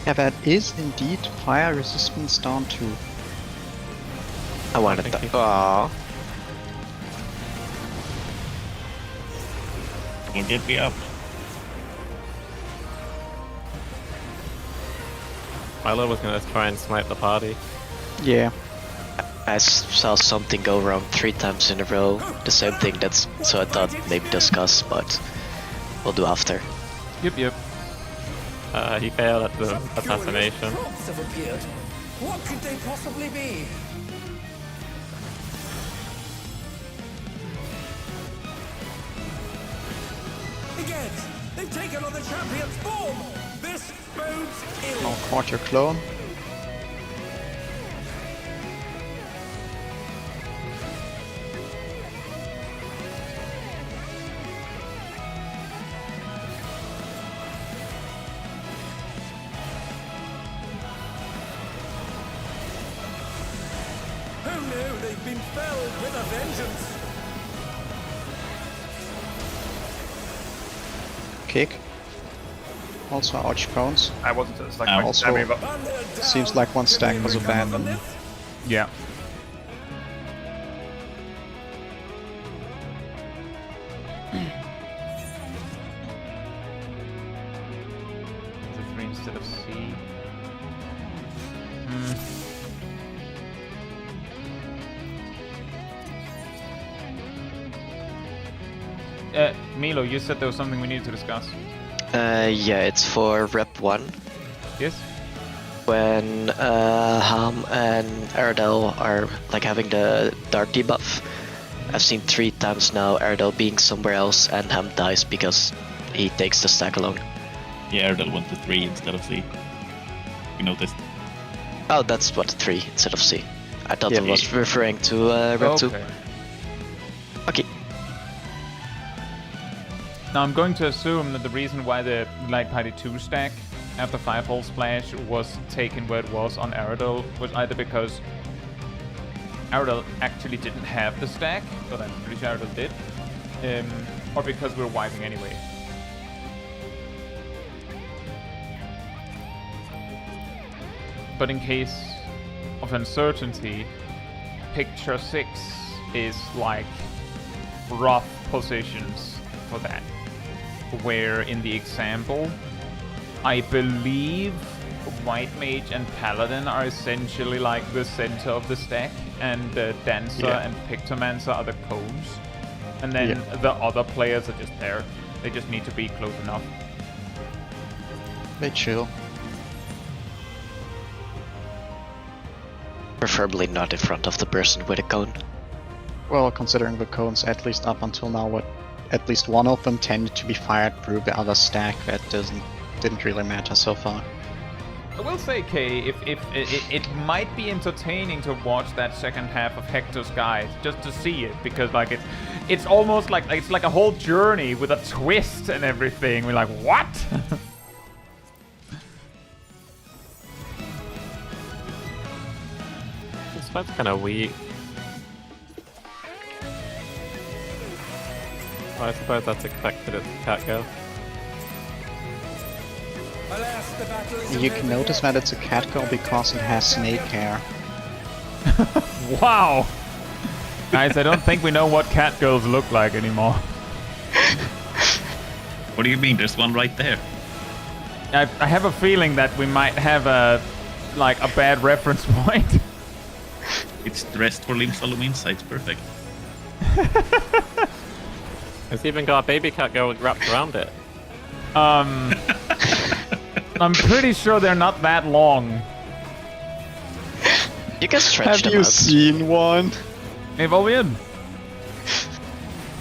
Yeah, that is indeed fire resistance down 2. I wanted Thank that. you. Aww. Don't get me up. Milo was gonna try and snipe the party. Yeah. I saw something go wrong 3 times in a row. The same thing, that's so I thought maybe discuss, but we'll do after. Yep. He failed at the Some assassination. curious props have appeared. What could they possibly be? Again, they've taken on the champion's form. This bodes ill. Now quarter clone. Oh no, they've been felled with a vengeance. Kick. Also ouch cones. I wasn't at the stack. Ow. Also- I mean, but Seems like one stack was abandoned. Yeah. Is it 3 instead of C? Milo, you said there was something we needed to discuss. Yeah, it's for rep 1. Yes? When Ham and Aradel are like having the dark debuff. I've seen 3 times now Aradel being somewhere else and Ham dies because he takes the stack alone. Yeah, Erdal went to 3 instead of C. You noticed. Oh, that's what, 3 instead of C. I thought Yeah, it was referring to rep 2. Okay. Okay. Now I'm going to assume that the reason why the Light Party 2 stack after Firefall Splash was taken where it was on Aradel was either because Aradel actually didn't have the stack, but I'm pretty sure Aradel did, or because we were wiping anyway. But in case of uncertainty, picture 6 is like rough positions for that. Where in the example, I believe White Mage and Paladin are essentially like the center of the stack, and Dancer and Pictomancer are the cones. And then the other players are just there. They just need to be close enough. They chill. Preferably not in front of the person with a cone. Well, considering the cones, at least up until now, at least one of them tended to be fired through the other stack. That didn't really matter so far. I will say, Kay, if it might be entertaining to watch that second half of Hector's Guide just to see it, because like it's almost like it's like a whole journey with a twist and everything. We're like, what? That's kind of weak. Well, I suppose that's expected. It's a cat girl. Alas, the battle is You can notice that it's a cat girl because it has snake hair. Wow. Guys, I don't think we know what cat girls look like anymore. What do you mean? There's one right there. I have a feeling that we might have a bad reference point. It's dressed for Lim Solomon, so it's perfect. It's even got a baby cat girl wrapped around it. I'm pretty sure they're not that long. You can stretch Have them you out. seen one? Evolve in.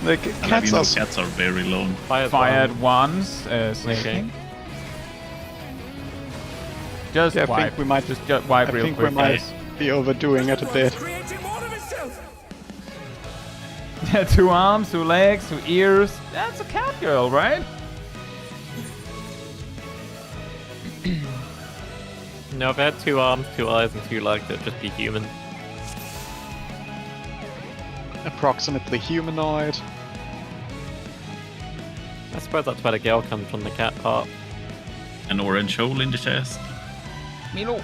The And cats you know, are cats are very long. Fired once. Snaking. Just Yeah, I wipe. think we might just wipe I real think quick, we might guys. be overdoing it a bit. Creating more of itself. 2 arms, 2 legs, 2 ears. That's a cat girl, right? No, if I had 2 arms, 2 eyes, and 2 legs, it'd just be human. Approximately humanoid. I suppose that's where the girl comes from, the cat part. An orange hole in the chest. Milo.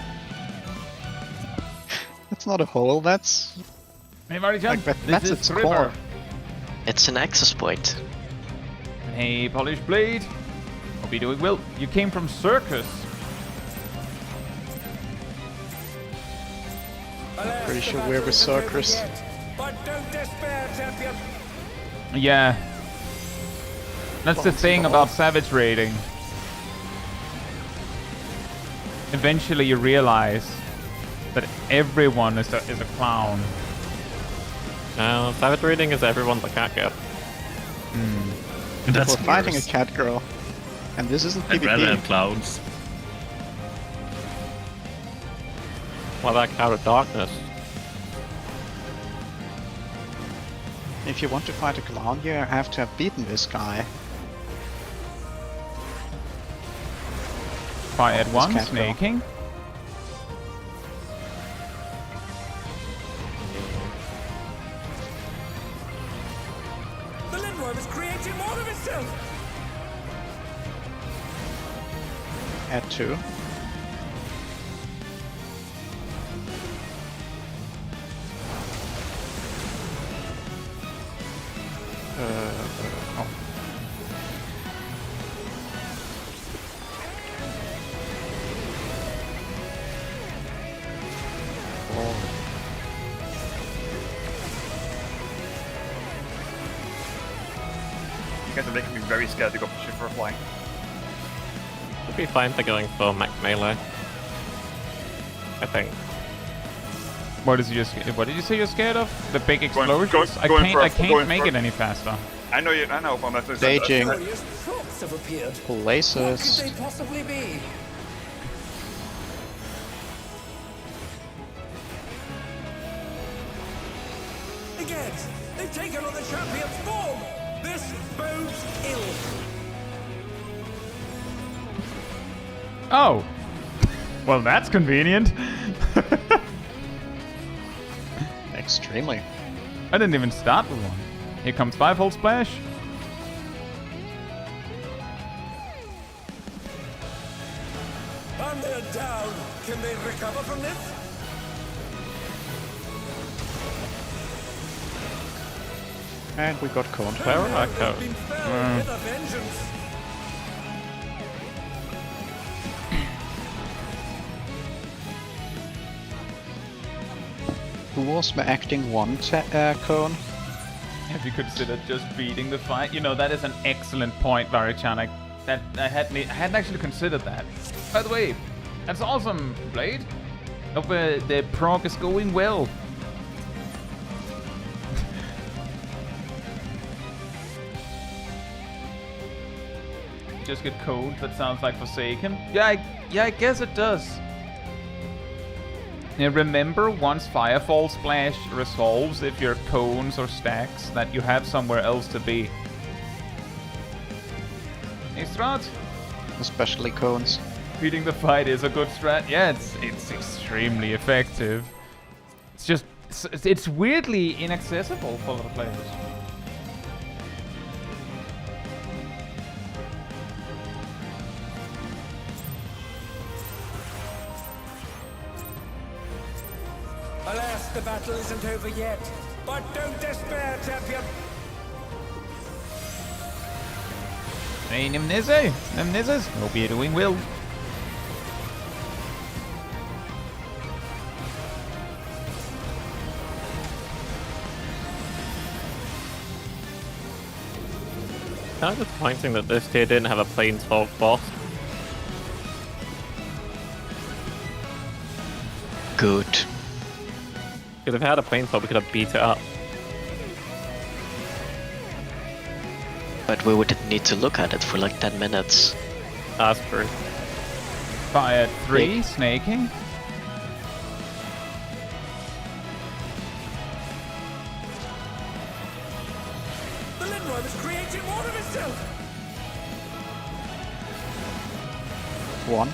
That's not a hole, that's Hey, Marty-chan. like This that's is its River. core. It's an access point. Hey, Polished Blade. Hope you're doing well. You came from Circus. Alas, Pretty the sure battle we're with isn't over Circus. yet. But don't despair, champion. Yeah. That's the thing about Savage raiding. Eventually you realize that everyone is a clown. Now, savage reading is everyone's a cat girl. That's We're fighting a worse. cat girl. And this isn't I'd rather PvP. have clouds. Well, that cloud of darkness. If you want to fight a clown, you have to have beaten this guy. Fired one, cat girl. snaking. The Lindworm is creating more of itself. Add 2. Oh. You guys are making me very scared to go for shift for a flying. It'd be fine for going for max melee. I think. What did you say you're scared of? The big explosions? going for I a- can't going make for- it any faster. I know, but that's Staging. Curious thoughts have appeared. What could Places. they possibly be? Again, they've taken on the champion's form. This bodes ill. Oh. Well, that's convenient. Extremely. I didn't even start with one. Here comes 5-hole splash. And they're down. Can they recover from this? And we got cone. Where would I go? They've been felled with a vengeance. Who was my acting 1 cone? Have you considered just beating the fight? You know, that is an excellent point, Varichan. I hadn't actually considered that. By the way, that's awesome, Blade. Hope the prog is going well. Just get cold. That sounds like Forsaken. Yeah, I guess it does. Now remember, once Firefall Splash resolves, if your cones or stacks, that you have somewhere else to be. Hey, Strat. Especially cones. Beating the fight is a good strat. Yeah, it's extremely effective. It's just it's weirdly inaccessible for a lot of players. Alas, the battle isn't over yet. But don't despair, champion. Hey, Nimnizes, hope you're doing well. Kind of disappointing that this tier didn't have a Planeswalk boss. Good. Because if I had a flamethrower, we could have beat it up. But we would need to look at it for like 10 minutes. That's true. Fire 3, snaking. The Lindworm is creating more of itself! 1.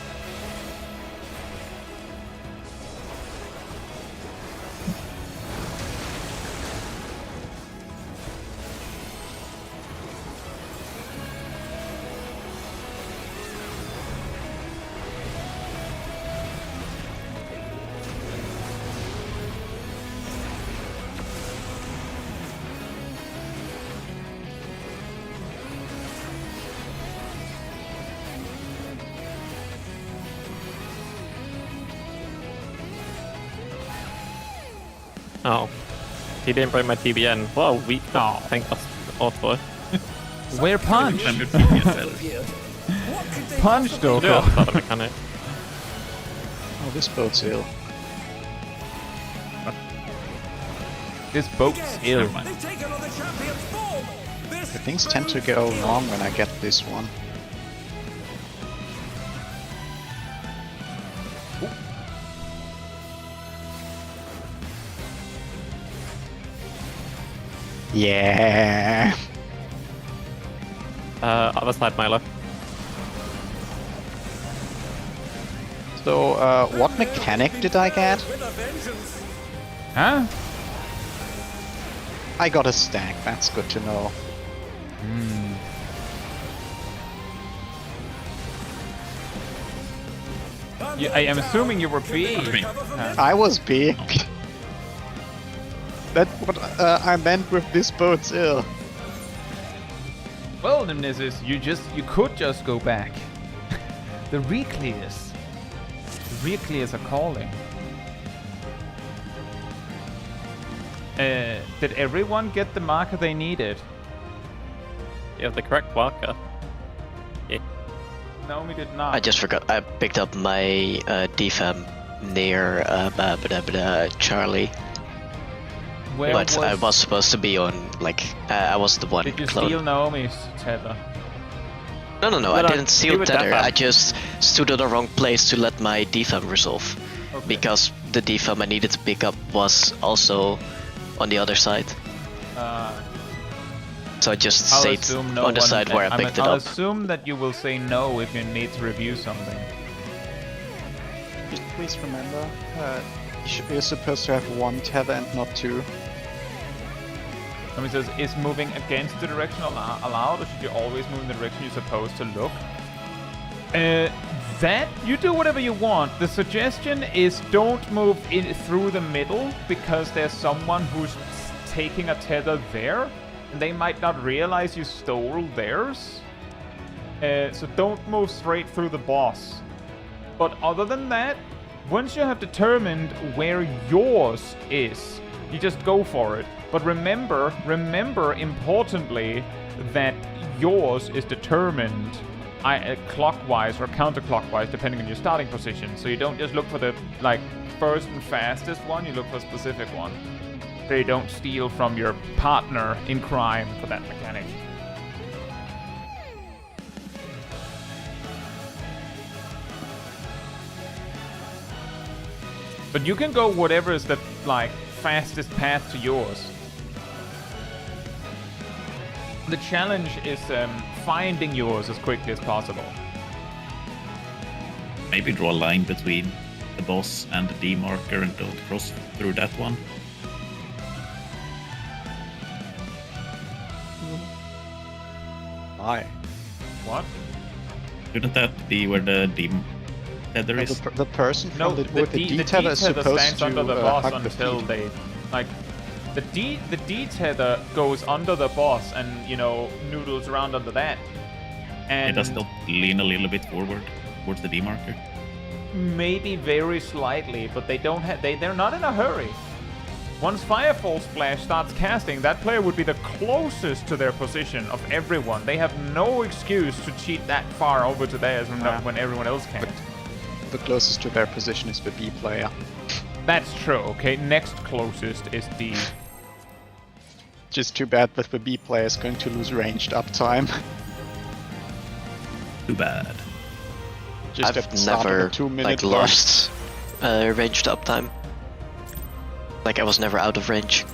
Oh. He didn't break my TBN. What a weak tank auto. Where punch? I'm good for you, better. What could they Punch, possibly Doko. Do outside of mechanic. Oh, this boat's ill. This boat's Again, ill. Never mind. They've taken on the champion's form! This Things tend to go wrong when I get this one. Yeah. Other side, Milo. So, what mechanic did I get? with a vengeance! Huh? I got a stack, that's good to know. I am assuming you were B. Me. I was B. That's what I meant with this boat's ill. Well, Nemesis, you could just go back. The reclears. The reclears are calling. Did everyone get the marker they needed? You have the correct marker. Yeah. No, we did not. I just forgot. I picked up my defam near Charlie. Where But I was supposed to be on, like, I was the one Did you clone. steal Naomi's tether? No, No, I no, didn't you steal were tether. defam. I just stood at the wrong place to let my defam resolve. Okay. Because the defam I needed to pick up was also on the other side. So I just I'll stayed assume no on the one- side where I picked it I'll up. assume that you will say no if you need to review something. Just please remember, you're supposed to have one tether and not two. Somebody says, is moving against the direction allowed, or should you always move in the direction you're supposed to look? That, you do whatever you want. The suggestion is don't move in through the middle, because there's someone who's taking a tether there, and they might not realize you stole theirs. So don't move straight through the boss. But other than that, once you have determined where yours is, you just go for it. But remember importantly, that yours is determined clockwise or counterclockwise, depending on your starting position. So you don't just look for the first and fastest one, you look for a specific one. So you don't steal from your partner in crime for that mechanic. But you can go whatever is the fastest path to yours. The challenge is finding yours as quickly as possible. Maybe draw a line between the boss and the D marker and don't cross through that one. Why? What? Shouldn't that be where the D tether is? The person No, from with the D tether is tether supposed stands to under the boss hug the until feet. they the D tether goes under the boss and noodles around under that. It And does not lean a little bit forward towards the D marker. maybe very slightly, but they don't have they're not in a hurry. Once Firefall Splash starts casting, that player would be the closest to their position of everyone. They have no excuse to cheat that far over to theirs when everyone else can. The closest to their position is the B player. That's true, okay? Next closest is D. Just too bad that the B player is going to lose ranged uptime. Too bad. Just at the start of never a 2-minute like lost ranged uptime. Like I was never out of range.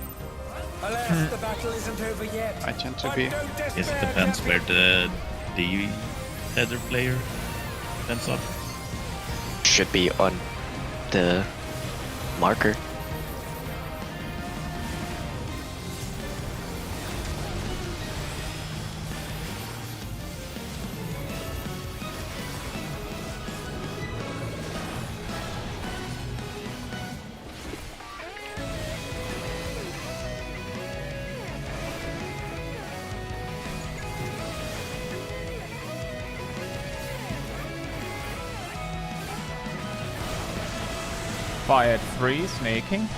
Alas, the battle isn't over yet. I tend to But be. don't Yes, despair, it depends Captain. where the header player ends up. Should be on the marker. Fire 3, snaking.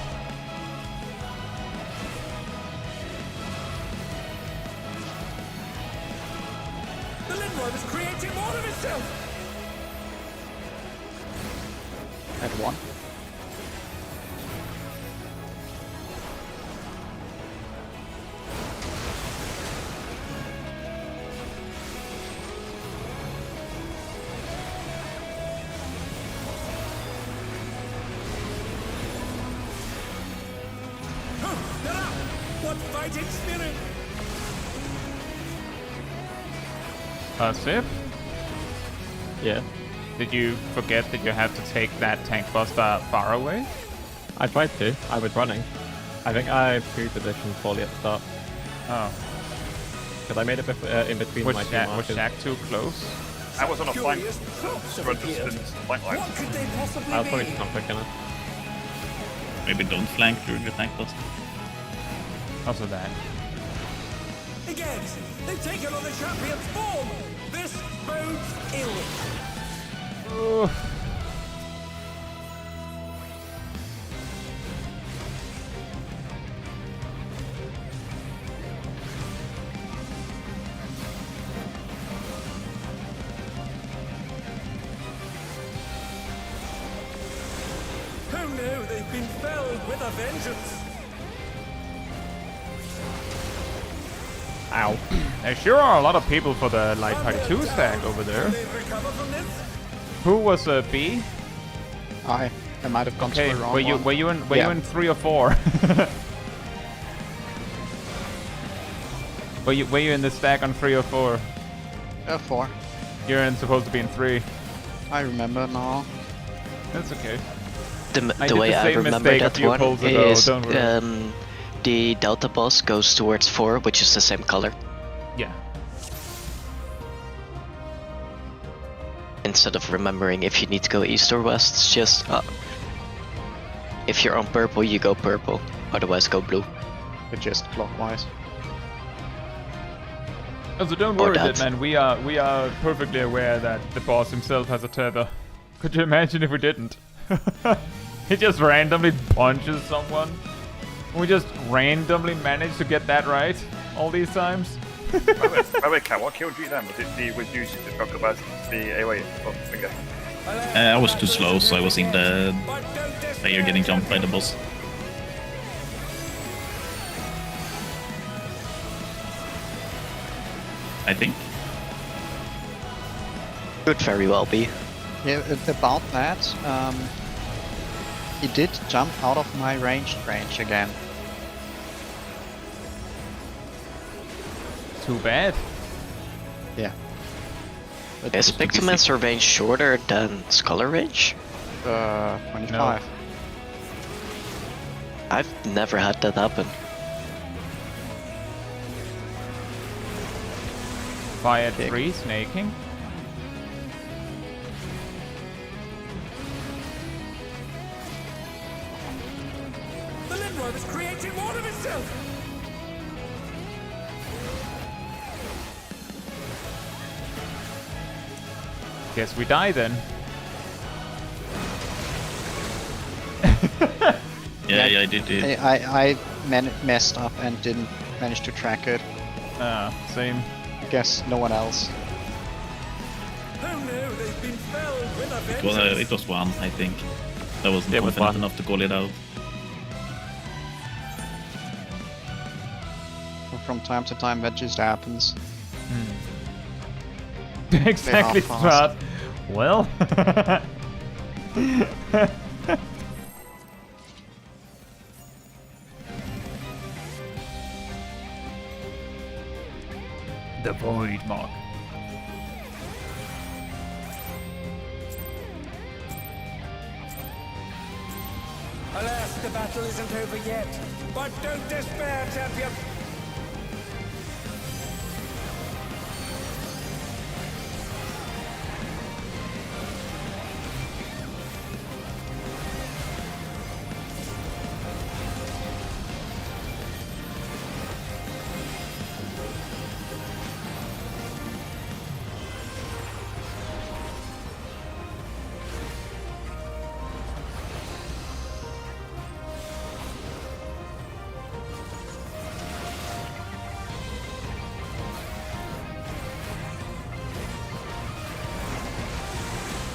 The Lindworm is creating more of itself. At 1. What fighting spirit! Sif, Yeah. did you forget that you have to take that tank buster far away? I tried to. I was running. I think I pre-positioned poorly at the start. Oh. Because I made it in between Was my two Shaq markers. too close? I was on a flank, Curious thoughts have spread appeared. distance, flank line. What could they possibly I was probably be? just not quick enough. Maybe don't flank during the tank bust. Also that. Again, they've taken on the champion's form. This bodes ill. Ooh. Oh no, they've been felled with a vengeance. Ow. There sure are a lot of people for the Light Party 2 stack over there. Will they recover from this? Who was B? I might have gone Okay, to the wrong were you one. were you in Yeah. 3 or 4? were you in the stack on 3 or 4? 4. You're supposed to be in 3. I remember now. That's okay. The I the did way the I same remember mistake a that few one polls ago, is don't worry. the Delta boss goes towards 4, which is the same color. Yeah. Instead of remembering if you need to go east or west, it's just if you're on purple, you go purple. Otherwise, go blue. But just clockwise. Also, don't Or worry, that. Deadman. We are perfectly aware that the boss himself has a tether. Could you imagine if we didn't? He just randomly punches someone. We just randomly managed to get that right all these times. By the way, Kat, what killed you then? Was it was you talking about the A-Wait finger? I was too slow, so I was in the But don't despair, player getting jumped by the boss. I think. Could very well be. Yeah, about that, he did jump out of my range again. Too bad. Yeah. But Is Pictomancer range shorter than Scholar range? 25. I've never had that happen. Fire Okay. 3, snaking. The Lindworm is creating more of itself. Guess we die then. Yeah, I did it. I messed up and didn't manage to track it. Same. I guess no one else. Oh no, they've been felled with a Well, vengeance. it was one, I think. I wasn't Yeah, with confident one. enough to call it out. From time to time, that just happens. Exactly, They are Strat. Well. The Void Mark. Alas, the battle isn't over yet. But don't despair, champion.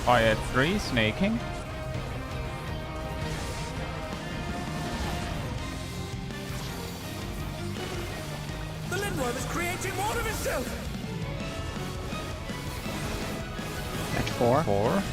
Fire 3, snaking. The Lindworm is creating more of itself. At 4. 4.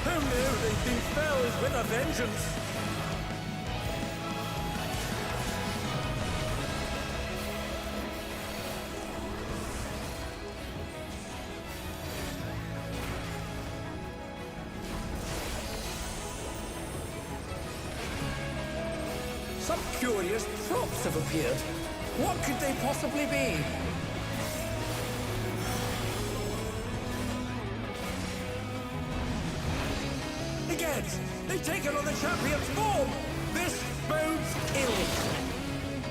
Oh no, they've been felled with a vengeance. Some curious props have appeared. What could they possibly be? Against, they've taken on the champion's form. This bodes ill.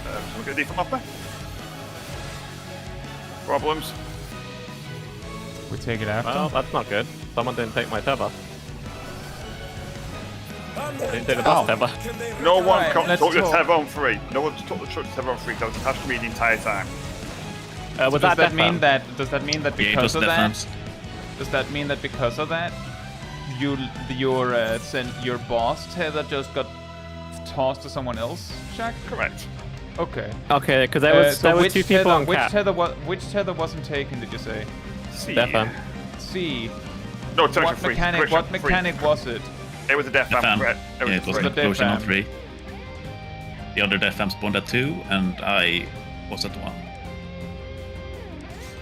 Someone get a defense off me? Problems? We take it after. Well, that's not good. Someone didn't take my tether. Under Didn't take the attack. boss tether. Can they No one Alright, took let's the talk. tether on 3. No one took the tether on 3. That was attached to me the entire time. Was Does that that mean Death that? Does that mean that Yeah, it because was of Death that? Amps. Does that mean that because of that, your boss tether just got tossed to someone else, Shaq? Correct. Okay. Okay, because there was which two people on which cap. which tether wasn't taken? Did you say? See. Death Amp. C. No, it's What actually 3. mechanic? Correction, What 3. mechanic was it? It was a death Death amp. Amp. Correct. Yeah, it was three. an The Death explosion on Amp. 3. The other Death Amp spawned at 2, and I was at 1.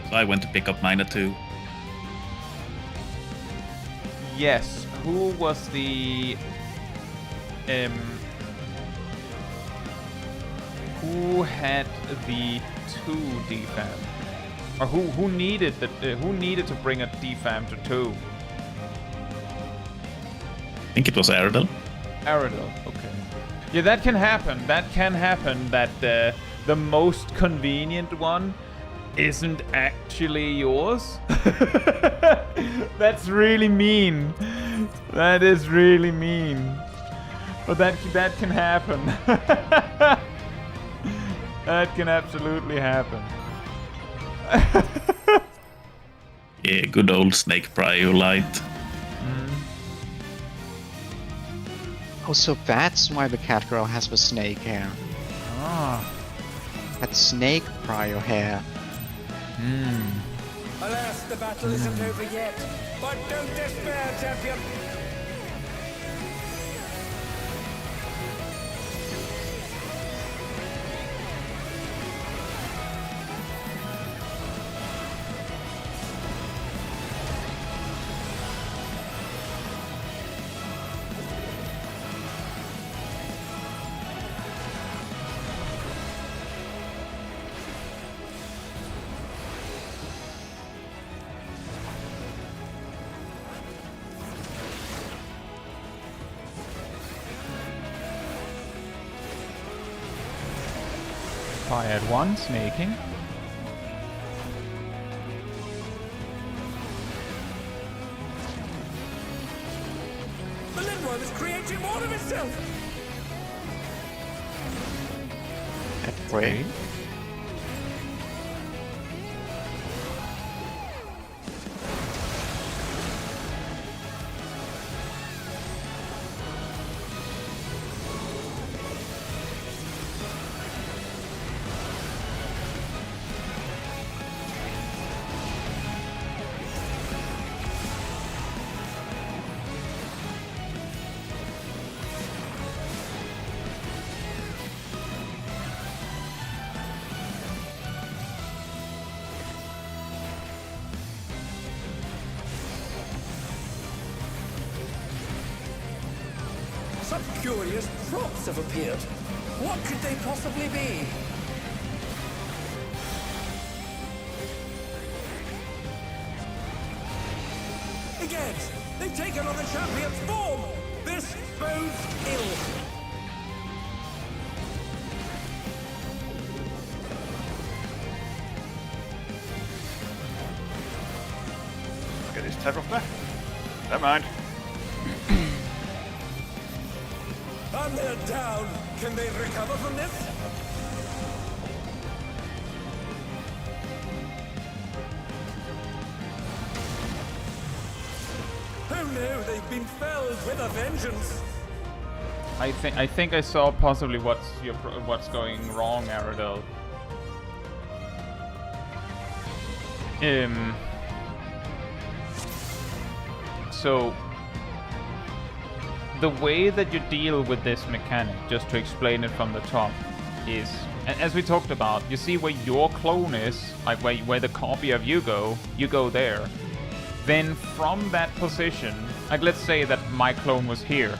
So I went to pick up mine at 2. Yes. Who was the who had the 2 defam? Or who needed to bring a defam to 2? I think it was Aerodel. Aerodel, okay. Yeah, that can happen. That can happen. That the most convenient one isn't actually yours. That's really mean. That is really mean. But that can happen. That can absolutely happen. Yeah, good old Snake Prio Light. Oh, so that's why the cat girl has the snake hair. Ah. That snake prio hair. Alas, the battle isn't over yet. But don't despair, champion. Fired one, snaking. The Lindworm is creating more of itself! Wait. Some curious props have appeared. What could they possibly be? Again, they've taken on the champion's form! This bodes ill! Get this tether off there. Never mind. And they're down! Can they recover from this? Oh no, they've been felled with a vengeance! I think I saw possibly what's going wrong, Aradel. So the way that you deal with this mechanic, just to explain it from the top, is, as we talked about, you see where your clone is, like where the copy of you go there. Then from that position, like let's say that my clone was here.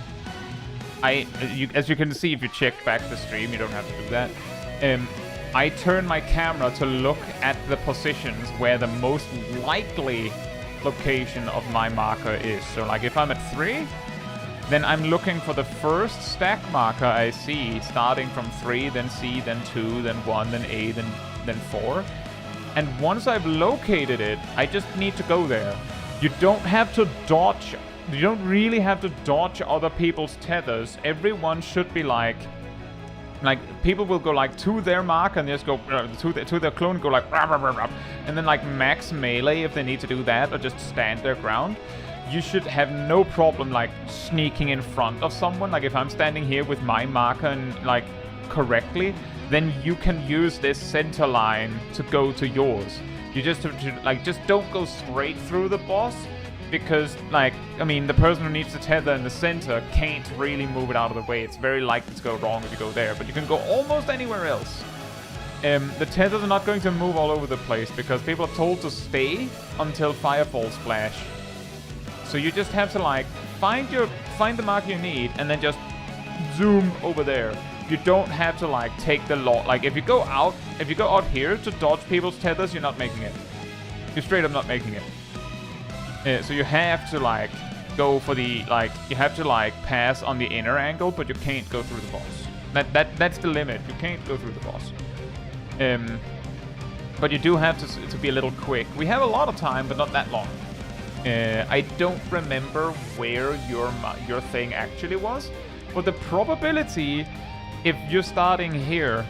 As you can see if you check back the stream, you don't have to do that. I turn my camera to look at the positions where the most likely location of my marker is. So like if I'm at 3, then I'm looking for the first stack marker I see, starting from 3, then C, then 2, then 1, then A, then 4. And once I've located it, I just need to go there. You don't have to dodge. You don't really have to dodge other people's tethers. Everyone should be like people will go like to their mark and just go to their clone, go like rah, rah, rah, rah, and then like max melee if they need to do that, or just stand their ground. You should have no problem like sneaking in front of someone. Like if I'm standing here with my marker and like correctly, then you can use this center line to go to yours. You just have to like just don't go straight through the boss, because like I mean the person who needs the tether in the center can't really move it out of the way. It's very likely to go wrong if you go there, but you can go almost anywhere else. The tethers are not going to move all over the place because people are told to stay until Firefall Splash. So you just have to like find the mark you need and then just zoom over there. You don't have to like take the lot. Like if you go out here to dodge people's tethers, you're not making it. You're straight up not making it. So you have to like go for the you have to like pass on the inner angle, but you can't go through the boss. That's the limit. You can't go through the boss. But you do have to be a little quick. We have a lot of time, but not that long. I don't remember where your thing actually was, but the probability, if you're starting here,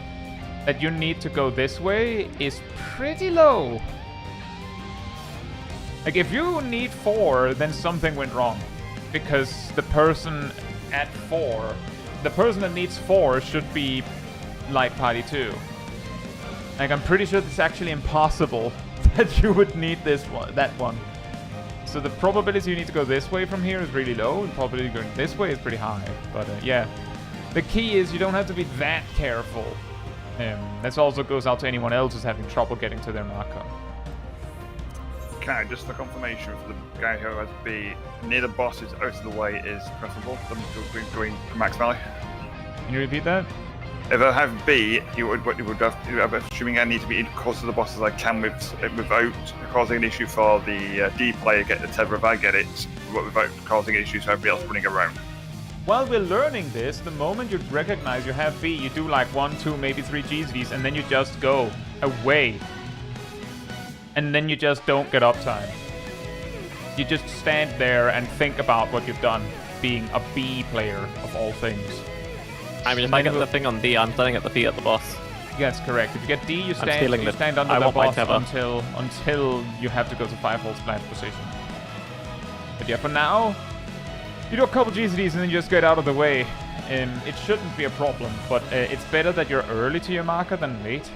that you need to go this way is pretty low. Like if you need 4, then something went wrong, because the person at 4, the person that needs 4 should be light party 2. Like I'm pretty sure it's actually impossible that you would need that one. So the probability you need to go this way from here is really low, and probability going this way is pretty high. But yeah, the key is you don't have to be that careful. That also goes out to anyone else who's having trouble getting to their marker. Okay, just for confirmation, for the guy who has B, near the boss is out of the way is preferable than going to max melee. Can you repeat that? If I have B, you would have, assuming I need to be as close to the boss as I can without causing an issue for the D player get the tether if I get it, without causing issues for everybody else running around. while we're learning this, the moment you recognize you have B, you do like 1, 2, maybe 3 GZs, and then you just go away. And then you just don't get uptime. You just stand there and think about what you've done, being a B player of all things. I mean, if I get the thing on D, I'm starting at the B at the boss. That's correct. If you get D, you stand under I the want my boss tether. until you have to go to 5-hole splash position. But yeah, for now, you do a couple GZDs and then you just get out of the way. It shouldn't be a problem, but it's better that you're early to your marker than late.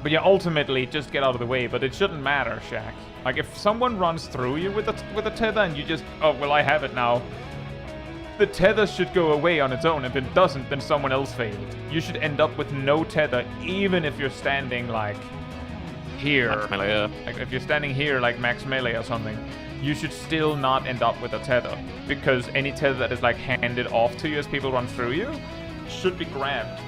But yeah, ultimately, just get out of the way. But it shouldn't matter, Shaq. Like, if someone runs through you with a tether and you just, oh, well, I have it now. The tether should go away on its own. If it doesn't, then someone else failed. You should end up with no tether, even if you're standing, like, here. Max melee, yeah. Like, if you're standing here, like max melee or something, you should still not end up with a tether. Because any tether that is, like, handed off to you as people run through you should be grabbed.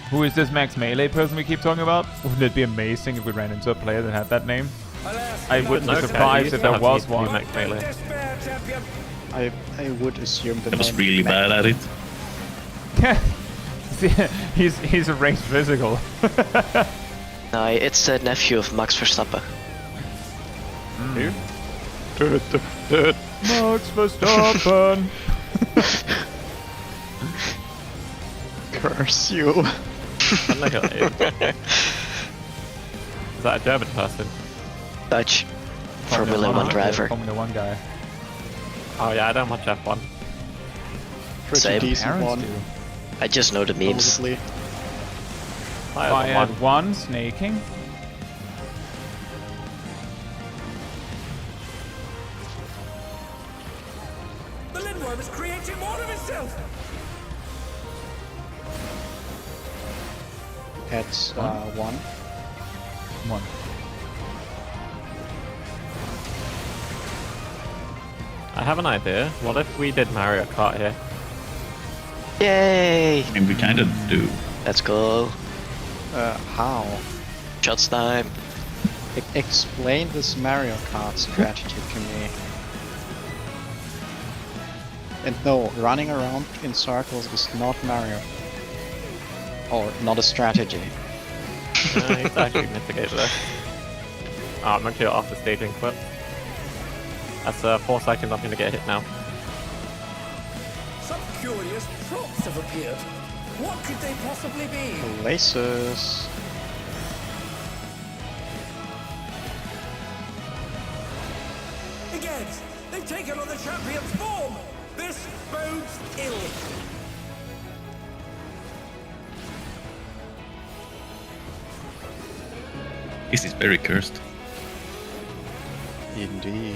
Who is this max melee person we keep talking about? Wouldn't it be amazing if we ran into a player that had that name? I wouldn't be surprised if there was one. Max melee. I would assume the I was name really bad at it. he's a ranged physical. No, it's the nephew of Max Verstappen. Who? Max Verstappen. Curse you. I'm not gonna Is that a German person? Dutch. Formula 1 driver. Formula 1 guy. Oh yeah, I don't watch F1. Pretty Same. decent Parents one. do. I just know the memes. Supposedly. I I have had one snaking. The Lindworm is creating more of itself! At 1. One. I have an idea. What if we did Mario Kart here? Yay! I mean, we kind of do. Let's go. How? Shots time. Explain this Mario Kart strategy to me. And no, running around in circles is not Mario. Or not a strategy. It's actually mitigate this. Oh, I'm actually off the staging clip. That's 4 seconds, I'm gonna get hit now. Some curious props have appeared. What could they possibly be? Places. Again, they've taken on the champion's form! This bodes ill! This is very cursed. Indeed.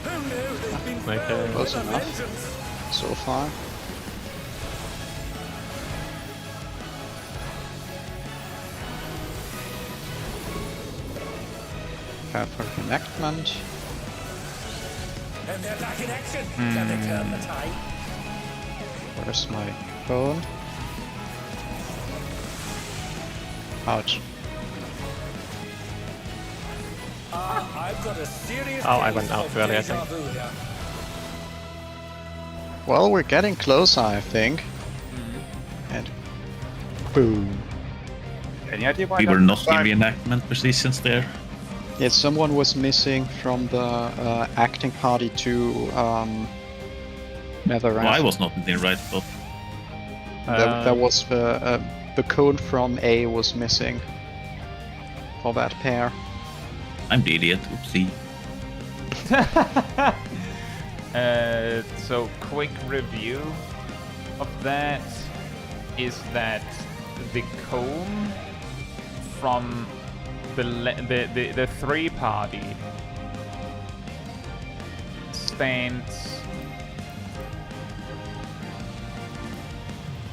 Who knew they'd been Okay. filled Close with a enough. vengeance? So far. Careful connectment. And they're back in action! Can they turn the tide? Where's my phone? Ouch. I've got a serious Oh, I case went out of too early, I déjà think. vu here. Well, we're getting closer, I think. And boom. Any idea why We that were not in time- reenactment positions there. Yeah, someone was missing from the acting party to Netherrath. Well, I was not in the right spot. There was the code from A was missing for that pair. I'm the idiot. Oopsie. So, quick review. of that is that the cone from the three party stands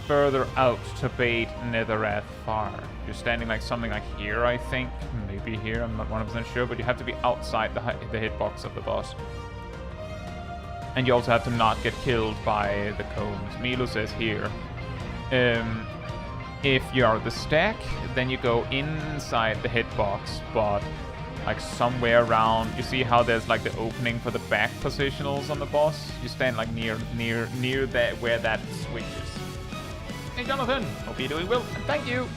further out to bait Netherrath far. You're standing like something like here, I think. Maybe here, I'm not 100% sure, but you have to be outside the hitbox of the boss. And you also have to not get killed by the cones. Milo says here. If you are the stack, then you go inside the hitbox, but like somewhere around. You see how there's like the opening for the back positionals on the boss? You stand like near that where that switches. Hey Jonathan, hope you're doing well, and thank you.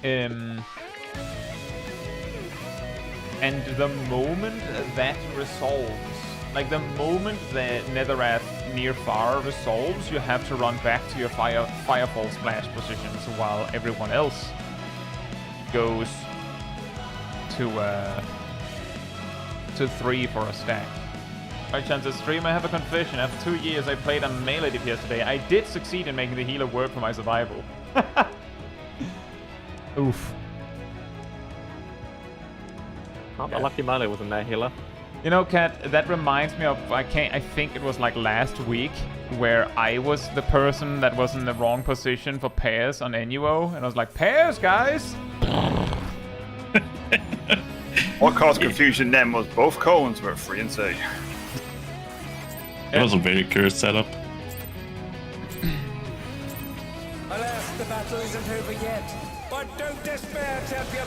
And the moment that resolves, like the moment the Netherrath near far resolves, you have to run back to your Firefall splash positions while everyone else goes to 3 for a stack. By chance of stream, I have a confession. After 2 years, I played on melee DPS today. I did succeed in making the healer work for my survival. Oof. Oh, the lucky melee wasn't there, healer. You know, Kat, that reminds me of, I think it was like last week, where I was the person that was in the wrong position for pairs on NUO, and I was like, pairs, guys! What caused confusion then was both cones were 3 and 2. It was a very cursed setup. Alas, the battle isn't over yet. But don't despair, champion.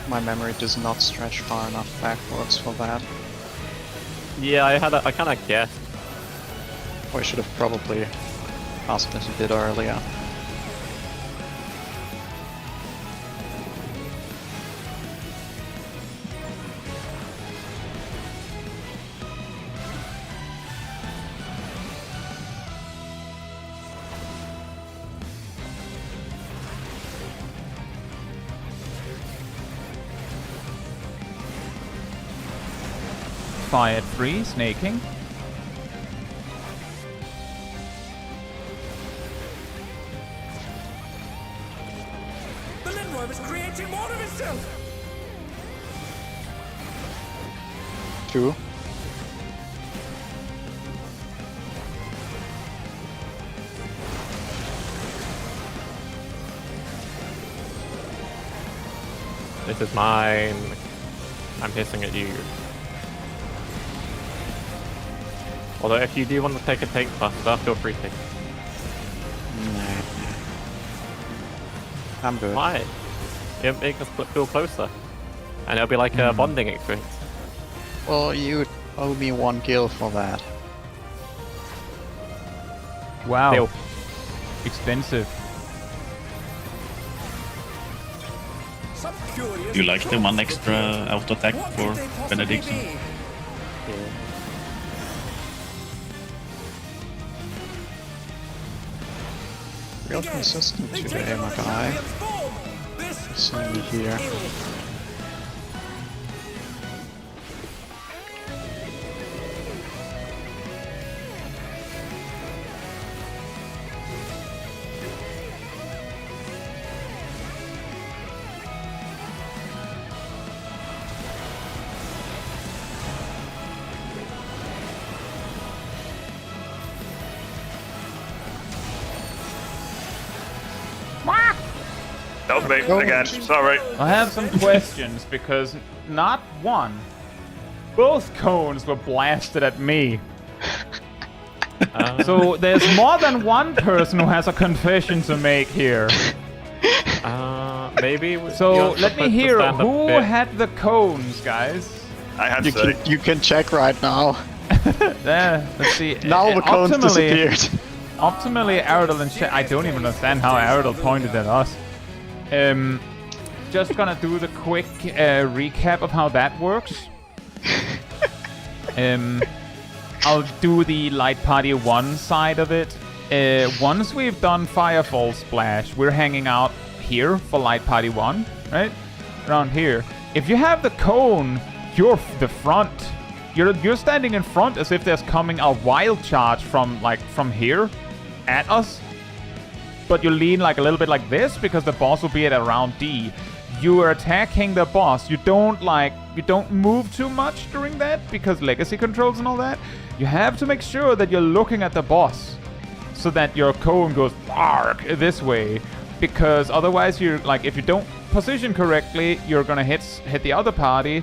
My memory does not stretch far enough backwards for that. Yeah, I kind of guessed. Or I should have probably asked this a bit earlier. Fire 3, snaking. The Lindworm is creating more of itself. 2. This is mine. I'm hissing at you. Although if you do want to take a take faster, feel free to. Nah. I'm good. Why? It'll make us feel closer. And it'll be like a bonding experience. Well, you owe me 1 gil for that. Wow. Deal. Expensive. Some curious You like the 1 extra auto attack What for could they possibly Benediction? be? Real Again, consistent they today, take my on the guy. champion's form. This See bodes here. ill. That was me again. Sorry. I have some questions because not one, both cones were blasted at me. So there's more than one person who has a confession to make here. Maybe. So let me hear, who had the cones, guys? I had You to. can check right now. There, let's see. Now the cones disappeared. Optimally, Aerodol and I don't even understand how Aerodol pointed at us. Just gonna do the quick recap of how that works. I'll do the Light Party 1 side of it. Once we've done Firefall Splash, we're hanging out here for Light Party 1, right? Around here. If you have the cone, you're the front. you're standing in front as if there's coming a wild charge from here at us. But you lean like a little bit like this because the boss will be at around D. You are attacking the boss. You don't move too much during that because legacy controls and all that. You have to make sure that you're looking at the boss so that your cone goes bark this way, because otherwise you're like, if you don't position correctly, you're gonna hit the other party,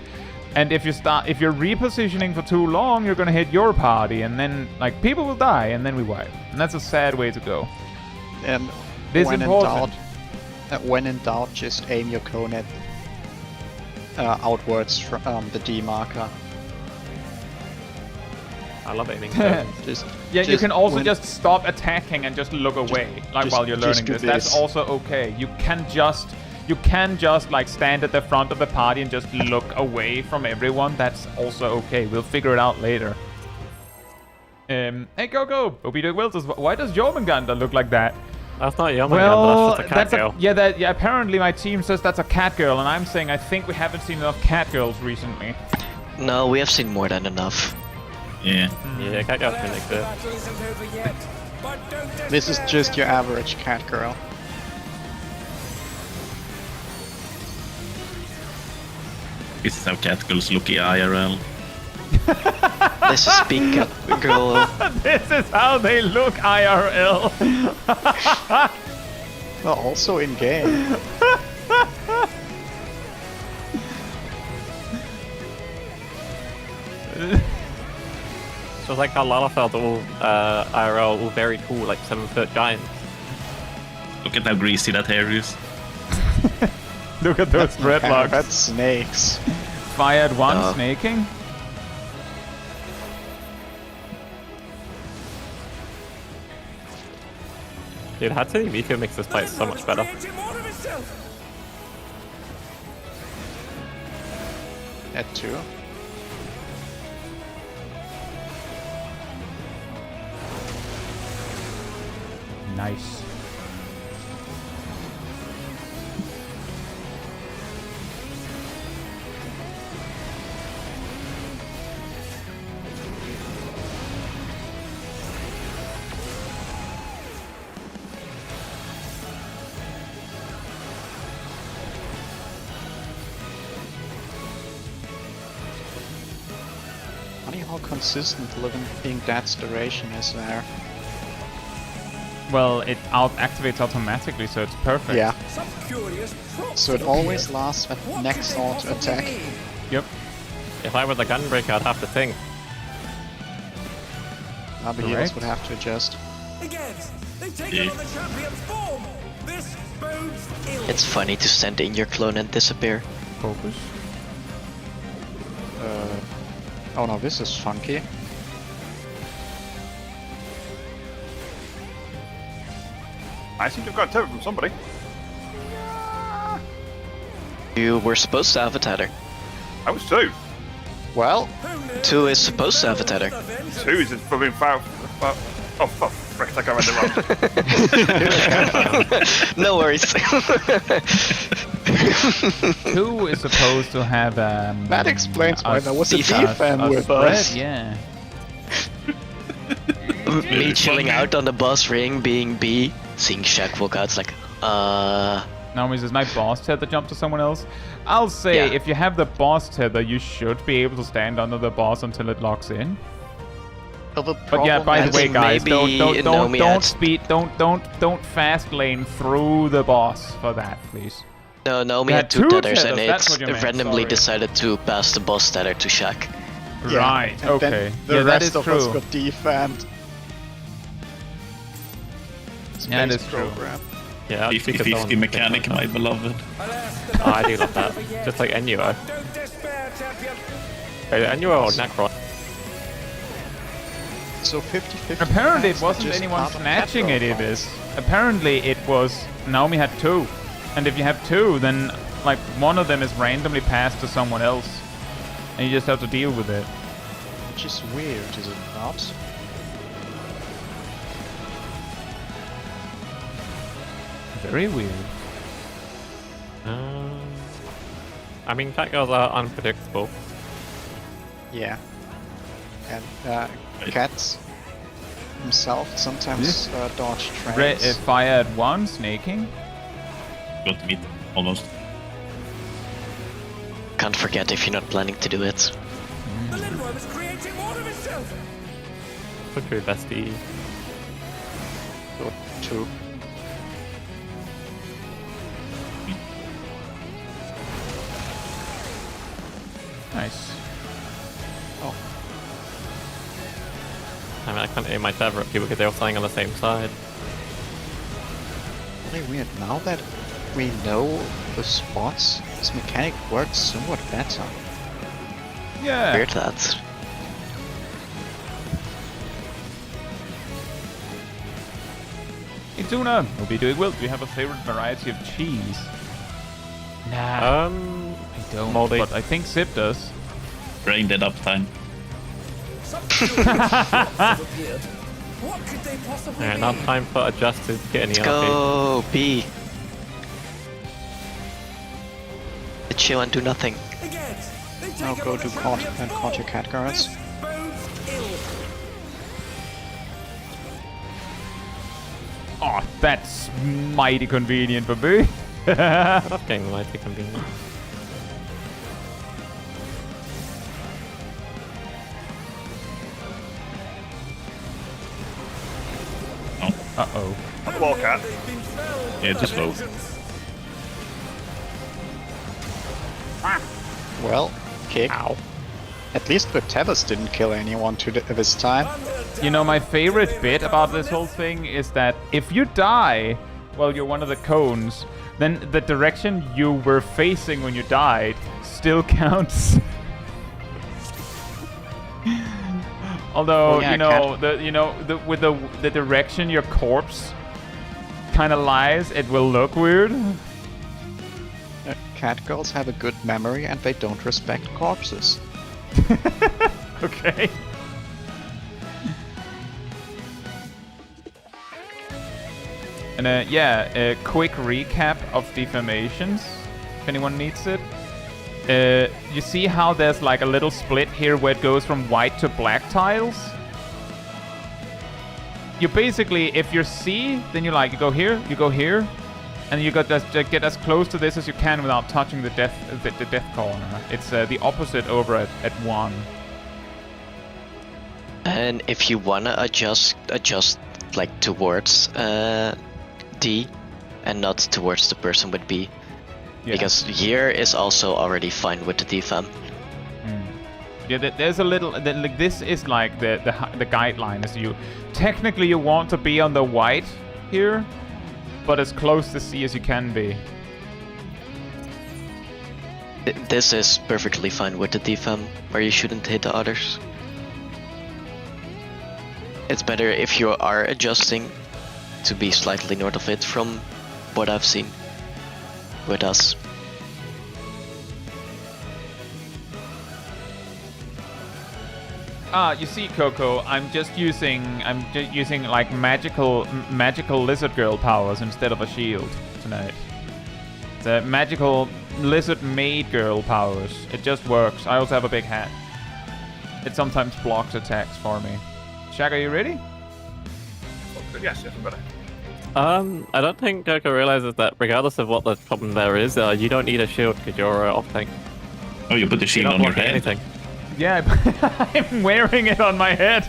and if you're repositioning for too long, you're gonna hit your party, and then like people will die, and then we wipe, and that's a sad way to go. And This when important. when in doubt, just aim your cone at outwards from the D marker. I love aiming. Yeah, you can also when- just stop attacking and just look away, like just- while you're just learning do this. That's this. also okay. You can just like stand at the front of the party and just look away from everyone. That's also okay. We'll figure it out later. Hey, go! Hope you did well. Why does Jormungandr look like that? That's not Jormungandr, Well, that's just a cat girl. yeah. Apparently, my team says that's a cat girl, and I'm saying I think we haven't seen enough cat girls recently. No, we have seen more than enough. Yeah. Yeah, cat girls can The exist. battle isn't over yet, but don't This is despair. just your average cat girl. This is how cat girls look IRL. This is Big Girl. This is how they look IRL. Well, also in game. So it's like how Lalafeld all IRL all very cool, like 7-foot giants. Look at how greasy that hair is. Look at those dreadlocks. That's snakes. Fired one, Oh. snaking. Dude, Hatsune Miku makes this fight so much better. Create him out of himself. That too. Nice. Funny how consistent living death's duration is there. Well, it activates automatically, so it's perfect. Yeah. Some curious props So it have always appeared. lasts at What next can they auto possibly attack. mean? Yep. If I were the Gunbreaker, I'd have to think. The healers Correct. would have to adjust. Again, they take Yeah. on the champion's form. This bodes ill. It's funny to send in your clone and disappear. Focus. Oh no, this is funky. I seem to have got a tether from somebody. You were supposed to have a tether. I was two. Well, Who knew? 2 is supposed to have a tether. Two is for being foul. Oh, fuck. Frick, I got it wrong. No worries. 2 is supposed to have that explains why there was a defense defense with spread, us. yeah. Me chilling out on the boss ring, being B, seeing Shaq walk out, it's like, Naomi says, my boss tether jump to someone else. I'll say, Yeah. if you have the boss tether, you should be able to stand under the boss until it locks in. But yeah, by the way, guys, maybe don't Naomi had- speed, don't fast lane through the boss for that, please. no, Naomi You had had 2 two tethers tethers, and that's it what you meant, randomly sorry. decided to pass the boss tether to Shaq. Yeah, Right, and okay. Then the Yeah, that rest is of us true. got defend. Yeah, that Space is true. program. Yeah, 50-50 mechanic, my beloved. Alas, the Oh, I do battle love isn't that. over yet, Just like Enuo. but don't despair, champion. Enuo or Necron? So 50-50. Apparently it attacks wasn't are just anyone part of snatching cat any of profiles. this. Apparently it was Naomi had 2. And if you have 2, then like one of them is randomly passed to someone else. And you just have to deal with it. Which is weird, is it not? Very weird. I mean, cat girls are unpredictable. Yeah. And Cats himself sometimes dodge trails. Fire at one, snaking. Got to meet almost. Can't forget if you're not planning to do it. The Lindworm is creating more of itself. Look your bestie. Go 2. Nice. Oh, I mean, I can't aim my Trevor at people because they're all flying on the same side. really weird. Now that we know the spots, this mechanic works somewhat better. Yeah. Weird that. Hey Tuna, hope you're doing well. Do you have a favorite variety of cheese? Nah, I don't. moldy. But I think Zip does. Brain dead uptime. Something has appeared. What could they possibly Alright, be? now time for adjusted to get any Let's RP. go, B. Sit chill and do nothing. Again, they take Now it go on the to court champion's and ball. court your cat guards. This bodes ill. Oh, that's mighty convenient for me. That's getting mighty convenient. Uh-oh. On the wall, cat. They've been felled Yeah, with just a low. vengeance. Well, kick. At least Reptevus didn't kill anyone this time. You know, my favorite bit about this whole thing is that if you die while you're one of the cones, then the direction you were facing when you died still counts. Although, Oh, yeah, with the direction your corpse kind of lies, it will look weird. Cat girls have a good memory and they don't respect corpses. Okay. And yeah, a quick recap of deformations, if anyone needs it. You see how there's like a little split here where it goes from white to black tiles? You basically, if you're C, then you go here, and you got get as close to this as you can without touching the death corner. It's the opposite over at 1. And if you wanna adjust like towards D and not towards the person with B. Yeah. Because here is also already fine with the defam. Yeah, there's a little. Like this is like the guideline is you technically you want to be on the white here, but as close to C as you can be. This is perfectly fine with the defam, where you shouldn't hit the others. It's better if you are adjusting to be slightly north of it from what I've seen with us. You see, Coco, I'm just using like magical lizard girl powers instead of a shield tonight. The magical lizard maid girl powers. It just works. I also have a big hat. It sometimes blocks attacks for me. Shag, are you ready? Yes, I'm ready. I don't think Goku realizes that regardless of what the problem there is, you don't need a shield because you're off tank. Oh, you put the You're shield not on your blocking head. anything. Yeah, I'm wearing it on my head.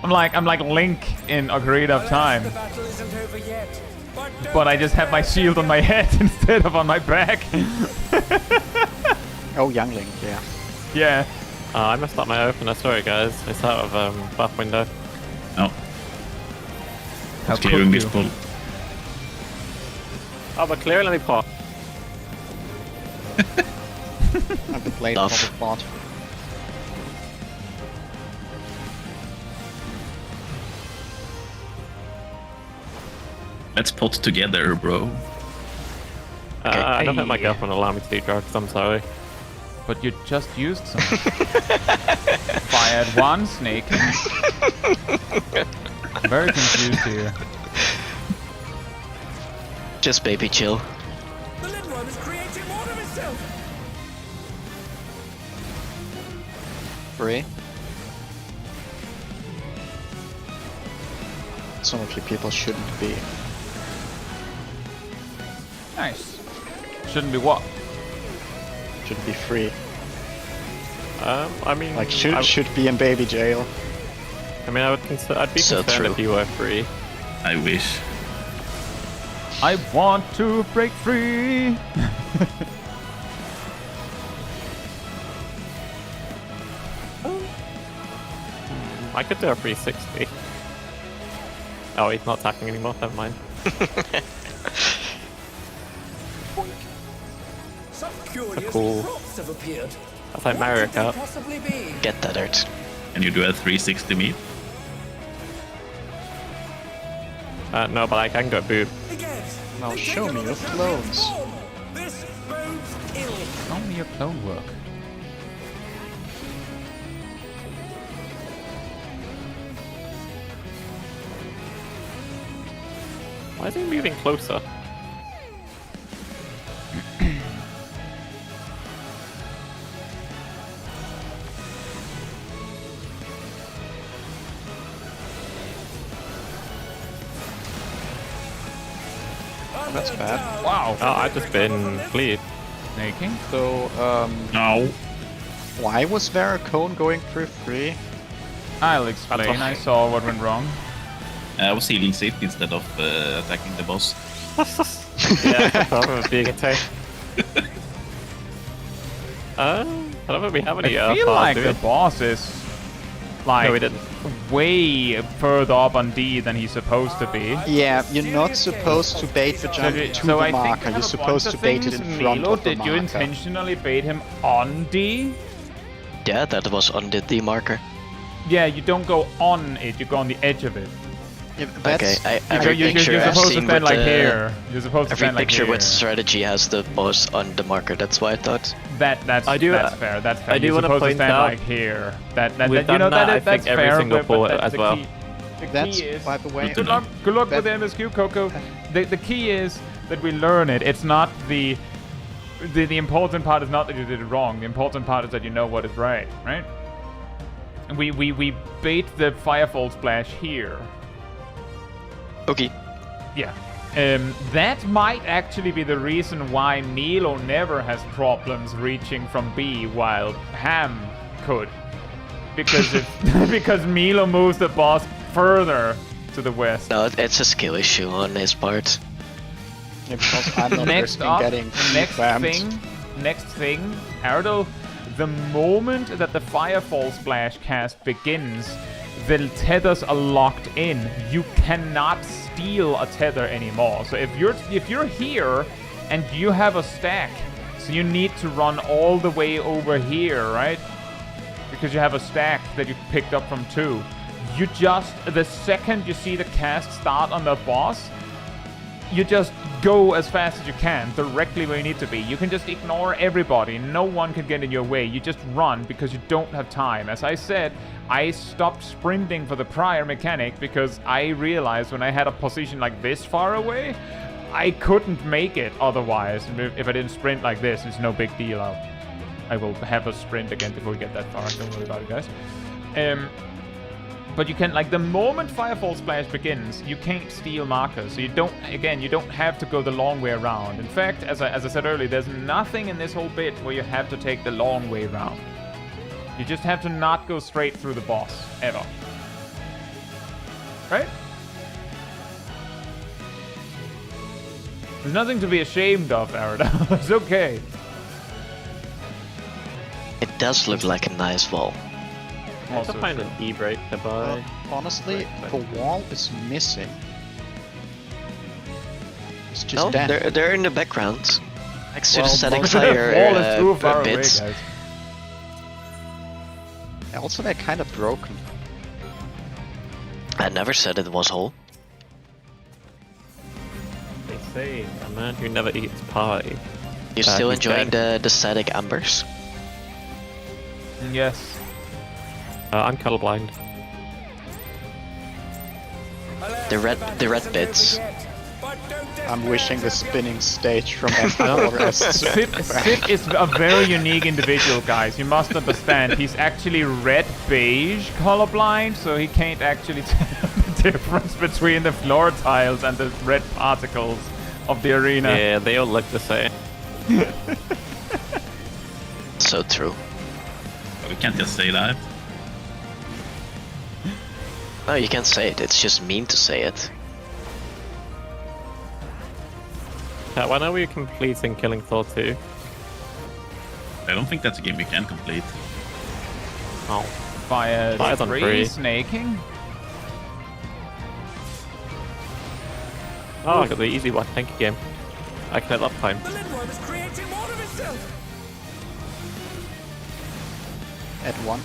I'm like Link in Ocarina of Time, The battle isn't over yet. but I just have my shield on my head instead of on my back. Oh, young Link, yeah. Yeah. I messed up my opener, sorry guys. It's out of buff window. No. How It's clearing could this you? pool. Oh, but clearly pot. And the blade Love. for the bot. Let's pot together, bro. I don't think my Hey. girlfriend will allow me to do drugs, I'm sorry. But you just used some. Fired one snake. I'm very confused here. Just baby chill. The Lindworm is creating more of itself. free. Some of you people shouldn't be. Nice. Shouldn't be what? Should be free. I mean, Like should be in baby jail. I mean, I'd be So concerned true. if you were free. I wish. I want to break free. I could do a 360. Oh, he's not attacking anymore. Never mind. Some curious Cool. props have appeared. That's like What Mario could they Kart. possibly be? Get tethered. Can you do a 360 meet? No, but I can go boob. Again, Now they show take me on your the champion's clones. form. This bodes ill. Show me your clone work. Why is he moving closer? That's bad. Wow. Oh, I've just been cleared. Snaking. So, No. why was there a cone going through free? I'll explain. I saw what went wrong. I was healing safe instead of attacking the boss. Yeah, the problem of being a tank. I don't think we have any I feel far, like do the we? boss is like No, we didn't. way further up on D than he's supposed to be. Yeah, you're not supposed to bait the jump to So the I think marker. we You're have a supposed bunch to of bait it things. in front Milo, of the did marker. you intentionally bait him on D? Yeah, that was on the D marker. Yeah, you don't go on it, you go on the edge of it. Yeah, that's, Okay, every You're picture I've supposed to seen stand with like the... here. You're supposed to Every stand like picture here. with strategy has the boss on the marker, that's why I thought. That's I do- that's fair. That's fair. I do You're wanna supposed to point stand out like here. That we've you done know that, I that's think, every fair, single but port that's as the well. key. The that's key is by the way. good luck with the MSQ, Coco. The key is that we learn it. It's not the important part is not that you did it wrong. The important part is that you know what is right, right? And we bait the Firefall splash here. Okay. Yeah. That might actually be the reason why Milo never has problems reaching from B while Ham could. Because because Milo moves the boss further to the west. No, it's a skill issue on his part. Yeah, because I'm not Next risking up, getting next thing, Ardell, the moment that the Firefall Splash cast begins, the tethers are locked in. You cannot steal a tether anymore. So if you're here and you have a stack, so you need to run all the way over here, right? Because you have a stack that you picked up from 2. You just, the second you see the cast start on the boss, you just go as fast as you can, directly where you need to be. You can just ignore everybody. No one can get in your way. You just run because you don't have time. As I said, I stopped sprinting for the prior mechanic because I realized when I had a position like this far away, I couldn't make it otherwise. If I didn't sprint like this, it's no big deal. I will have a sprint again before we get that far. Don't worry about it, guys. But you can, like, the moment Firefall Splash begins, you can't steal markers. So you don't have to go the long way around. In fact, as I said earlier, there's nothing in this whole bit where you have to take the long way around. You just have to not go straight through the boss, ever. Right? There's nothing to be ashamed of, Arada. It's okay. It does look like a nice wall. I have to find an E-brake to buy. Honestly, the wall is missing. It's just No, dead. they're in the background. Next to Well, the static most of the fire wall is too far away, bits. guys. Also, they're kind of broken. I never said it was whole. They say a man who never eats pie. You're still he's enjoying dead. the static embers? Yes. I'm colorblind. The red bits. But don't I'm wishing the spinning stage from FFXIV. Sip is a very unique individual, guys. You must understand. He's actually red-beige colorblind, so he can't actually tell the difference between the floor tiles and the red particles of the arena. Yeah, they all look the same. So true. We can't just say that. No, you can't say it. It's just mean to say it. When are we completing Killing Floor 2? I don't think that's a game we can complete. Oh. Fire Fire's on 3, free. snaking. Oh, I got the easy one. Thank you, game. I can hit that time. The Lindworm is creating more of itself. At 1.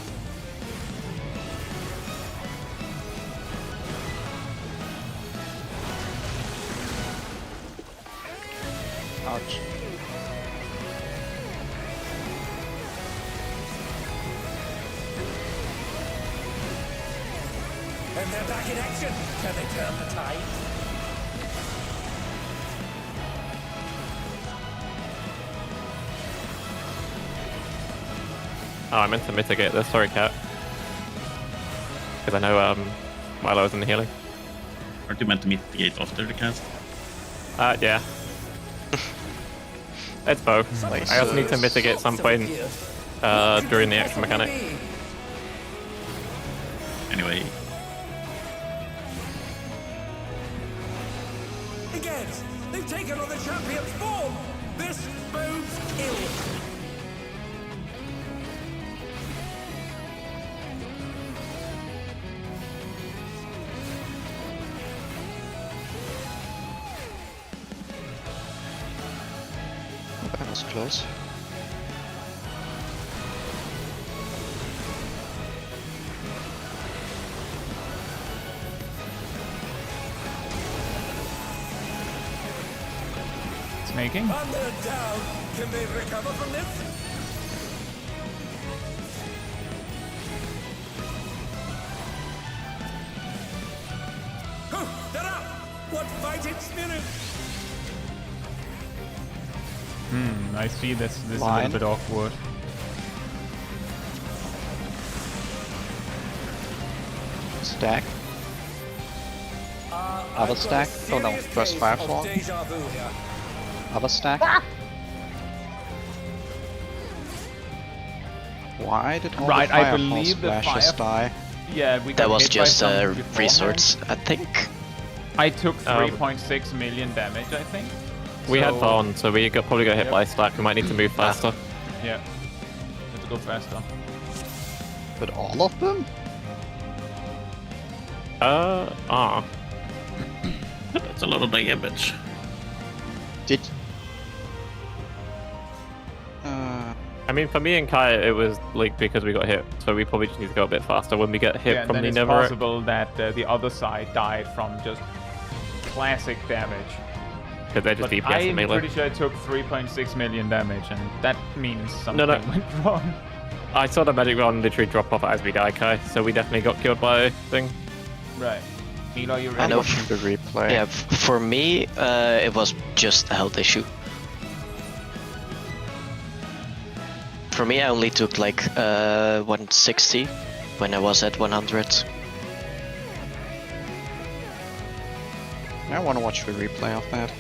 Ouch. And they're back in action. Can they turn the tide? Oh, I meant to mitigate this. Sorry, Cat. Because I know while I was in the healing. Aren't you meant to mitigate after the cast? Yeah. It's both. Like I also need to mitigate some point during the action mechanic. Anyway, Again, they've taken on the champion's form. This bodes ill. That was close. Snaking. Under and down. Can they recover from this? Oh, they're up! What fighting spirit! I see this is a Line. little bit awkward. Stack. Other stack. Oh no, first Firefall. Deja vu here. Other stack. Why did all Right, the I Firefall believe the splashes fire- die? Yeah, we got That was hit by just something beforehand. resorts, I think. I took 3.6 million damage, I think. We had So- Vaughn, so we probably got hit by a stack. We might need to move faster. Yeah. Let's go faster. But all of them? that's a lot of damage. Did... I mean, for me and Kai, it was like because we got hit, so we probably just need to go a bit faster when we get hit Yeah, from then the it's Never. possible that the other side died from just classic damage. Because they're just But DPS and I'm melee. pretty sure I took 3.6 million damage, and that means something no. went wrong. I saw the medic run literally drop off as we die, Kai, so we definitely got killed by thing. Right. Milo, you I ready? know. watching the replay. Yeah, for me, it was just a health issue. For me, I only took like 160 when I was at 100. I want to watch the replay of that.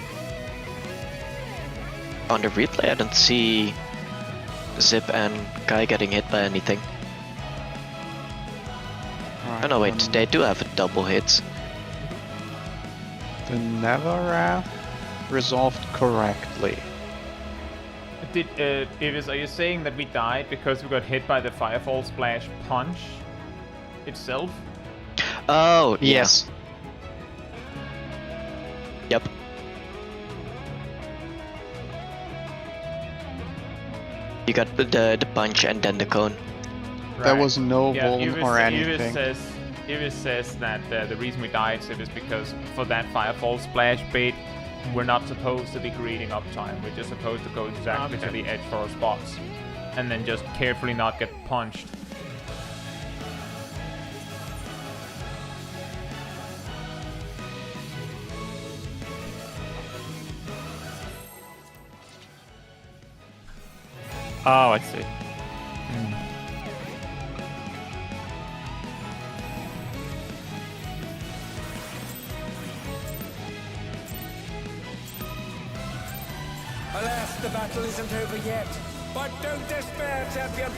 On the replay, I don't see Zip and Kai getting hit by anything. Right, Oh no, wait, they do have a double hit. The Never resolved correctly. Did Iris, are you saying that we died because we got hit by the Firefall Splash punch itself? Oh, yeah. Yes. Yep. You got the punch and then the cone. There was no Yeah, vuln or anything. Iris says that the reason we died is because for that Firefall Splash bait, we're not supposed to be greeting uptime. We're just supposed to go exactly to the edge for our spots, and then just carefully not get punched. Oh, I see. Alas, the battle isn't over yet. But don't despair, champion.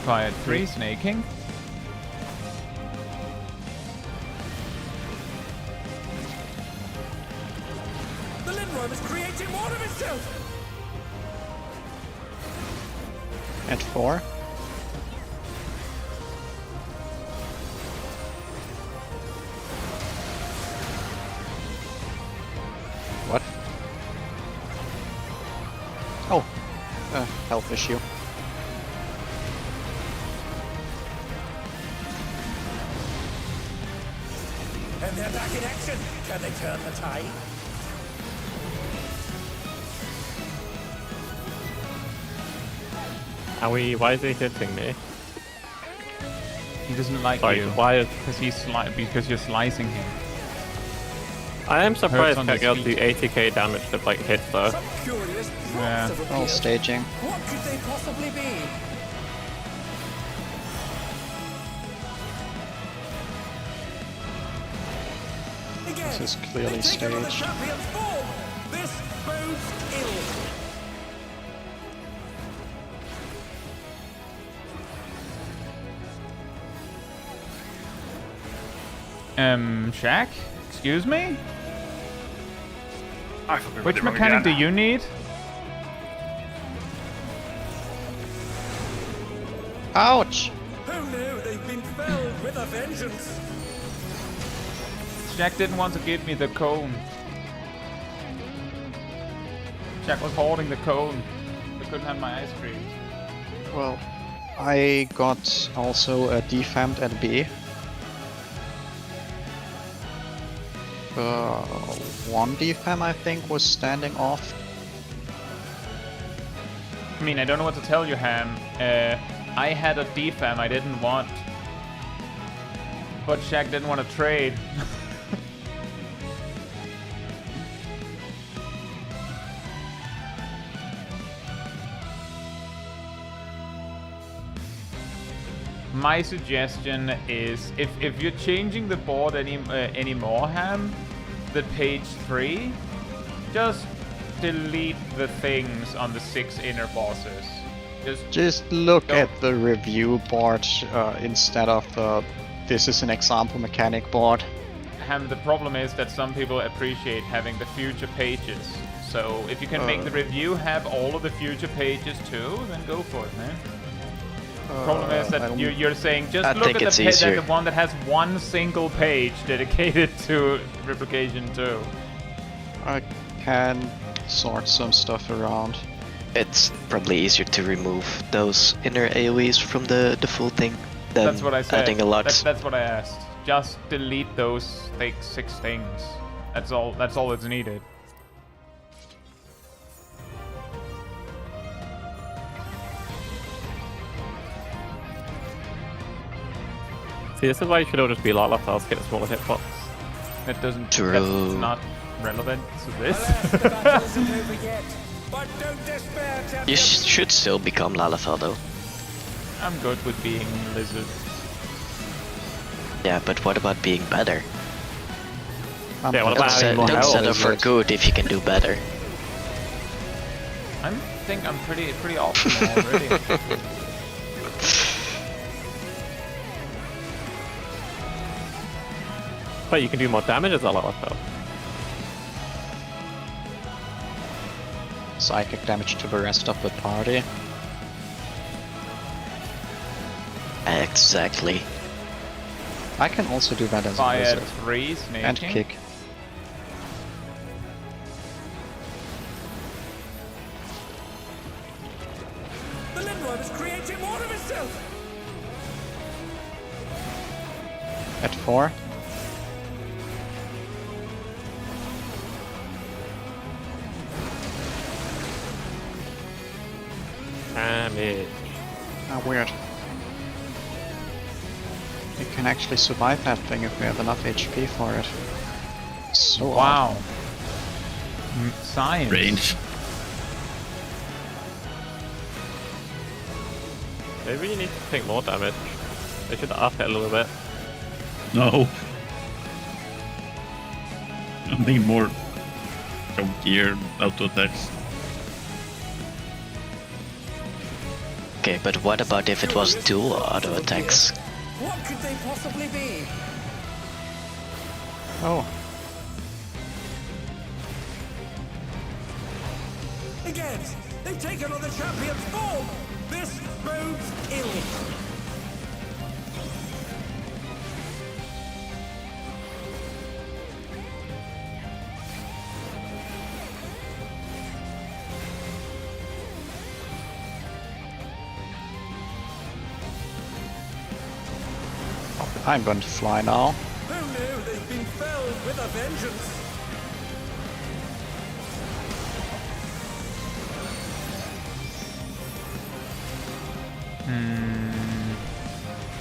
Quiet 3 snaking. The Lindworm is creating more of itself. At 4. What? Oh, health issue. And they're back in action. Can they turn the tide? Why is he hitting me? He doesn't like Sorry, you. why? Because you're slicing him. I am surprised on I his got the feet. 80k damage to like hit though. Some curious Yeah. plots have All appeared. staging. What could they possibly be? Again, This is clearly they take another staged. champion's form. This bodes ill. Shaq? Excuse me? I thought we Which did wrong mechanic do again. you need? Ouch! Who knew they've been felled with a vengeance? Shaq didn't want to give me the cone. Shaq was hoarding the cone. I couldn't have my ice cream. Well, I got also a defamed at B. One defam I think was standing off. I mean, I don't know what to tell you, Ham. I had a defam I didn't want. But Shaq didn't want to trade. My suggestion is, if you're changing the board anymore, Ham, the page 3, just delete the things on the 6 inner bosses. Just look Don't- at the review board instead of the this is an example mechanic board. Ham, the problem is that some people appreciate having the future pages. So if you can make the review have all of the future pages too, then go for it, man. Problem is I that don't- you're saying just I look think at it's the easier. one that has one single page dedicated to replication 2. I can sort some stuff around. It's probably easier to remove those inner AoEs from the full thing than That's what I said. adding a lot. That's what I asked. Just delete those like 6 things. That's all that's needed. See, this is why you should all just be Lalafels to get a smaller hitbox. It doesn't. True. That's not relevant to this. Alas, the battle isn't over yet. But don't despair, champion. You should still become Lalafell though. I'm good with being lizard. Yeah, but what about being better? Yeah, what about Don't, adding more don't health? settle for good if you can do better. I think I'm pretty optimal already. But you can do more damage as a Lalafell. Psychic damage to the rest of the party. Exactly. I can also do that as a Fire wizard. 3 snaking. And kick. at 4. Damage. Ah, weird. We can actually survive that thing if we have enough HP for it. So Wow. Science. Range. They really need to take more damage. They should up it a little bit. No. I need more gear auto attacks. Okay, but what about if it was dual auto attacks? What could they possibly be? Oh, Again, they've taken on the champion's form. This bodes ill. I'm going to fly now. Who knew they've been felled with a vengeance?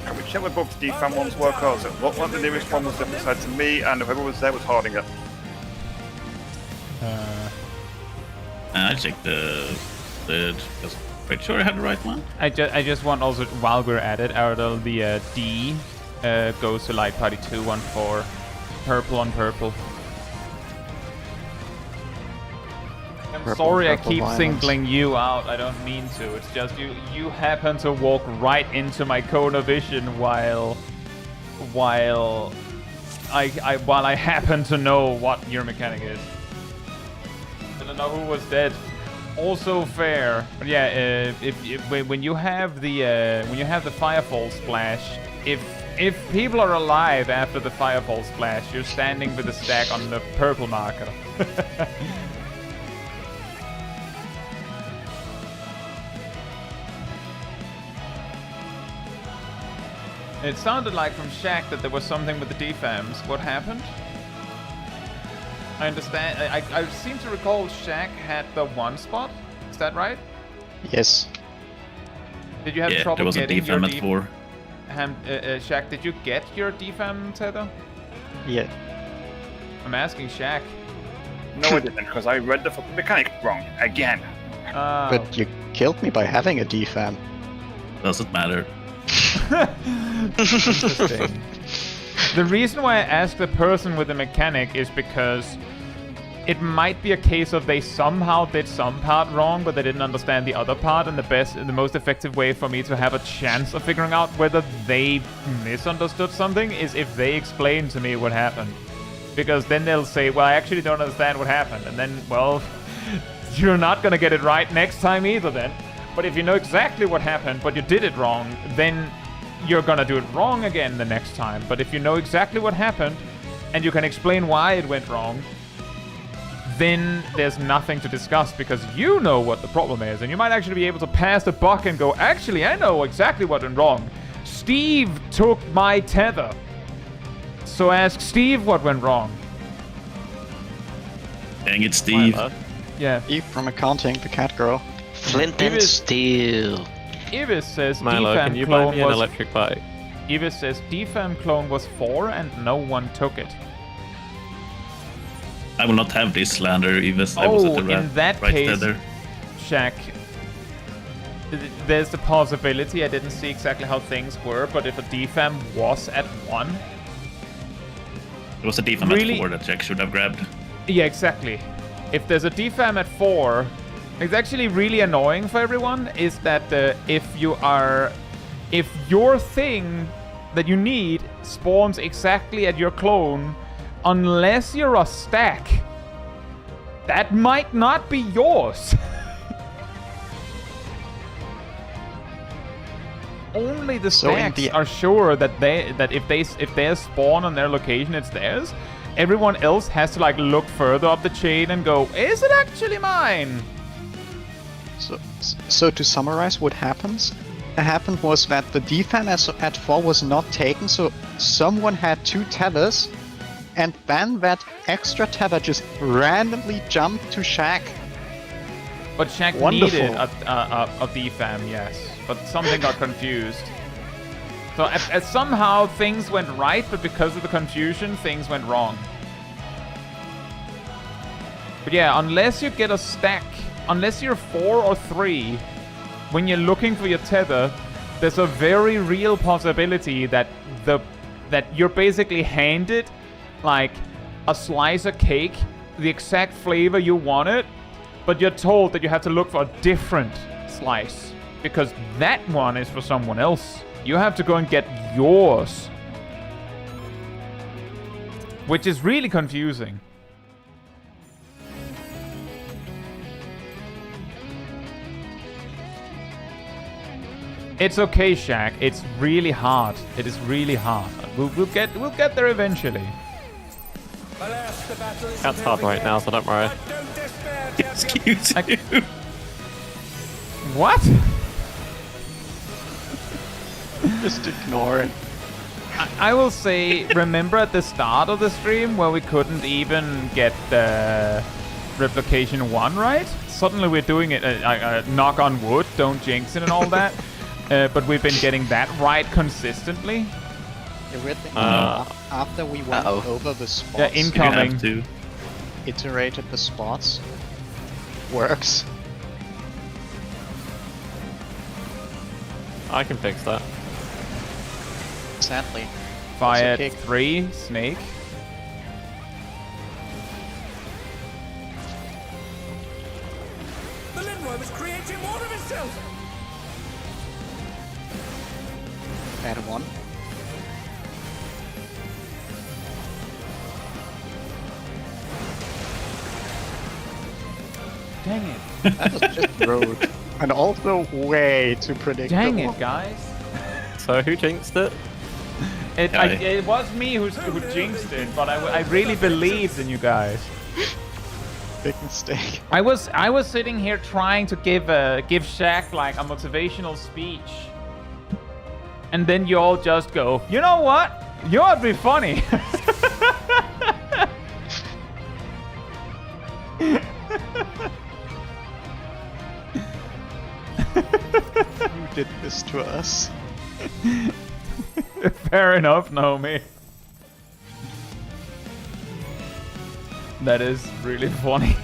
Can we check where both the defam ones were? Cause what one the nearest one was different side to me, and whoever was there was harding it. I checked the third, because I'm pretty sure I had the right one. I just want also, while we're at it, Ardell, the D goes to Light Party 214. Purple on purple. I'm Purple, sorry I purple keep violence. singling you out. I don't mean to. It's just you happen to walk right into my cone of vision while I happen to know what your mechanic is. I don't know who was dead. Also fair, but yeah. When you have the firefall splash, if people are alive after the firefall splash, you're standing with a stack on the purple marker. It sounded like from Shaq that there was something with the defams. What happened? I understand. I seem to recall Shaq had the one spot. Is that right? Yes. Did you have Yeah, trouble there was a getting your defam at 4. Shaq, did you get your defam tether? Yeah. I'm asking Shaq. No, I didn't, because I read the mechanic wrong again. Oh. But you killed me by having a defam. Doesn't matter. Interesting. The reason why I asked the person with the mechanic is because it might be a case of they somehow did some part wrong, but they didn't understand the other part, and the most effective way for me to have a chance of figuring out whether they misunderstood something is if they explain to me what happened. Because then they'll say, well, I actually don't understand what happened, and then, well, you're not gonna get it right next time either then. But if you know exactly what happened, but you did it wrong, then you're gonna do it wrong again the next time. But if you know exactly what happened, and you can explain why it went wrong, then there's nothing to discuss because you know what the problem is, and you might actually be able to pass the buck and go, actually, I know exactly what went wrong. Steve took my tether. So ask Steve what went wrong. Dang it, Steve. Yeah. Eve from accounting, the cat girl. Flint and steel. Ivis says Milo, can defam you buy clone me an was... electric bike? Ivis says defam clone was 4 and no one took it. I will not have this slander, Evis. I was at the in that right case, tether. Shaq, there's the possibility, I didn't see exactly how things were, but if a defam was at 1... It was a defam Really? at 4 that Jack should have grabbed. Yeah, exactly. If there's a defam at 4, it's actually really annoying for everyone, is that if your thing that you need spawns exactly at your clone, unless you're a stack, that might not be yours. Only the So in stacks the- are sure that if they spawn on their location, it's theirs. Everyone else has to like look further up the chain and go, is it actually mine? So to summarize what happened was that the defam at 4 was not taken, so someone had 2 tethers, and then that extra tether just randomly jumped to Shaq. But Shaq Wonderful. needed a defam, yes. But something got confused. So somehow things went right, but because of the confusion, things went wrong. But yeah, unless you get a stack, unless you're 4 or 3, when you're looking for your tether, there's a very real possibility that you're basically handed like a slice of cake, the exact flavor you wanted, but you're told that you have to look for a different slice because that one is for someone else. You have to go and get yours, which is really confusing. It's okay, Shaq. It's really hard. It is really hard. We'll get there eventually. Alas, the battle is That's hard right now, so don't worry. But don't despair, Excuse champion. you. What? Just ignore it. I will say, remember at the start of the stream where we couldn't even get the replication 1 right? Suddenly we're doing it, knock on wood, don't jinx it and all that. But we've been getting that right consistently. The weird thing after we went over the spots, Yeah, You incoming. have to. iterated the spots, works. I can fix that. Sadly. Fire okay. 3, snake. The Lindworm is creating more of itself. Add 1. Dang it. That was just road. And also way too predictable. Dang it, guys. So who jinxed it? It was me who jinxed it, but I really believed in you guys. Big mistake. I was sitting here trying to give Shaq like a motivational speech, and then you all just go, you know what? You ought to be funny. You did this to us. Fair enough, Naomi. That is really funny.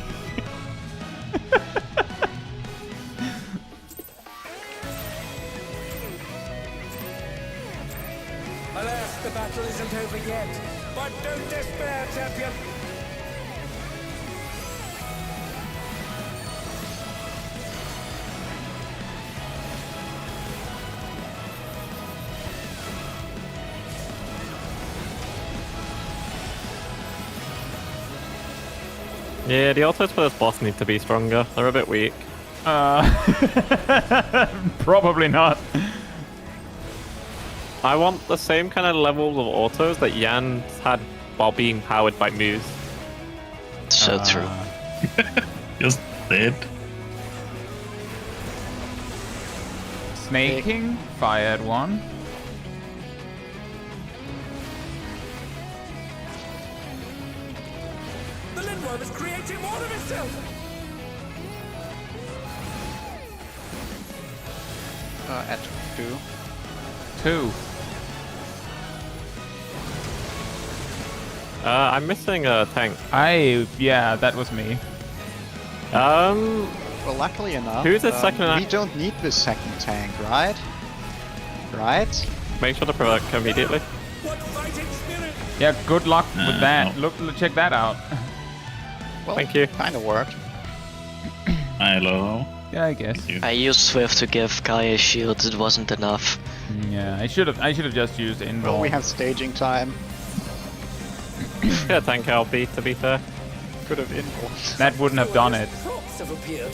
Alas, the battle isn't over yet. But don't despair, champion. Yeah, the autos for this boss need to be stronger. They're a bit weak. Probably not. I want the same kind of levels of autos that Yan had while being powered by Muse. So true. Just dead. Snaking, fired 1. The Lindworm is creating more of itself. At 2. 2. I'm missing a tank. Yeah, that was me. Um, Well, luckily enough, Who's the second we don't need this second tank, right? Right? make sure to provoke immediately. What fighting spirit! Yeah, good luck with that. No. Look, check that out. Well, Thank you. Kind of worked. Hello. Yeah, I guess. You. I used Swift to give Kai a shield, it wasn't enough. Yeah, I should have just used invul. Well, we have staging time. Yeah, tank LP to be fair. Could have invuled. That wouldn't have done it. Props have appeared.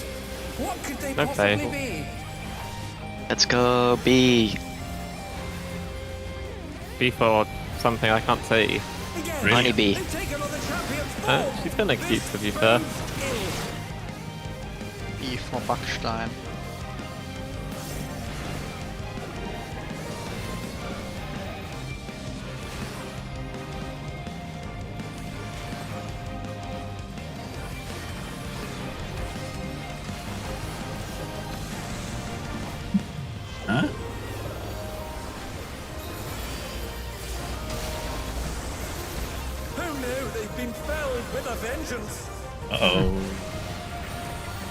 What could they Okay. possibly be? Let's go B. Before something I can't see. Again, Really? Money B. they've taken on the champion's form. She's gonna keep to be fair. E for Backstein. been felled with a vengeance. Uh-oh.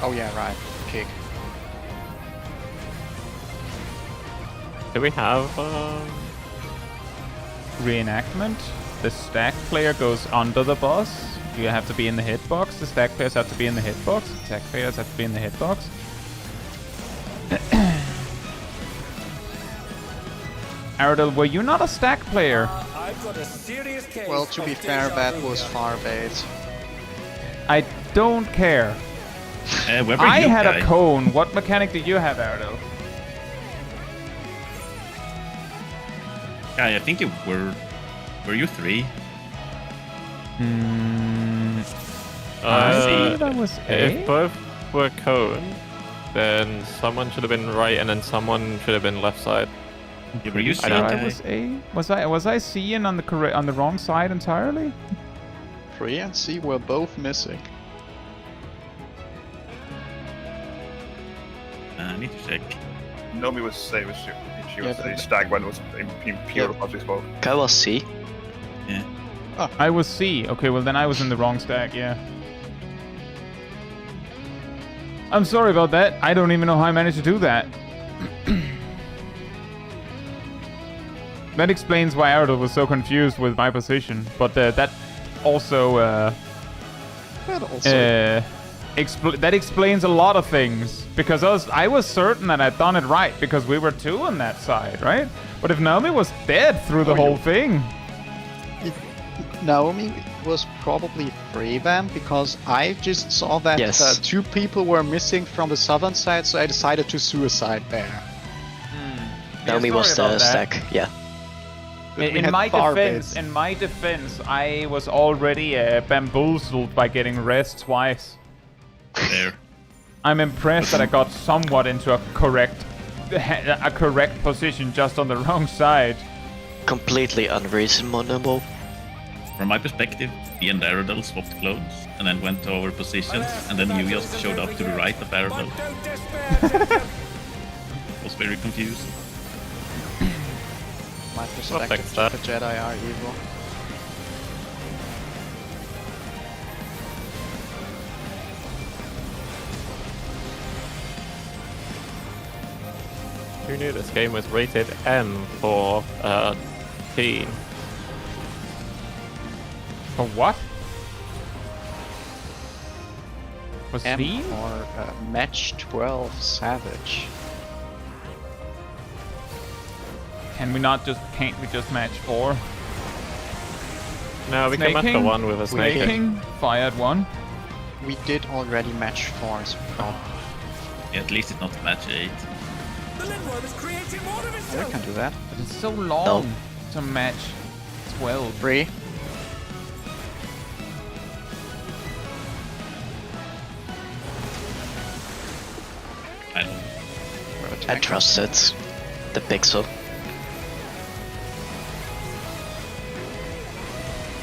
Oh yeah, right. Kick. Do we have? Reenactment. The stack player goes under the boss. You have to be in the hitbox. The stack players have to be in the hitbox. Attack players have to be in the hitbox. Aradel, were you not a stack player? I've got a serious case. Well, to be of fair, déjà that vu was here. Farbait. I don't care. Where were I you, had guy? a cone. What mechanic did you have, Aradel? Guy, I think you were... Were you 3? That was A. If both were cone, then someone should have been right, and then someone should have been left side. Were you I C, thought I guy? was A. Was I C and on the wrong side entirely? 3 and C were both missing. I need to check. Nomi was say was she Yeah, was but- the stag when was in pure Yeah. as we spoke. Kai was C. Yeah. I was C. Okay, well then I was in the wrong stack, yeah. I'm sorry about that. I don't even know how I managed to do that. That explains why Aradel was so confused with my position, but that also But also, that explains a lot of things, because I was certain that I'd done it right because we were 2 on that side, right? But if Naomi was dead through the whole thing, Naomi was probably 3 then, because I just saw that Yes. 2 people were missing from the southern side, so I decided to suicide there. Naomi sorry was about the that. stack. Yeah. But we in had my Farbaits. defense, I was already bamboozled by getting rest twice. There. I'm impressed that I got somewhat into a correct position just on the wrong side. Completely unreasonable. From my perspective, me and Aradel swapped clones and then went to our positions, and then you just showed up to the right of Aradel. But don't despair. Was very confused. My fix perspective, that. the Jedi are evil. Who knew this game was rated M for teen? For what? For M Steam? or Match 12 Savage. Can't we just match 4? No, we can match the Snaking? one with a snake. Snaking, fired 1. We did already match 4 as well. Yeah, at least it's not match 8. The Lindworm is creating more of I itself. can do that. But it's so long to match 12. 3. I don't know. I trust it. The pixel.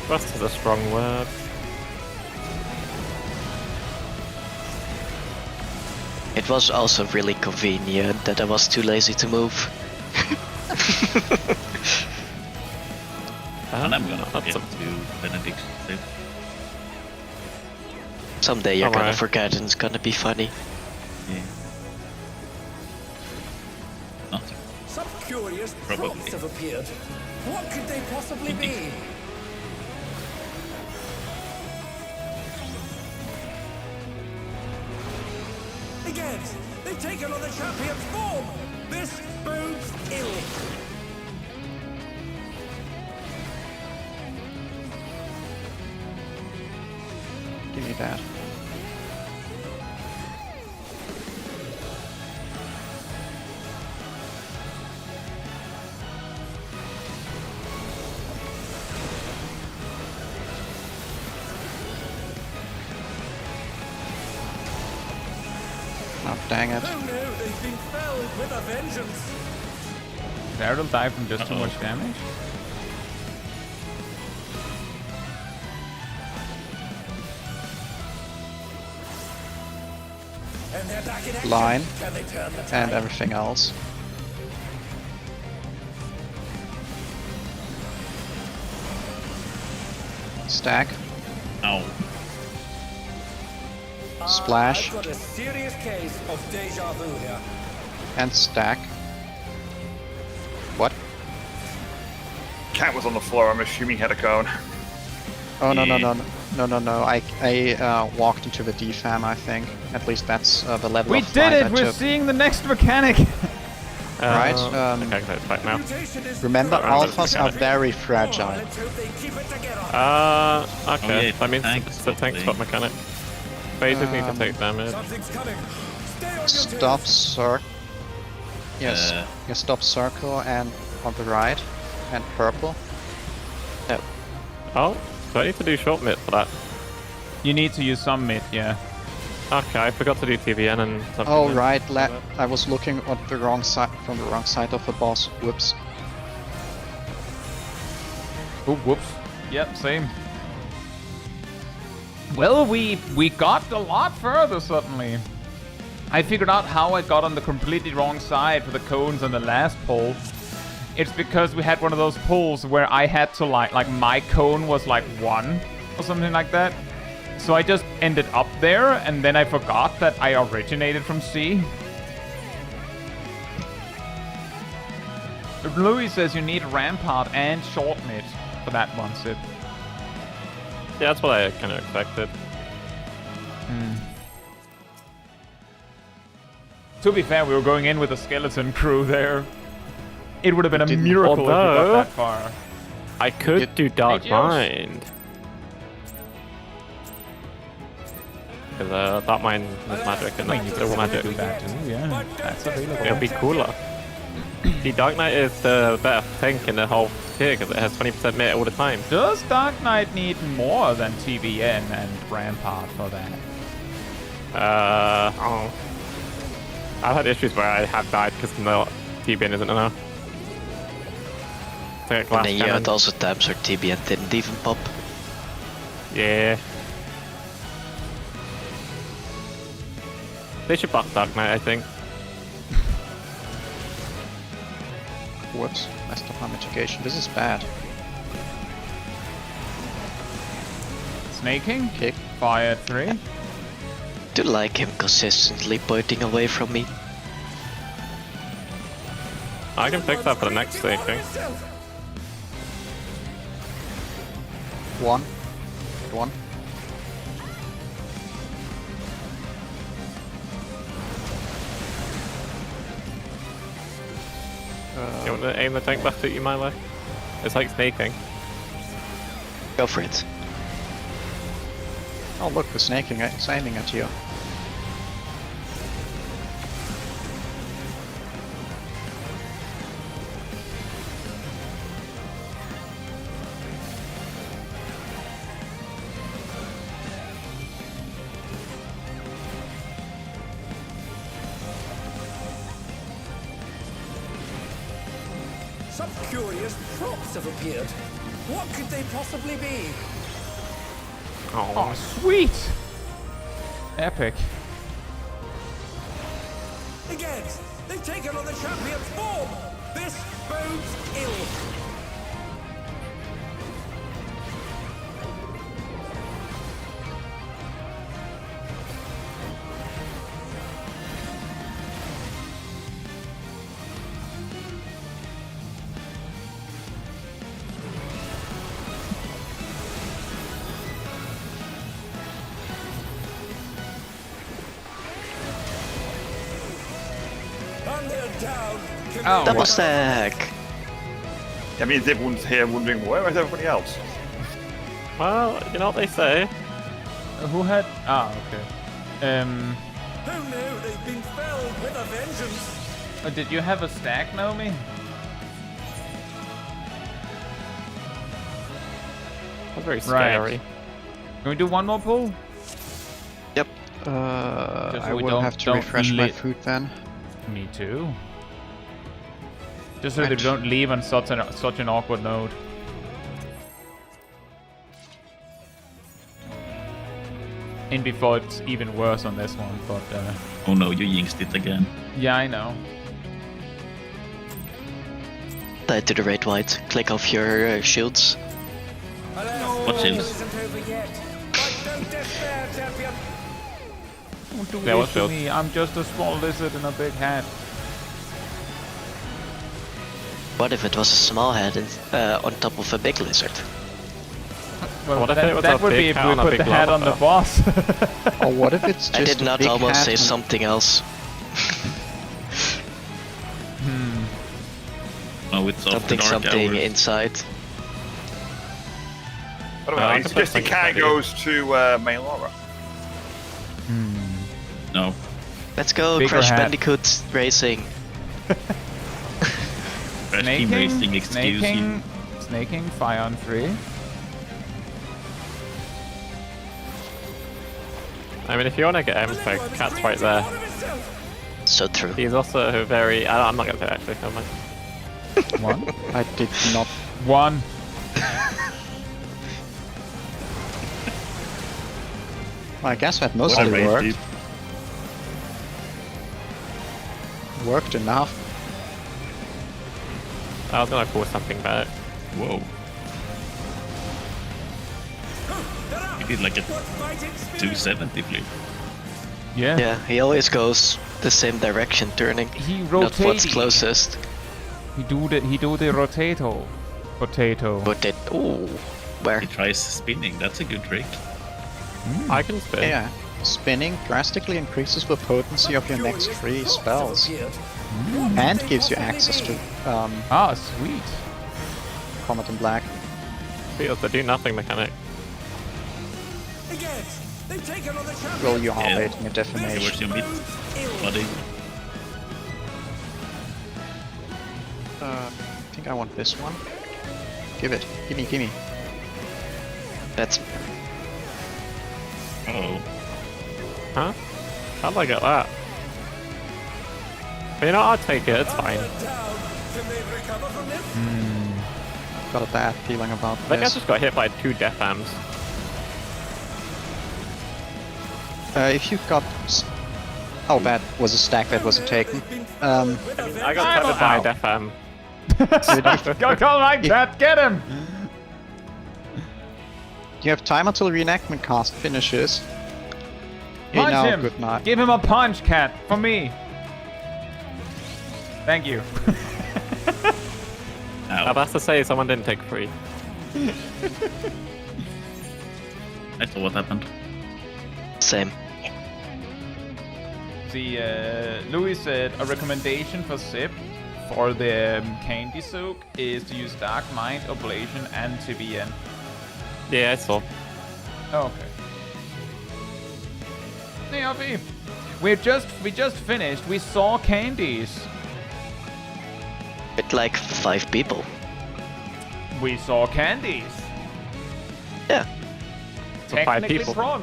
Trust is a strong word. It was also really convenient that I was too lazy to move. And I'm gonna That's forget a- to benediction save. Someday you're gonna Alright. forget and it's gonna be funny. Yeah. Not Some curious Probably. props have appeared. What could they possibly be? Again, they've taken on the champion's form. This bodes ill. Give me that. Oh, dang it. Oh no, they've been felled with a vengeance. Did Aradel die from just too Uh-oh. much damage? And they're back in action. Line. Can they turn the And tide? everything else. Stack. Ow. Splash. I've got a serious case of deja vu here. And stack. What? Cat was on the floor. I'm assuming he had a cone. Oh no. I walked into the defam. I think at least that's the level. We of did fight it! I We're took. seeing the next mechanic! Right, Okay, let's fight now. Mutation is Remember, Alright, alphas are very fragile. Let's hope they keep it together. Okay. yeah, That means tanks, it's the tank probably. spot mechanic. Phases need to take damage. Something's coming. Stay on your Stop toes. circle. Yes, you stop circle and on the right, and purple. Oh, do I need to do short mid for that? You need to use some mid, yeah. Okay, I forgot to do TVN and something. Oh then. right, I was looking at the wrong side from the wrong side of the boss. Whoops. Oh, whoops. Yep, same. Well, we got a lot further suddenly. I figured out how I got on the completely wrong side for the cones on the last pull. It's because we had one of those pulls where I had to like my cone was like 1 or something like that. So I just ended up there, and then I forgot that I originated from C. Louis says you need Rampart and short mid for that one, Sid. Yeah, that's what I kind of expected. To be fair, we were going in with a skeleton crew there. It would have been a Didn't- miracle if we got Although- that far. I could do Dark Hey, Josh. Mind. Because Dark Mind is magic and I mean, you that's could still magic. do that too, yeah. That's available. It'll be cooler. The Dark Knight is the better tank in the whole tier because it has 20% mid all the time. Does Dark Knight need more than TBN and Rampart for that? Oh. I've had issues where I have died because no TBN isn't enough. It's like a And glass then you cannon. had also times where TBN didn't even pop. Yeah. They should buff Dark Knight, I think. Whoops, messed up my mitigation. This is bad. Snaking? Kick. Fire 3. Do like him consistently pointing away from me. I can fix that for the next stage, I think. 1. Good one. You want to aim the tank blast at you, my way? It's like snaking. Go for it. Oh look, the snaking, it's aiming at you. Some curious props have appeared. What could they possibly be? Oh, sweet! Epic. Again, they've taken on the champion's form. This bodes ill. And they're down. Oh, Double what? stack! That means everyone's here wondering where is everybody else? Well, you know what they say. Who had... Ah, okay. Who knew they've been felled with a vengeance? Did you have a stack, Naomi? That's very scary. Can we do one more pull? Yep. Just so I we will don't- have to don't refresh my lit- food then. Me too. Just so that we Right. don't leave on such an awkward note. And before it's even worse on this one, but Oh no, you jinxed it again. yeah, I know. Die to the red white. Click off your shields. Alas, What all shields? isn't over yet. Don't despair, champion. Don't do Yeah, this to what's me. I'm just a small lizard in a big hat. What if it was a small head on top of a big lizard? Well, What if it was that a would be big if hat we on a put big the hat on the lava? boss. Or what if it's just I did a not big almost hat say and- something else. No, it's after Something dark something hours. inside. What about I you can suggesting think Kai about it. goes to main Laura? No. Let's go, Bigger Crash hat. Bandicoot Racing. Crash Team Racing, excuse you. Snaking, fire on 3. I mean, if you want to get M tag, Cat's right there. So true. He's also very. I'm not going to say actually. Never mind. 1. I did not. 1. Well, I guess that What a mostly race, worked. dude. Worked enough. I was going to pull something back. Whoa. He did like a 270 flip. Yeah. Yeah, he always goes the same direction, turning. He Not what's rotates. closest. He do the rotato. Potato. But it. Ooh. Where? He tries spinning, that's a good trick. I can spin. Yeah. Spinning drastically increases the potency of your next 3 spells. And gives you access to Ah, sweet. Comet in Black. Feels the do nothing mechanic. Again, they've taken on the champions. Well, you are Yeah. waiting a Hey, where's defamation. your mid, buddy? I think I want this one. Give it. Gimme, gimme. That's. Oh. Huh? How'd I get that? But you know, I'll take it. It's fine. Down. Can they recover from this? Got a bad feeling about I think I this. just got hit by 2 death ams. If you got... Oh, that was a stack that wasn't taken. I got covered by a death am. Go call my cat, get him! You have time until reenactment cast finishes. Punch now, him! good night. Give him a punch, cat, for me. Thank you. Now that's to say someone didn't take 3. I saw what happened. Same. See, Louis said a recommendation for Sip for the candy soak is to use Dark Mind, Oblation, and TBN. Yeah, I saw. Oh, okay. Hey, Avi. We just finished. We saw candies. With like 5 people. We saw candies. Yeah. So 5 Technically people. wrong.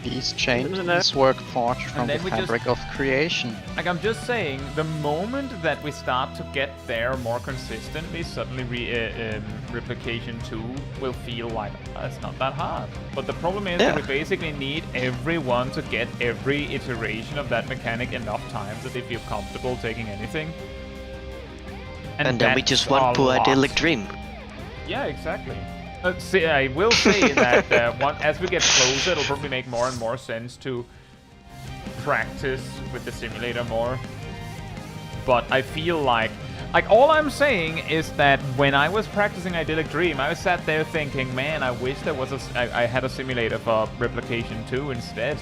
These chains No. work forged from the then we just- fabric of creation. Like, I'm just saying, the moment that we start to get there more consistently, suddenly Replication 2 will feel like, it's not that hard. But the problem is that we Yeah. basically need everyone to get every iteration of that mechanic enough times that they feel comfortable taking anything. And then we that's just want a to lot. idyllic dream. Yeah, exactly. See, I will say that as we get closer, it'll probably make more and more sense to practice with the simulator more. But I feel like all I'm saying is that when I was practicing Idyllic Dream, I sat there thinking, man, I wish there was I had a simulator for Replication 2 instead.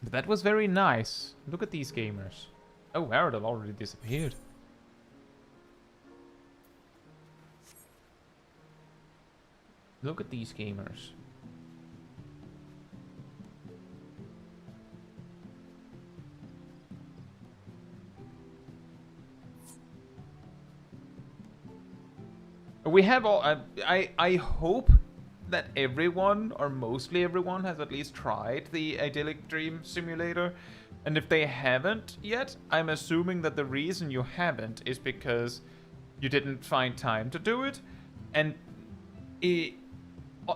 But that was very nice. Look at these gamers. Oh, Aerodol already disappeared. Look at these gamers. We have all. I hope that everyone, or mostly everyone, has at least tried the Idyllic Dream Simulator. And if they haven't yet, I'm assuming that the reason you haven't is because you didn't find time to do it. And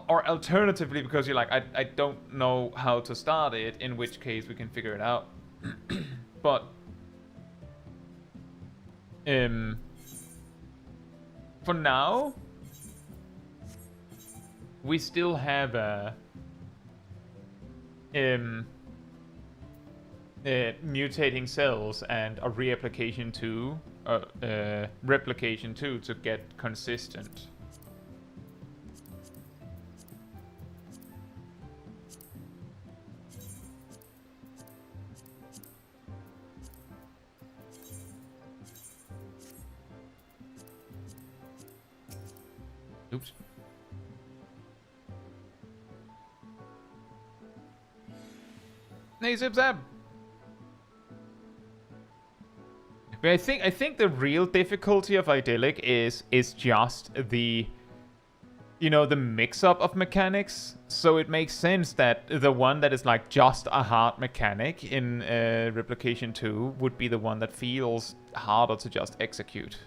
Or alternatively, because you're like, I don't know how to start it, in which case we can figure it out. But for now, we still have mutating cells and a replication too, to get consistent. Oops. Hey, Zip Zap. But I think the real difficulty of Idyllic is just the, the mix-up of mechanics. So it makes sense that the one that is like just a hard mechanic in Replication 2 would be the one that feels harder to just execute.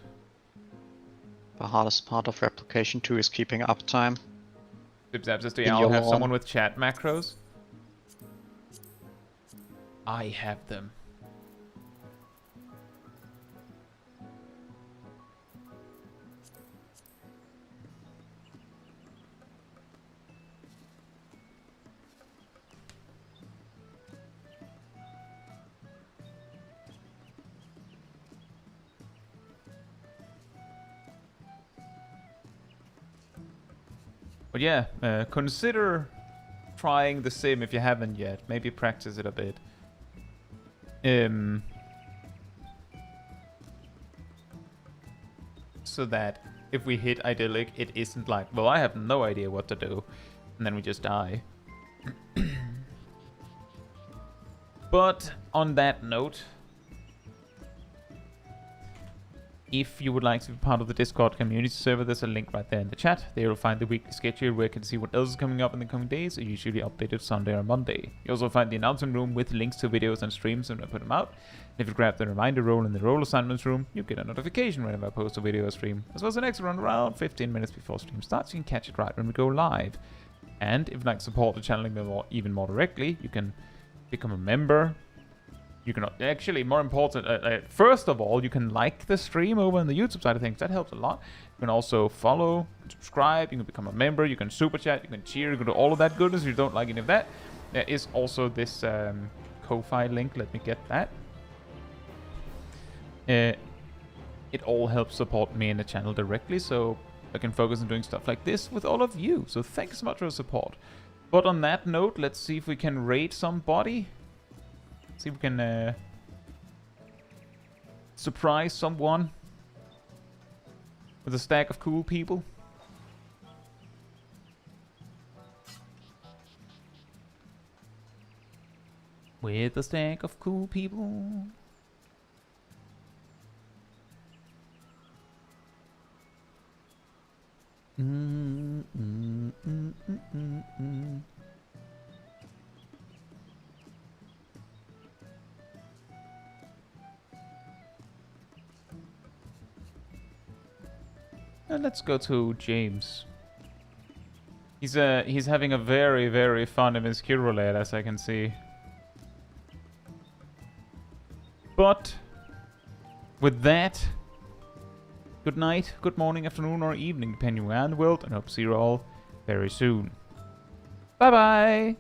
The hardest part of Replication 2 is keeping uptime. Zip Zap says, do y'all have someone with chat macros? I have them. But yeah, consider trying the sim if you haven't yet. Maybe practice it a bit. So that if we hit Idyllic, it isn't like, well, I have no idea what to do, and then we just die. But on that note, if you would like to be part of the Discord community server, there's a link right there in the chat. There you'll find the weekly schedule where you can see what else is coming up in the coming days, usually updated Sunday or Monday. You also find the announcement room with links to videos and streams when I put them out. And if you grab the reminder role in the role assignments room, you get a notification whenever I post a video or stream. As well as an extra run around 15 minutes before stream starts, you can catch it right when we go live. And if you'd like to support the channel even more directly, you can become a member. You can actually, more important, first of all, you can like the stream over on the YouTube side of things. That helps a lot. You can also follow, subscribe, you can become a member, you can super chat, you can cheer, you can do all of that goodness. If you don't like any of that, there is also this Ko-Fi link. Let me get that. It all helps support me and the channel directly, so I can focus on doing stuff like this with all of you. So thanks so much for the support. But on that note, let's see if we can raid somebody. See if we can surprise someone with a stack of cool people. With a stack of cool people. Let's go to James. He's having a very, very fun MSQ roulette, as I can see. But with that, good night, good morning, afternoon, or evening, depending on where in the world, and hope to see you all very soon. Bye bye.